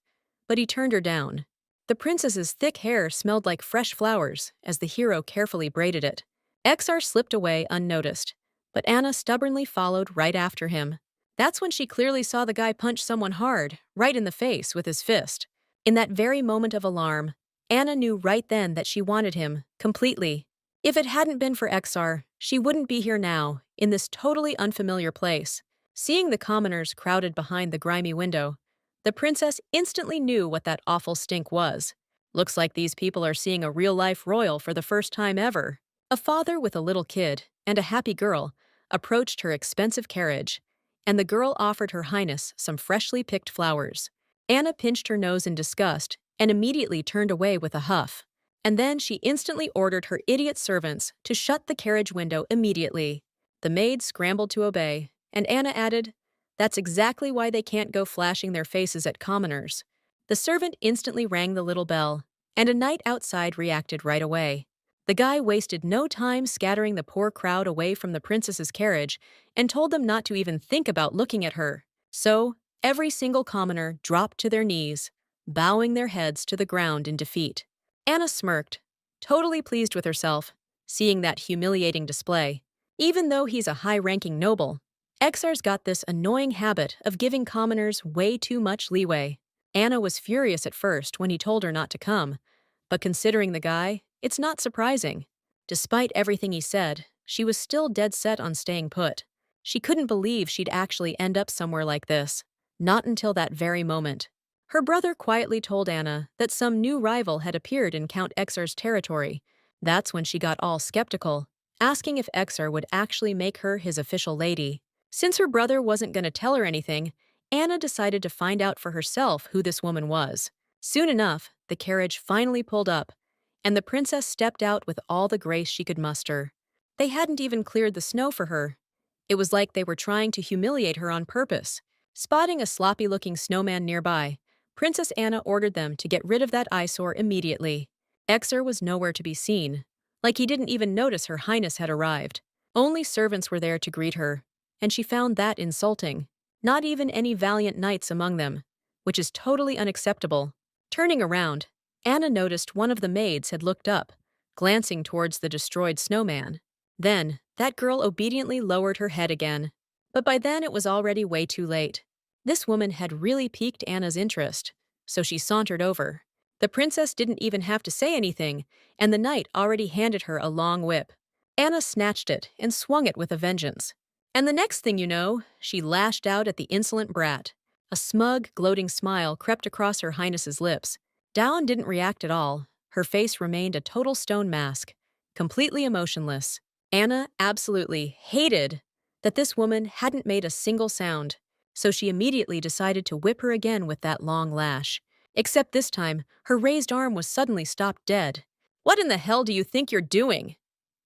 But he turned her down. The princess's thick hair smelled like fresh flowers as the hero carefully braided it. Exar slipped away unnoticed, but Anna stubbornly followed right after him. That's when she clearly saw the guy punch someone hard, right in the face with his fist. In that very moment of alarm, Anna knew right then that she wanted him, completely. If it hadn't been for Exar, she wouldn't be here now, in this totally unfamiliar place. Seeing the commoners crowded behind the grimy window, the princess instantly knew what that awful stink was. Looks like these people are seeing a real-life royal for the first time ever. A father with a little kid and a happy girl approached her expensive carriage, and the girl offered Her Highness some freshly picked flowers. Anna pinched her nose in disgust and immediately turned away with a huff. And then she instantly ordered her idiot servants to shut the carriage window immediately. The maids scrambled to obey, and Anna added, "That's exactly why they can't go flashing their faces at commoners." The servant instantly rang the little bell, and a knight outside reacted right away. The guy wasted no time scattering the poor crowd away from the princess's carriage and told them not to even think about looking at her. So, every single commoner dropped to their knees, bowing their heads to the ground in defeat. Anna smirked, totally pleased with herself, seeing that humiliating display. Even though he's a high-ranking noble, Exar's got this annoying habit of giving commoners way too much leeway. Anna was furious at first when he told her not to come, but considering the guy, it's not surprising. Despite everything he said, she was still dead set on staying put. She couldn't believe she'd actually end up somewhere like this. Not until that very moment. Her brother quietly told Anna that some new rival had appeared in Count Exar's territory. That's when she got all skeptical, asking if Exar would actually make her his official lady. Since her brother wasn't going to tell her anything, Anna decided to find out for herself who this woman was. Soon enough, the carriage finally pulled up, and the princess stepped out with all the grace she could muster. They hadn't even cleared the snow for her. It was like they were trying to humiliate her on purpose. Spotting a sloppy-looking snowman nearby, Princess Anna ordered them to get rid of that eyesore immediately. Exar was nowhere to be seen, like he didn't even notice Her Highness had arrived. Only servants were there to greet her, and she found that insulting. Not even any valiant knights among them, which is totally unacceptable. Turning around, Anna noticed one of the maids had looked up, glancing towards the destroyed snowman. Then, that girl obediently lowered her head again. But by then it was already way too late. This woman had really piqued Anna's interest, so she sauntered over. The princess didn't even have to say anything, and the knight already handed her a long whip. Anna snatched it and swung it with a vengeance. And the next thing you know, she lashed out at the insolent brat. A smug, gloating smile crept across Her Highness's lips. Deon didn't react at all. Her face remained a total stone mask, completely emotionless. Anna absolutely hated that this woman hadn't made a single sound, so she immediately decided to whip her again with that long lash. Except this time, her raised arm was suddenly stopped dead. "What in the hell do you think you're doing?"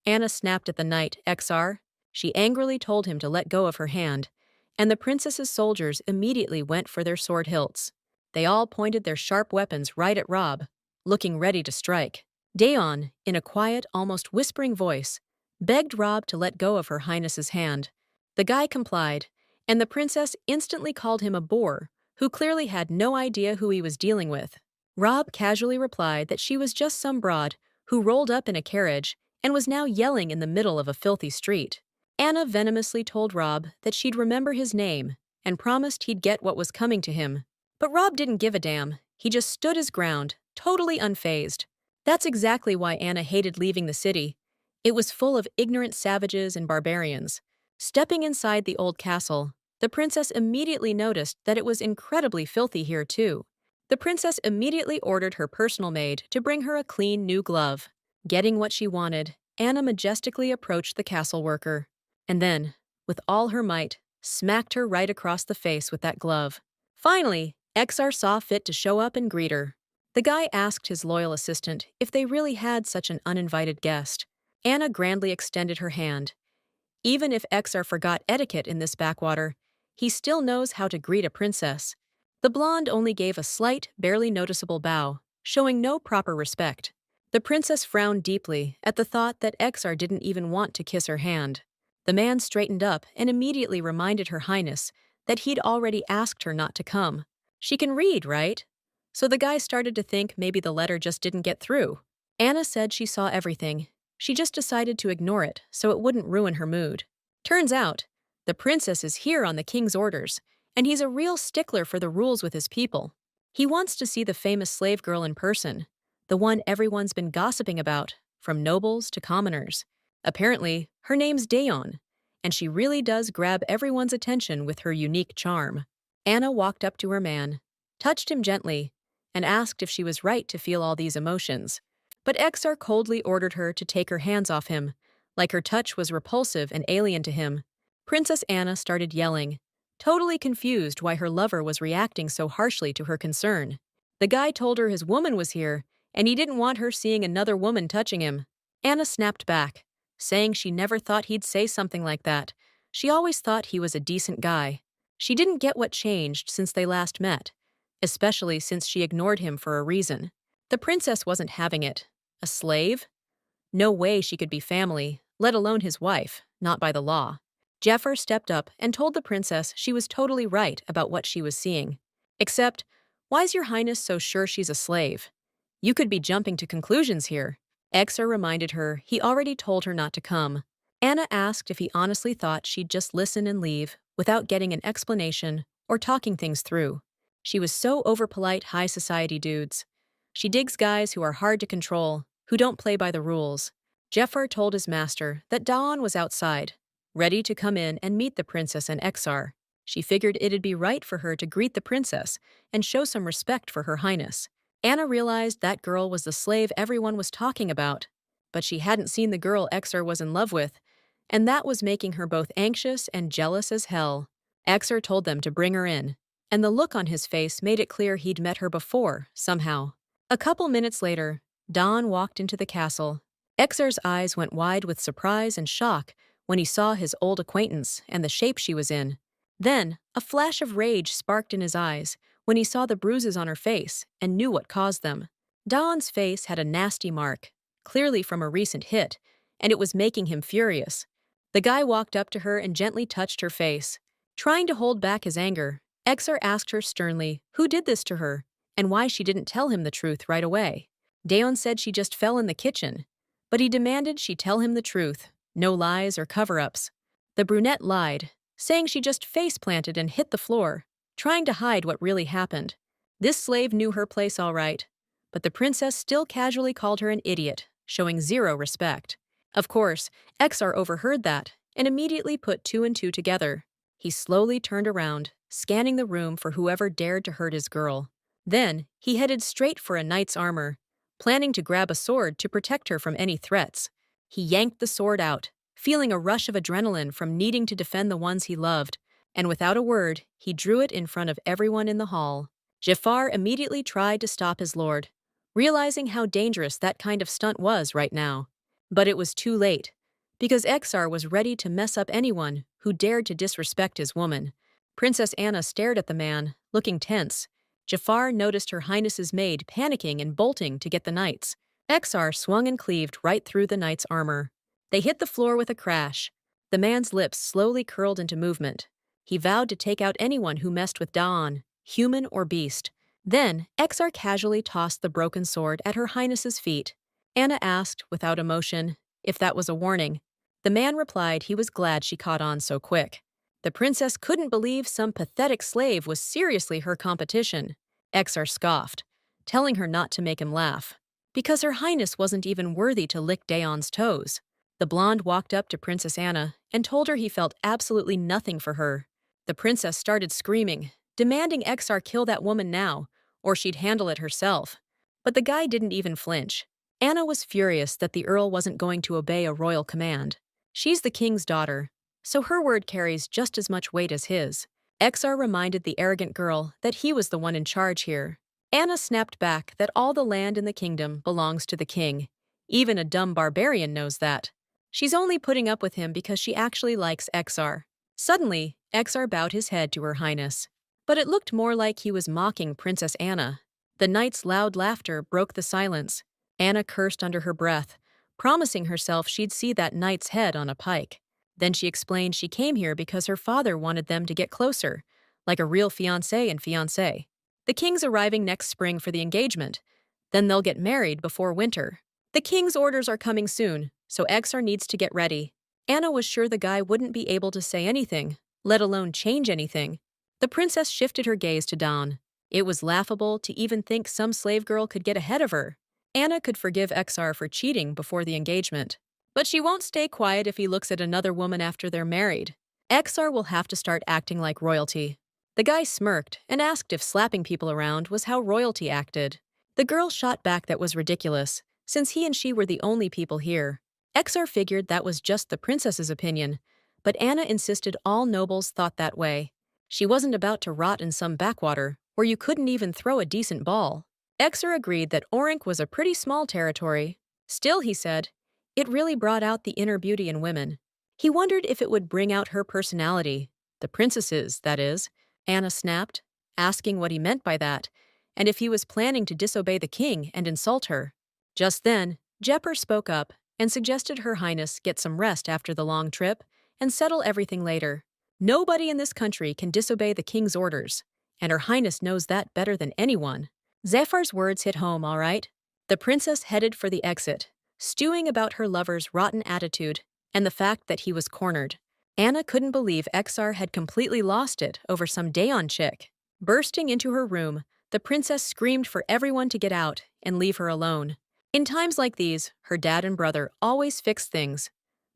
Anna snapped at the knight, Exar. She angrily told him to let go of her hand, and the princess's soldiers immediately went for their sword hilts. They all pointed their sharp weapons right at Rob, looking ready to strike. Deon, in a quiet, almost whispering voice, begged Rob to let go of her highness's hand. The guy complied, and the princess instantly called him a boor, who clearly had no idea who he was dealing with. Rob casually replied that she was just some broad who rolled up in a carriage and was now yelling in the middle of a filthy street. Anna venomously told Rob that she'd remember his name and promised he'd get what was coming to him. But Rob didn't give a damn. He just stood his ground, totally unfazed. That's exactly why Anna hated leaving the city. It was full of ignorant savages and barbarians. Stepping inside the old castle, the princess immediately noticed that it was incredibly filthy here too. The princess immediately ordered her personal maid to bring her a clean new glove. Getting what she wanted, Anna majestically approached the castle worker, and then, with all her might, smacked her right across the face with that glove. Finally, Exar saw fit to show up and greet her. The guy asked his loyal assistant if they really had such an uninvited guest. Anna grandly extended her hand. Even if Exar forgot etiquette in this backwater, he still knows how to greet a princess. The blonde only gave a slight, barely noticeable bow, showing no proper respect. The princess frowned deeply at the thought that Exar didn't even want to kiss her hand. The man straightened up and immediately reminded Her Highness that he'd already asked her not to come. She can read, right? So the guy started to think maybe the letter just didn't get through. Anna said she saw everything. She just decided to ignore it so it wouldn't ruin her mood. Turns out, the princess is here on the king's orders, and he's a real stickler for the rules with his people. He wants to see the famous slave girl in person, the one everyone's been gossiping about, from nobles to commoners. Apparently, her name's Deon, and she really does grab everyone's attention with her unique charm. Anna walked up to her man, touched him gently, and asked if she was right to feel all these emotions. But Exar coldly ordered her to take her hands off him, like her touch was repulsive and alien to him. Princess Anna started yelling, totally confused why her lover was reacting so harshly to her concern. The guy told her his woman was here, and he didn't want her seeing another woman touching him. Anna snapped back, saying she never thought he'd say something like that. She always thought he was a decent guy. She didn't get what changed since they last met, especially since she ignored him for a reason. The princess wasn't having it. A slave? No way she could be family, let alone his wife, not by the law. Jeffer stepped up and told the princess she was totally right about what she was seeing. Except, why's your highness so sure she's a slave? You could be jumping to conclusions here. Exar reminded her he already told her not to come. Anna asked if he honestly thought she'd just listen and leave without getting an explanation or talking things through. She was so over polite high society dudes. She digs guys who are hard to control, who don't play by the rules. Jeffer told his master that Deon was outside, ready to come in and meet the princess and Exar. She figured it'd be right for her to greet the princess and show some respect for her highness. Anna realized that girl was the slave everyone was talking about, but she hadn't seen the girl Exar was in love with, and that was making her both anxious and jealous as hell. Exar told them to bring her in, and the look on his face made it clear he'd met her before, somehow. A couple minutes later, Deon walked into the castle. Exar's eyes went wide with surprise and shock when he saw his old acquaintance and the shape she was in. Then, a flash of rage sparked in his eyes when he saw the bruises on her face and knew what caused them. Deon's face had a nasty mark, clearly from a recent hit, and it was making him furious. The guy walked up to her and gently touched her face. Trying to hold back his anger, Exar asked her sternly who did this to her and why she didn't tell him the truth right away. Deon said she just fell in the kitchen, but he demanded she tell him the truth, no lies or cover-ups. The brunette lied, saying she just face-planted and hit the floor, trying to hide what really happened. This slave knew her place all right, but the princess still casually called her an idiot, showing zero respect. Of course, Exar overheard that and immediately put two and two together. He slowly turned around, scanning the room for whoever dared to hurt his girl. Then, he headed straight for a knight's armor, planning to grab a sword to protect her from any threats. He yanked the sword out, feeling a rush of adrenaline from needing to defend the ones he loved, and without a word, he drew it in front of everyone in the hall. Jafar immediately tried to stop his lord, realizing how dangerous that kind of stunt was right now. But it was too late. because Exar was ready to mess up anyone who dared to disrespect his woman. Princess Anna stared at the man, looking tense. Jafar noticed Her Highness's maid panicking and bolting to get the knights. Exar swung and cleaved right through the knight's armor. They hit the floor with a crash. The man's lips slowly curled into movement. He vowed to take out anyone who messed with Deon, human or beast. Then, Exar casually tossed the broken sword at Her Highness's feet. Anna asked, without emotion, if that was a warning. The man replied he was glad she caught on so quick. The princess couldn't believe some pathetic slave was seriously her competition. Exar scoffed, telling her not to make him laugh, because Her Highness wasn't even worthy to lick Deon's toes. The blonde walked up to Princess Anna and told her he felt absolutely nothing for her. The princess started screaming, demanding Exar kill that woman now, or she'd handle it herself. But the guy didn't even flinch. Anna was furious that the Earl wasn't going to obey a royal command. She's the king's daughter, so her word carries just as much weight as his. Exar reminded the arrogant girl that he was the one in charge here. Anna snapped back that all the land in the kingdom belongs to the king. Even a dumb barbarian knows that. She's only putting up with him because she actually likes Exar. Suddenly, Exar bowed his head to Her Highness. But it looked more like he was mocking Princess Anna. The knight's loud laughter broke the silence. Anna cursed under her breath, promising herself she'd see that knight's head on a pike. Then she explained she came here because her father wanted them to get closer, like a real fiancé and fiancée. The king's arriving next spring for the engagement. Then they'll get married before winter. The king's orders are coming soon, so Exar needs to get ready. Anna was sure the guy wouldn't be able to say anything, let alone change anything. The princess shifted her gaze to Deon. It was laughable to even think some slave girl could get ahead of her. Anna could forgive Exar for cheating before the engagement, but she won't stay quiet if he looks at another woman after they're married. Exar will have to start acting like royalty. The guy smirked and asked if slapping people around was how royalty acted. The girl shot back that was ridiculous, since he and she were the only people here. Exar figured that was just the princess's opinion, but Anna insisted all nobles thought that way. She wasn't about to rot in some backwater where you couldn't even throw a decent ball. Exar agreed that Orink was a pretty small territory. Still, he said, it really brought out the inner beauty in women. He wondered if it would bring out her personality. The princess's, that is. Anna snapped, asking what he meant by that, and if he was planning to disobey the king and insult her. Just then, Jepper spoke up and suggested Her Highness get some rest after the long trip and settle everything later. Nobody in this country can disobey the king's orders, and Her Highness knows that better than anyone. Zafar's words hit home, all right. The princess headed for the exit, stewing about her lover's rotten attitude and the fact that he was cornered. Anna couldn't believe Exar had completely lost it over some Deon chick. Bursting into her room, the princess screamed for everyone to get out and leave her alone. In times like these, her dad and brother always fixed things.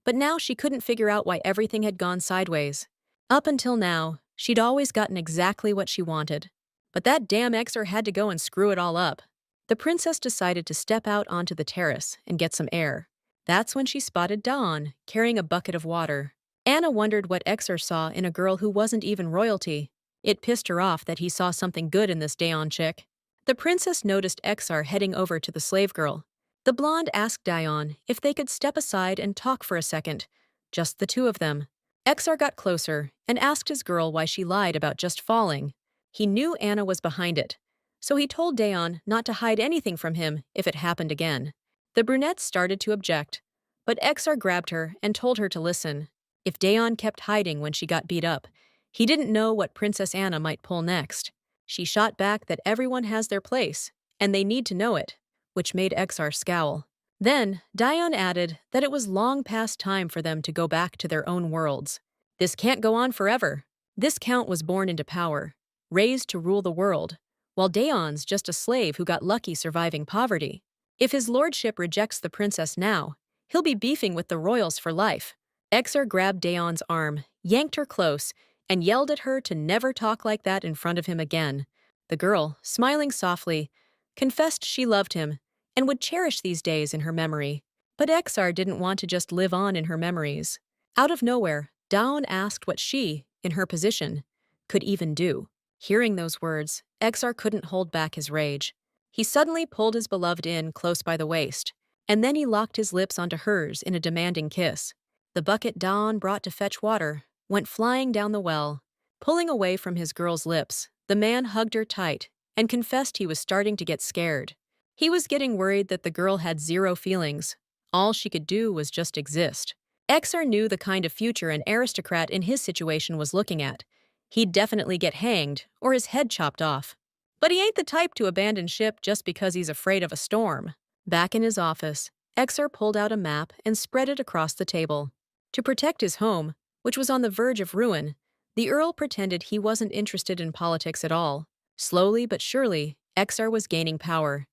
But now she couldn't figure out why everything had gone sideways. Up until now, she'd always gotten exactly what she wanted. But that damn Exar had to go and screw it all up. The princess decided to step out onto the terrace and get some air. That's when she spotted Deon carrying a bucket of water. Anna wondered what Exar saw in a girl who wasn't even royalty. It pissed her off that he saw something good in this Deon chick. The princess noticed Exar heading over to the slave girl. The blonde asked Deon if they could step aside and talk for a second, just the two of them. Exar got closer and asked his girl why she lied about just falling. He knew Anna was behind it, so he told Deon not to hide anything from him if it happened again. The brunette started to object, but Exar grabbed her and told her to listen. If Deon kept hiding when she got beat up, he didn't know what Princess Anna might pull next. She shot back that everyone has their place, and they need to know it, which made Exar scowl. Then, Deon added that it was long past time for them to go back to their own worlds. This can't go on forever. This count was born into power, raised to rule the world, while Deon's just a slave who got lucky surviving poverty. If his lordship rejects the princess now, he'll be beefing with the royals for life. Exar grabbed Deon's arm, yanked her close, and yelled at her to never talk like that in front of him again. The girl, smiling softly, confessed she loved him and would cherish these days in her memory. But Exar didn't want to just live on in her memories. Out of nowhere, Deon asked what she, in her position, could even do. Hearing those words, Exar couldn't hold back his rage. He suddenly pulled his beloved in close by the waist, and then he locked his lips onto hers in a demanding kiss. The bucket Deon brought to fetch water went flying down the well. Pulling away from his girl's lips, the man hugged her tight and confessed he was starting to get scared. He was getting worried that the girl had zero feelings. All she could do was just exist. Exar knew the kind of future an aristocrat in his situation was looking at. He'd definitely get hanged or his head chopped off. But he ain't the type to abandon ship just because he's afraid of a storm. Back in his office, Exar pulled out a map and spread it across the table. To protect his home, which was on the verge of ruin, the Earl pretended he wasn't interested in politics at all. Slowly but surely, Exar was gaining power.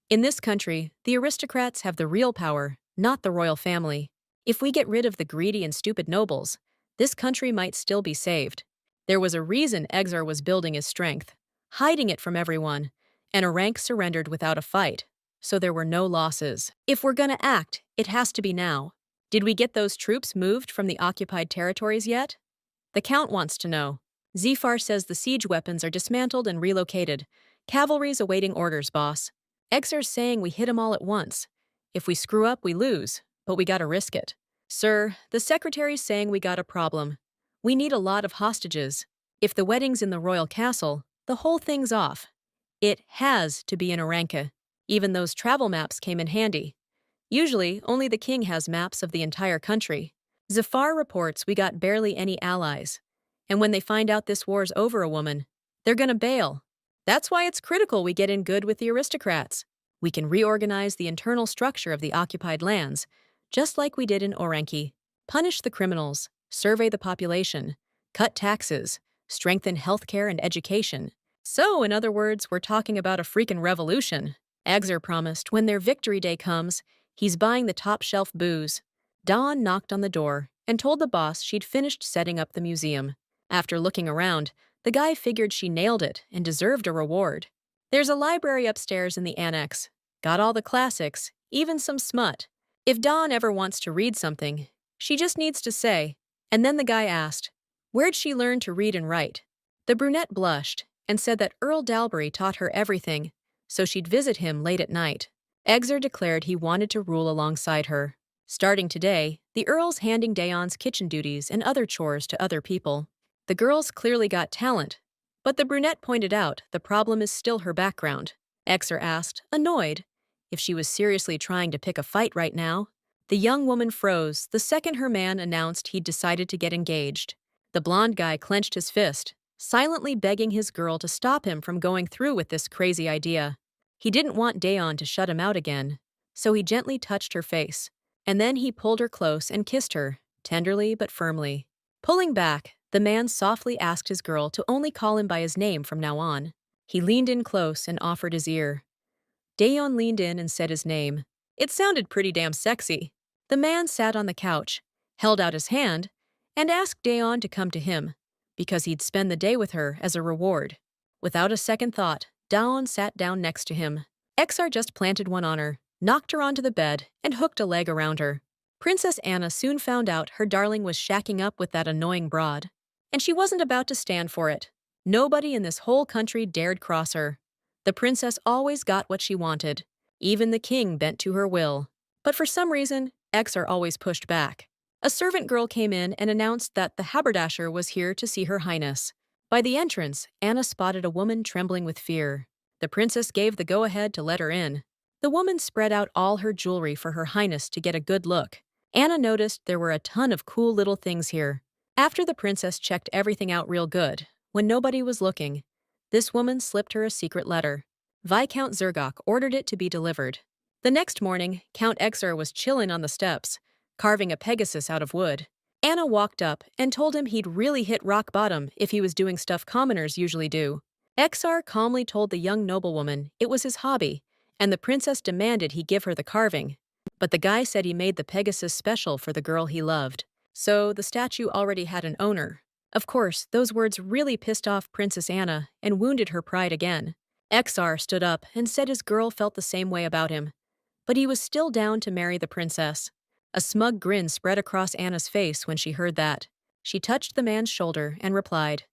In this country, the aristocrats have the real power, not the royal family. If we get rid of the greedy and stupid nobles, this country might still be saved. There was a reason Exar was building his strength, hiding it from everyone, and a rank surrendered without a fight, so there were no losses. If we're gonna act, it has to be now. Did we get those troops moved from the occupied territories yet? The Count wants to know. Zephyr says the siege weapons are dismantled and relocated. Cavalry's awaiting orders, boss. Exar's saying we hit 'em all at once. If we screw up, we lose, but we gotta risk it. Sir, the secretary's saying we got a problem. We need a lot of hostages. If the wedding's in the royal castle, the whole thing's off. It has to be in Aranka. Even those travel maps came in handy. Usually, only the king has maps of the entire country. Zephyr reports we got barely any allies. And when they find out this war's over a woman, they're gonna bail. That's why it's critical we get in good with the aristocrats. We can reorganize the internal structure of the occupied lands, just like we did in Oranki. Punish the criminals, survey the population, cut taxes, strengthen healthcare and education. So, in other words, we're talking about a freaking revolution. Exar promised when their victory day comes, he's buying the top-shelf booze. Deon knocked on the door and told the boss she'd finished setting up the museum. After looking around, the guy figured she nailed it and deserved a reward. There's a library upstairs in the annex. Got all the classics, even some smut. If Deon ever wants to read something, she just needs to say. And then the guy asked, where'd she learn to read and write? The brunette blushed and said that Earl Dalbury taught her everything, so she'd visit him late at night. Exar declared he wanted to rule alongside her. Starting today, the Earl's handing Deon's kitchen duties and other chores to other people. The girls clearly got talent, but the brunette pointed out the problem is still her background. Exar asked, annoyed, if she was seriously trying to pick a fight right now. The young woman froze the second her man announced he'd decided to get engaged. The blonde guy clenched his fist, silently begging his girl to stop him from going through with this crazy idea. He didn't want Deon to shut him out again, so he gently touched her face. And then he pulled her close and kissed her, tenderly but firmly. Pulling back, the man softly asked his girl to only call him by his name from now on. He leaned in close and offered his ear. Deon leaned in and said his name. It sounded pretty damn sexy. The man sat on the couch, held out his hand, and asked Deon to come to him, because he'd spend the day with her as a reward. Without a second thought, Deon sat down next to him. Exar just planted one on her, knocked her onto the bed, and hooked a leg around her. Princess Anna soon found out her darling was shacking up with that annoying broad. And she wasn't about to stand for it. Nobody in this whole country dared cross her. The princess always got what she wanted. Even the king bent to her will. But for some reason, Exar always pushed back. A servant girl came in and announced that the haberdasher was here to see her highness. By the entrance, Anna spotted a woman trembling with fear. The princess gave the go-ahead to let her in. The woman spread out all her jewelry for her highness to get a good look. Anna noticed there were a ton of cool little things here. After the princess checked everything out real good, when nobody was looking, this woman slipped her a secret letter. Viscount Zergok ordered it to be delivered. The next morning, Count Exar was chillin' on the steps, carving a Pegasus out of wood. Anna walked up and told him he'd really hit rock bottom if he was doing stuff commoners usually do. Exar calmly told the young noblewoman it was his hobby, and the princess demanded he give her the carving. But the guy said he made the Pegasus special for the girl he loved. So the statue already had an owner. Of course, those words really pissed off Princess Anna and wounded her pride again. Exar stood up and said his girl felt the same way about him. But he was still down to marry the princess. A smug grin spread across Anna's face when she heard that. She touched the man's shoulder and replied,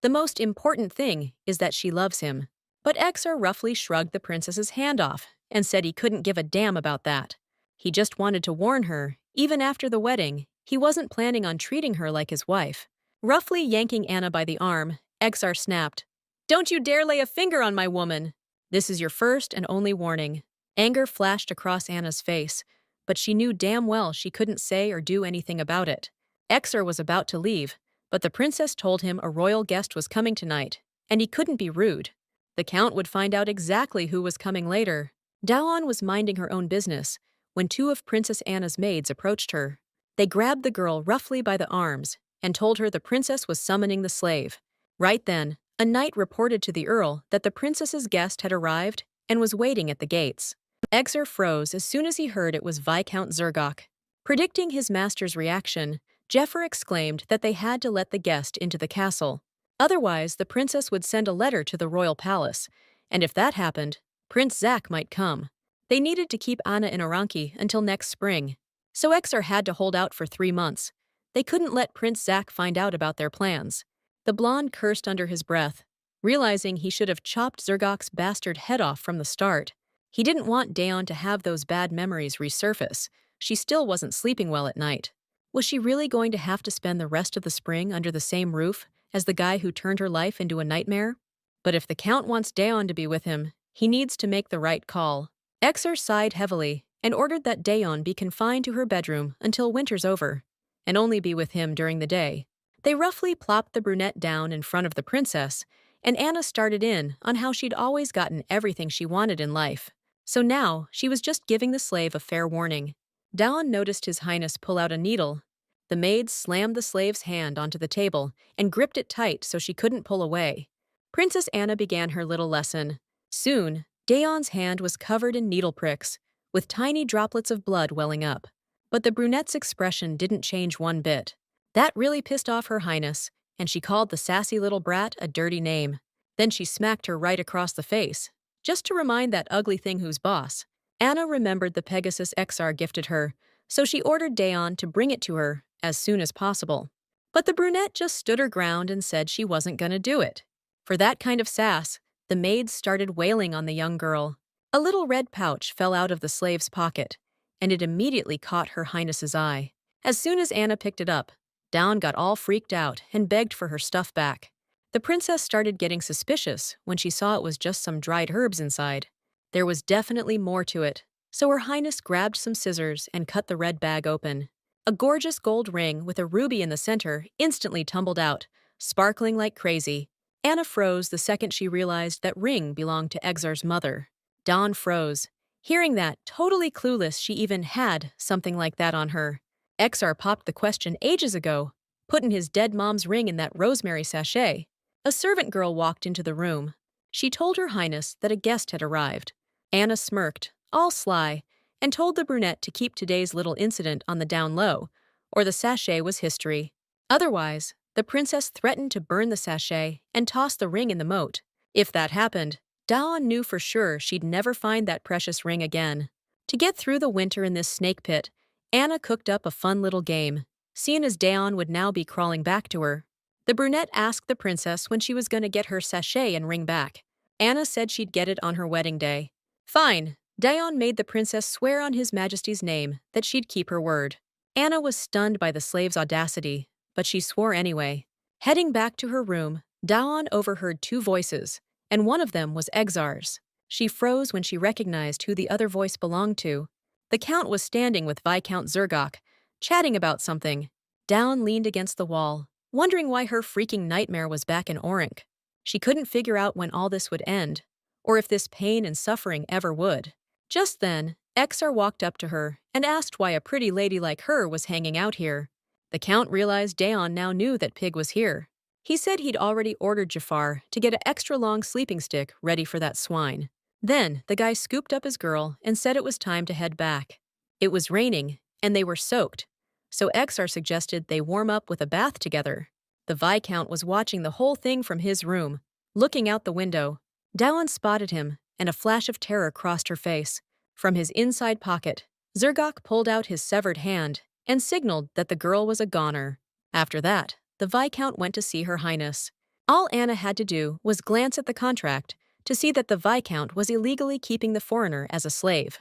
"The most important thing is that she loves him." But Exar roughly shrugged the princess's hand off and said he couldn't give a damn about that. He just wanted to warn her, even after the wedding, He wasn't planning on treating her like his wife. Roughly yanking Anna by the arm, Exar snapped, "Don't you dare lay a finger on my woman! This is your first and only warning." Anger flashed across Anna's face, but she knew damn well she couldn't say or do anything about it. Exar was about to leave, but the princess told him a royal guest was coming tonight, and he couldn't be rude. The count would find out exactly who was coming later. Deon was minding her own business when two of Princess Anna's maids approached her. They grabbed the girl roughly by the arms and told her the princess was summoning the slave. Right then, a knight reported to the earl that the princess's guest had arrived and was waiting at the gates. Exar froze as soon as he heard it was Viscount Zergok. Predicting his master's reaction, Jeffer exclaimed that they had to let the guest into the castle. Otherwise, the princess would send a letter to the royal palace, and if that happened, Prince Zach might come. They needed to keep Anna in Aranki until next spring, so Exar had to hold out for 3 months. They couldn't let Prince Zach find out about their plans. The blonde cursed under his breath, realizing he should have chopped Zergok's bastard head off from the start. He didn't want Deon to have those bad memories resurface. She still wasn't sleeping well at night. Was she really going to have to spend the rest of the spring under the same roof as the guy who turned her life into a nightmare? But if the Count wants Deon to be with him, he needs to make the right call. Exar sighed heavily and ordered that Deon be confined to her bedroom until winter's over, and only be with him during the day. They roughly plopped the brunette down in front of the princess, and Anna started in on how she'd always gotten everything she wanted in life. So now, she was just giving the slave a fair warning. Deon noticed His Highness pull out a needle. The maid slammed the slave's hand onto the table and gripped it tight so she couldn't pull away. Princess Anna began her little lesson. Soon, Deon's hand was covered in needle pricks, with tiny droplets of blood welling up. But the brunette's expression didn't change one bit. That really pissed off Her Highness, and she called the sassy little brat a dirty name. Then she smacked her right across the face, just to remind that ugly thing who's boss. Anna remembered the Pegasus Exar gifted her, so she ordered Deon to bring it to her as soon as possible. But the brunette just stood her ground and said she wasn't gonna do it. For that kind of sass, the maids started wailing on the young girl. A little red pouch fell out of the slave's pocket, and it immediately caught Her Highness's eye. As soon as Anna picked it up, Deon got all freaked out and begged for her stuff back. The princess started getting suspicious when she saw it was just some dried herbs inside. There was definitely more to it, so Her Highness grabbed some scissors and cut the red bag open. A gorgeous gold ring with a ruby in the center instantly tumbled out, sparkling like crazy. Anna froze the second she realized that ring belonged to Exar's mother. Deon froze. Hearing that, totally clueless she even had something like that on her. Exar popped the question ages ago, putting his dead mom's ring in that rosemary sachet. A servant girl walked into the room. She told Her Highness that a guest had arrived. Anna smirked, all sly, and told the brunette to keep today's little incident on the down low, or the sachet was history. Otherwise, the princess threatened to burn the sachet and toss the ring in the moat. If that happened, Deon knew for sure she'd never find that precious ring again. To get through the winter in this snake pit, Anna cooked up a fun little game, seeing as Deon would now be crawling back to her. The brunette asked the princess when she was going to get her sachet and ring back. Anna said she'd get it on her wedding day. Fine. Deon made the princess swear on His Majesty's name that she'd keep her word. Anna was stunned by the slave's audacity, but she swore anyway. Heading back to her room, Deon overheard 2 voices, and one of them was Exar's. She froze when she recognized who the other voice belonged to. The Count was standing with Viscount Zergok, chatting about something. Deon leaned against the wall, wondering why her freaking nightmare was back in Orank. She couldn't figure out when all this would end, or if this pain and suffering ever would. Just then, Exar walked up to her and asked why a pretty lady like her was hanging out here. The Count realized Deon now knew that Pig was here. He said he'd already ordered Jafar to get an extra long sleeping stick ready for that swine. Then, the guy scooped up his girl and said it was time to head back. It was raining, and they were soaked, so Exar suggested they warm up with a bath together. The Viscount was watching the whole thing from his room, looking out the window. Deon spotted him, and a flash of terror crossed her face. From his inside pocket, Zergok pulled out his severed hand and signaled that the girl was a goner. After that, the Viscount went to see Her Highness. All Anna had to do was glance at the contract to see that the Viscount was illegally keeping the foreigner as a slave.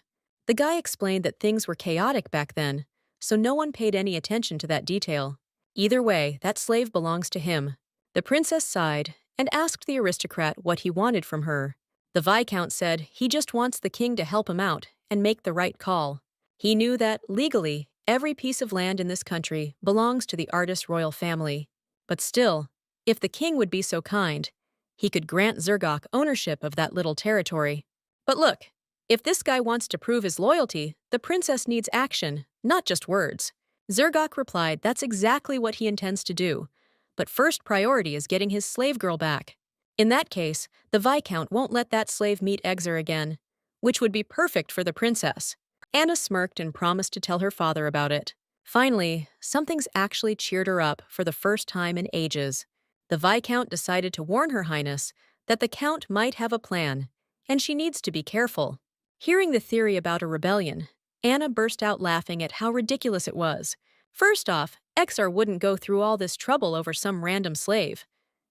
The guy explained that things were chaotic back then, so no one paid any attention to that detail. Either way, that slave belongs to him. The princess sighed and asked the aristocrat what he wanted from her. The viscount said he just wants the king to help him out and make the right call. He knew that, legally, every piece of land in this country belongs to the artist's royal family. But still, if the king would be so kind, he could grant Zergok ownership of that little territory. But look, if this guy wants to prove his loyalty, the princess needs action, not just words. Zergok replied that's exactly what he intends to do, but first priority is getting his slave girl back. In that case, the viscount won't let that slave meet Exar again, which would be perfect for the princess. Anna smirked and promised to tell her father about it. Finally, something's actually cheered her up for the first time in ages. The viscount decided to warn Her Highness that the count might have a plan, and she needs to be careful. Hearing the theory about a rebellion, Anna burst out laughing at how ridiculous it was. First off, Exar wouldn't go through all this trouble over some random slave.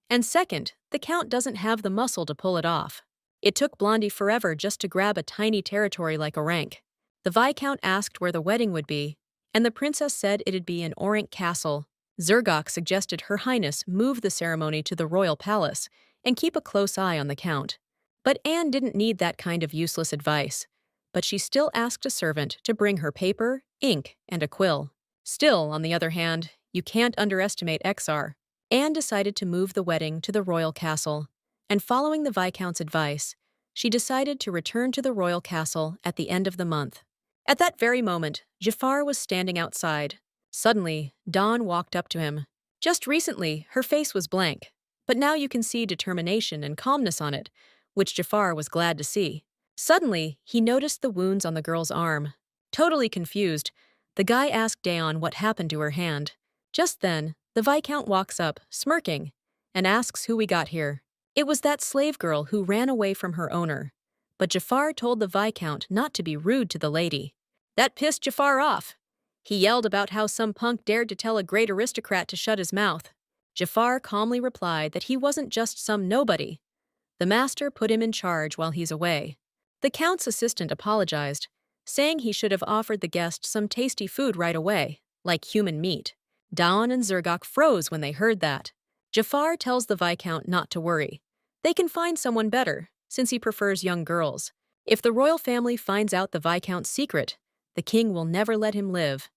And second, the count doesn't have the muscle to pull it off. It took Blondie forever just to grab a tiny territory like Orank. The viscount asked where the wedding would be, and the princess said it'd be in Orank Castle. Zergok suggested Her Highness move the ceremony to the royal palace and keep a close eye on the count. But Anne didn't need that kind of useless advice. But she still asked a servant to bring her paper, ink, and a quill. Still, on the other hand, you can't underestimate Exar. Anne decided to move the wedding to the royal castle, and following the viscount's advice, she decided to return to the royal castle at the end of the month. At that very moment, Jafar was standing outside. Suddenly, Dawn walked up to him. Just recently, her face was blank, but now you can see determination and calmness on it, which Jafar was glad to see. Suddenly, he noticed the wounds on the girl's arm. Totally confused, the guy asked Deon what happened to her hand. Just then, the viscount walks up, smirking, and asks who we got here. It was that slave girl who ran away from her owner. But Jafar told the viscount not to be rude to the lady. That pissed Jafar off. He yelled about how some punk dared to tell a great aristocrat to shut his mouth. Jafar calmly replied that he wasn't just some nobody. The master put him in charge while he's away. The count's assistant apologized, saying he should have offered the guest some tasty food right away, like human meat. Dawn and Zergok froze when they heard that. Jafar tells the viscount not to worry. They can find someone better, since he prefers young girls. If the royal family finds out the viscount's secret, the king will never let him live.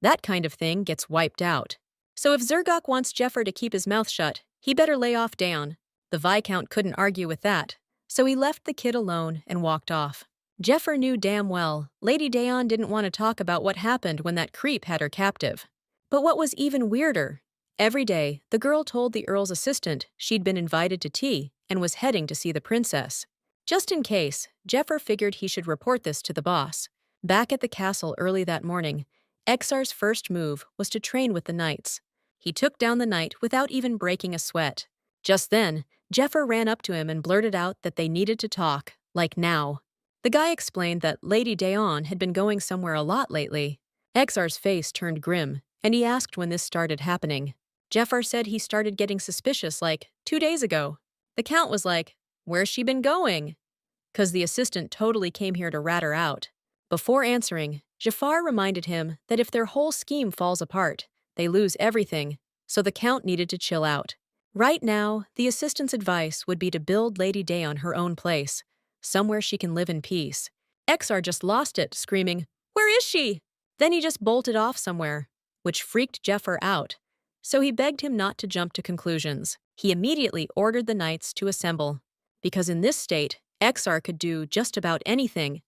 That kind of thing gets wiped out. So if Zergok wants Jafar to keep his mouth shut, he better lay off Deon. The viscount couldn't argue with that, so he left the kid alone and walked off. Jafar knew damn well Lady Deon didn't want to talk about what happened when that creep had her captive. But what was even weirder, every day the girl told the Earl's assistant she'd been invited to tea and was heading to see the princess. Just in case, Jafar figured he should report this to the boss. Back at the castle early that morning, Exar's first move was to train with the knights. He took down the knight without even breaking a sweat. Just then, Jafar ran up to him and blurted out that they needed to talk, like now. The guy explained that Lady Deon had been going somewhere a lot lately. Exar's face turned grim, and he asked when this started happening. Jafar said he started getting suspicious like 2 days ago. The count was like, "Where's she been going?" 'Cause the assistant totally came here to rat her out. Before answering, Jafar reminded him that if their whole scheme falls apart, they lose everything, so the count needed to chill out. Right now, the assistant's advice would be to build Lady Deon her own place, somewhere she can live in peace. Exar just lost it, screaming, "Where is she?" Then he just bolted off somewhere, which freaked Jafar out, so he begged him not to jump to conclusions. He immediately ordered the knights to assemble, because in this state, Exar could do just about anything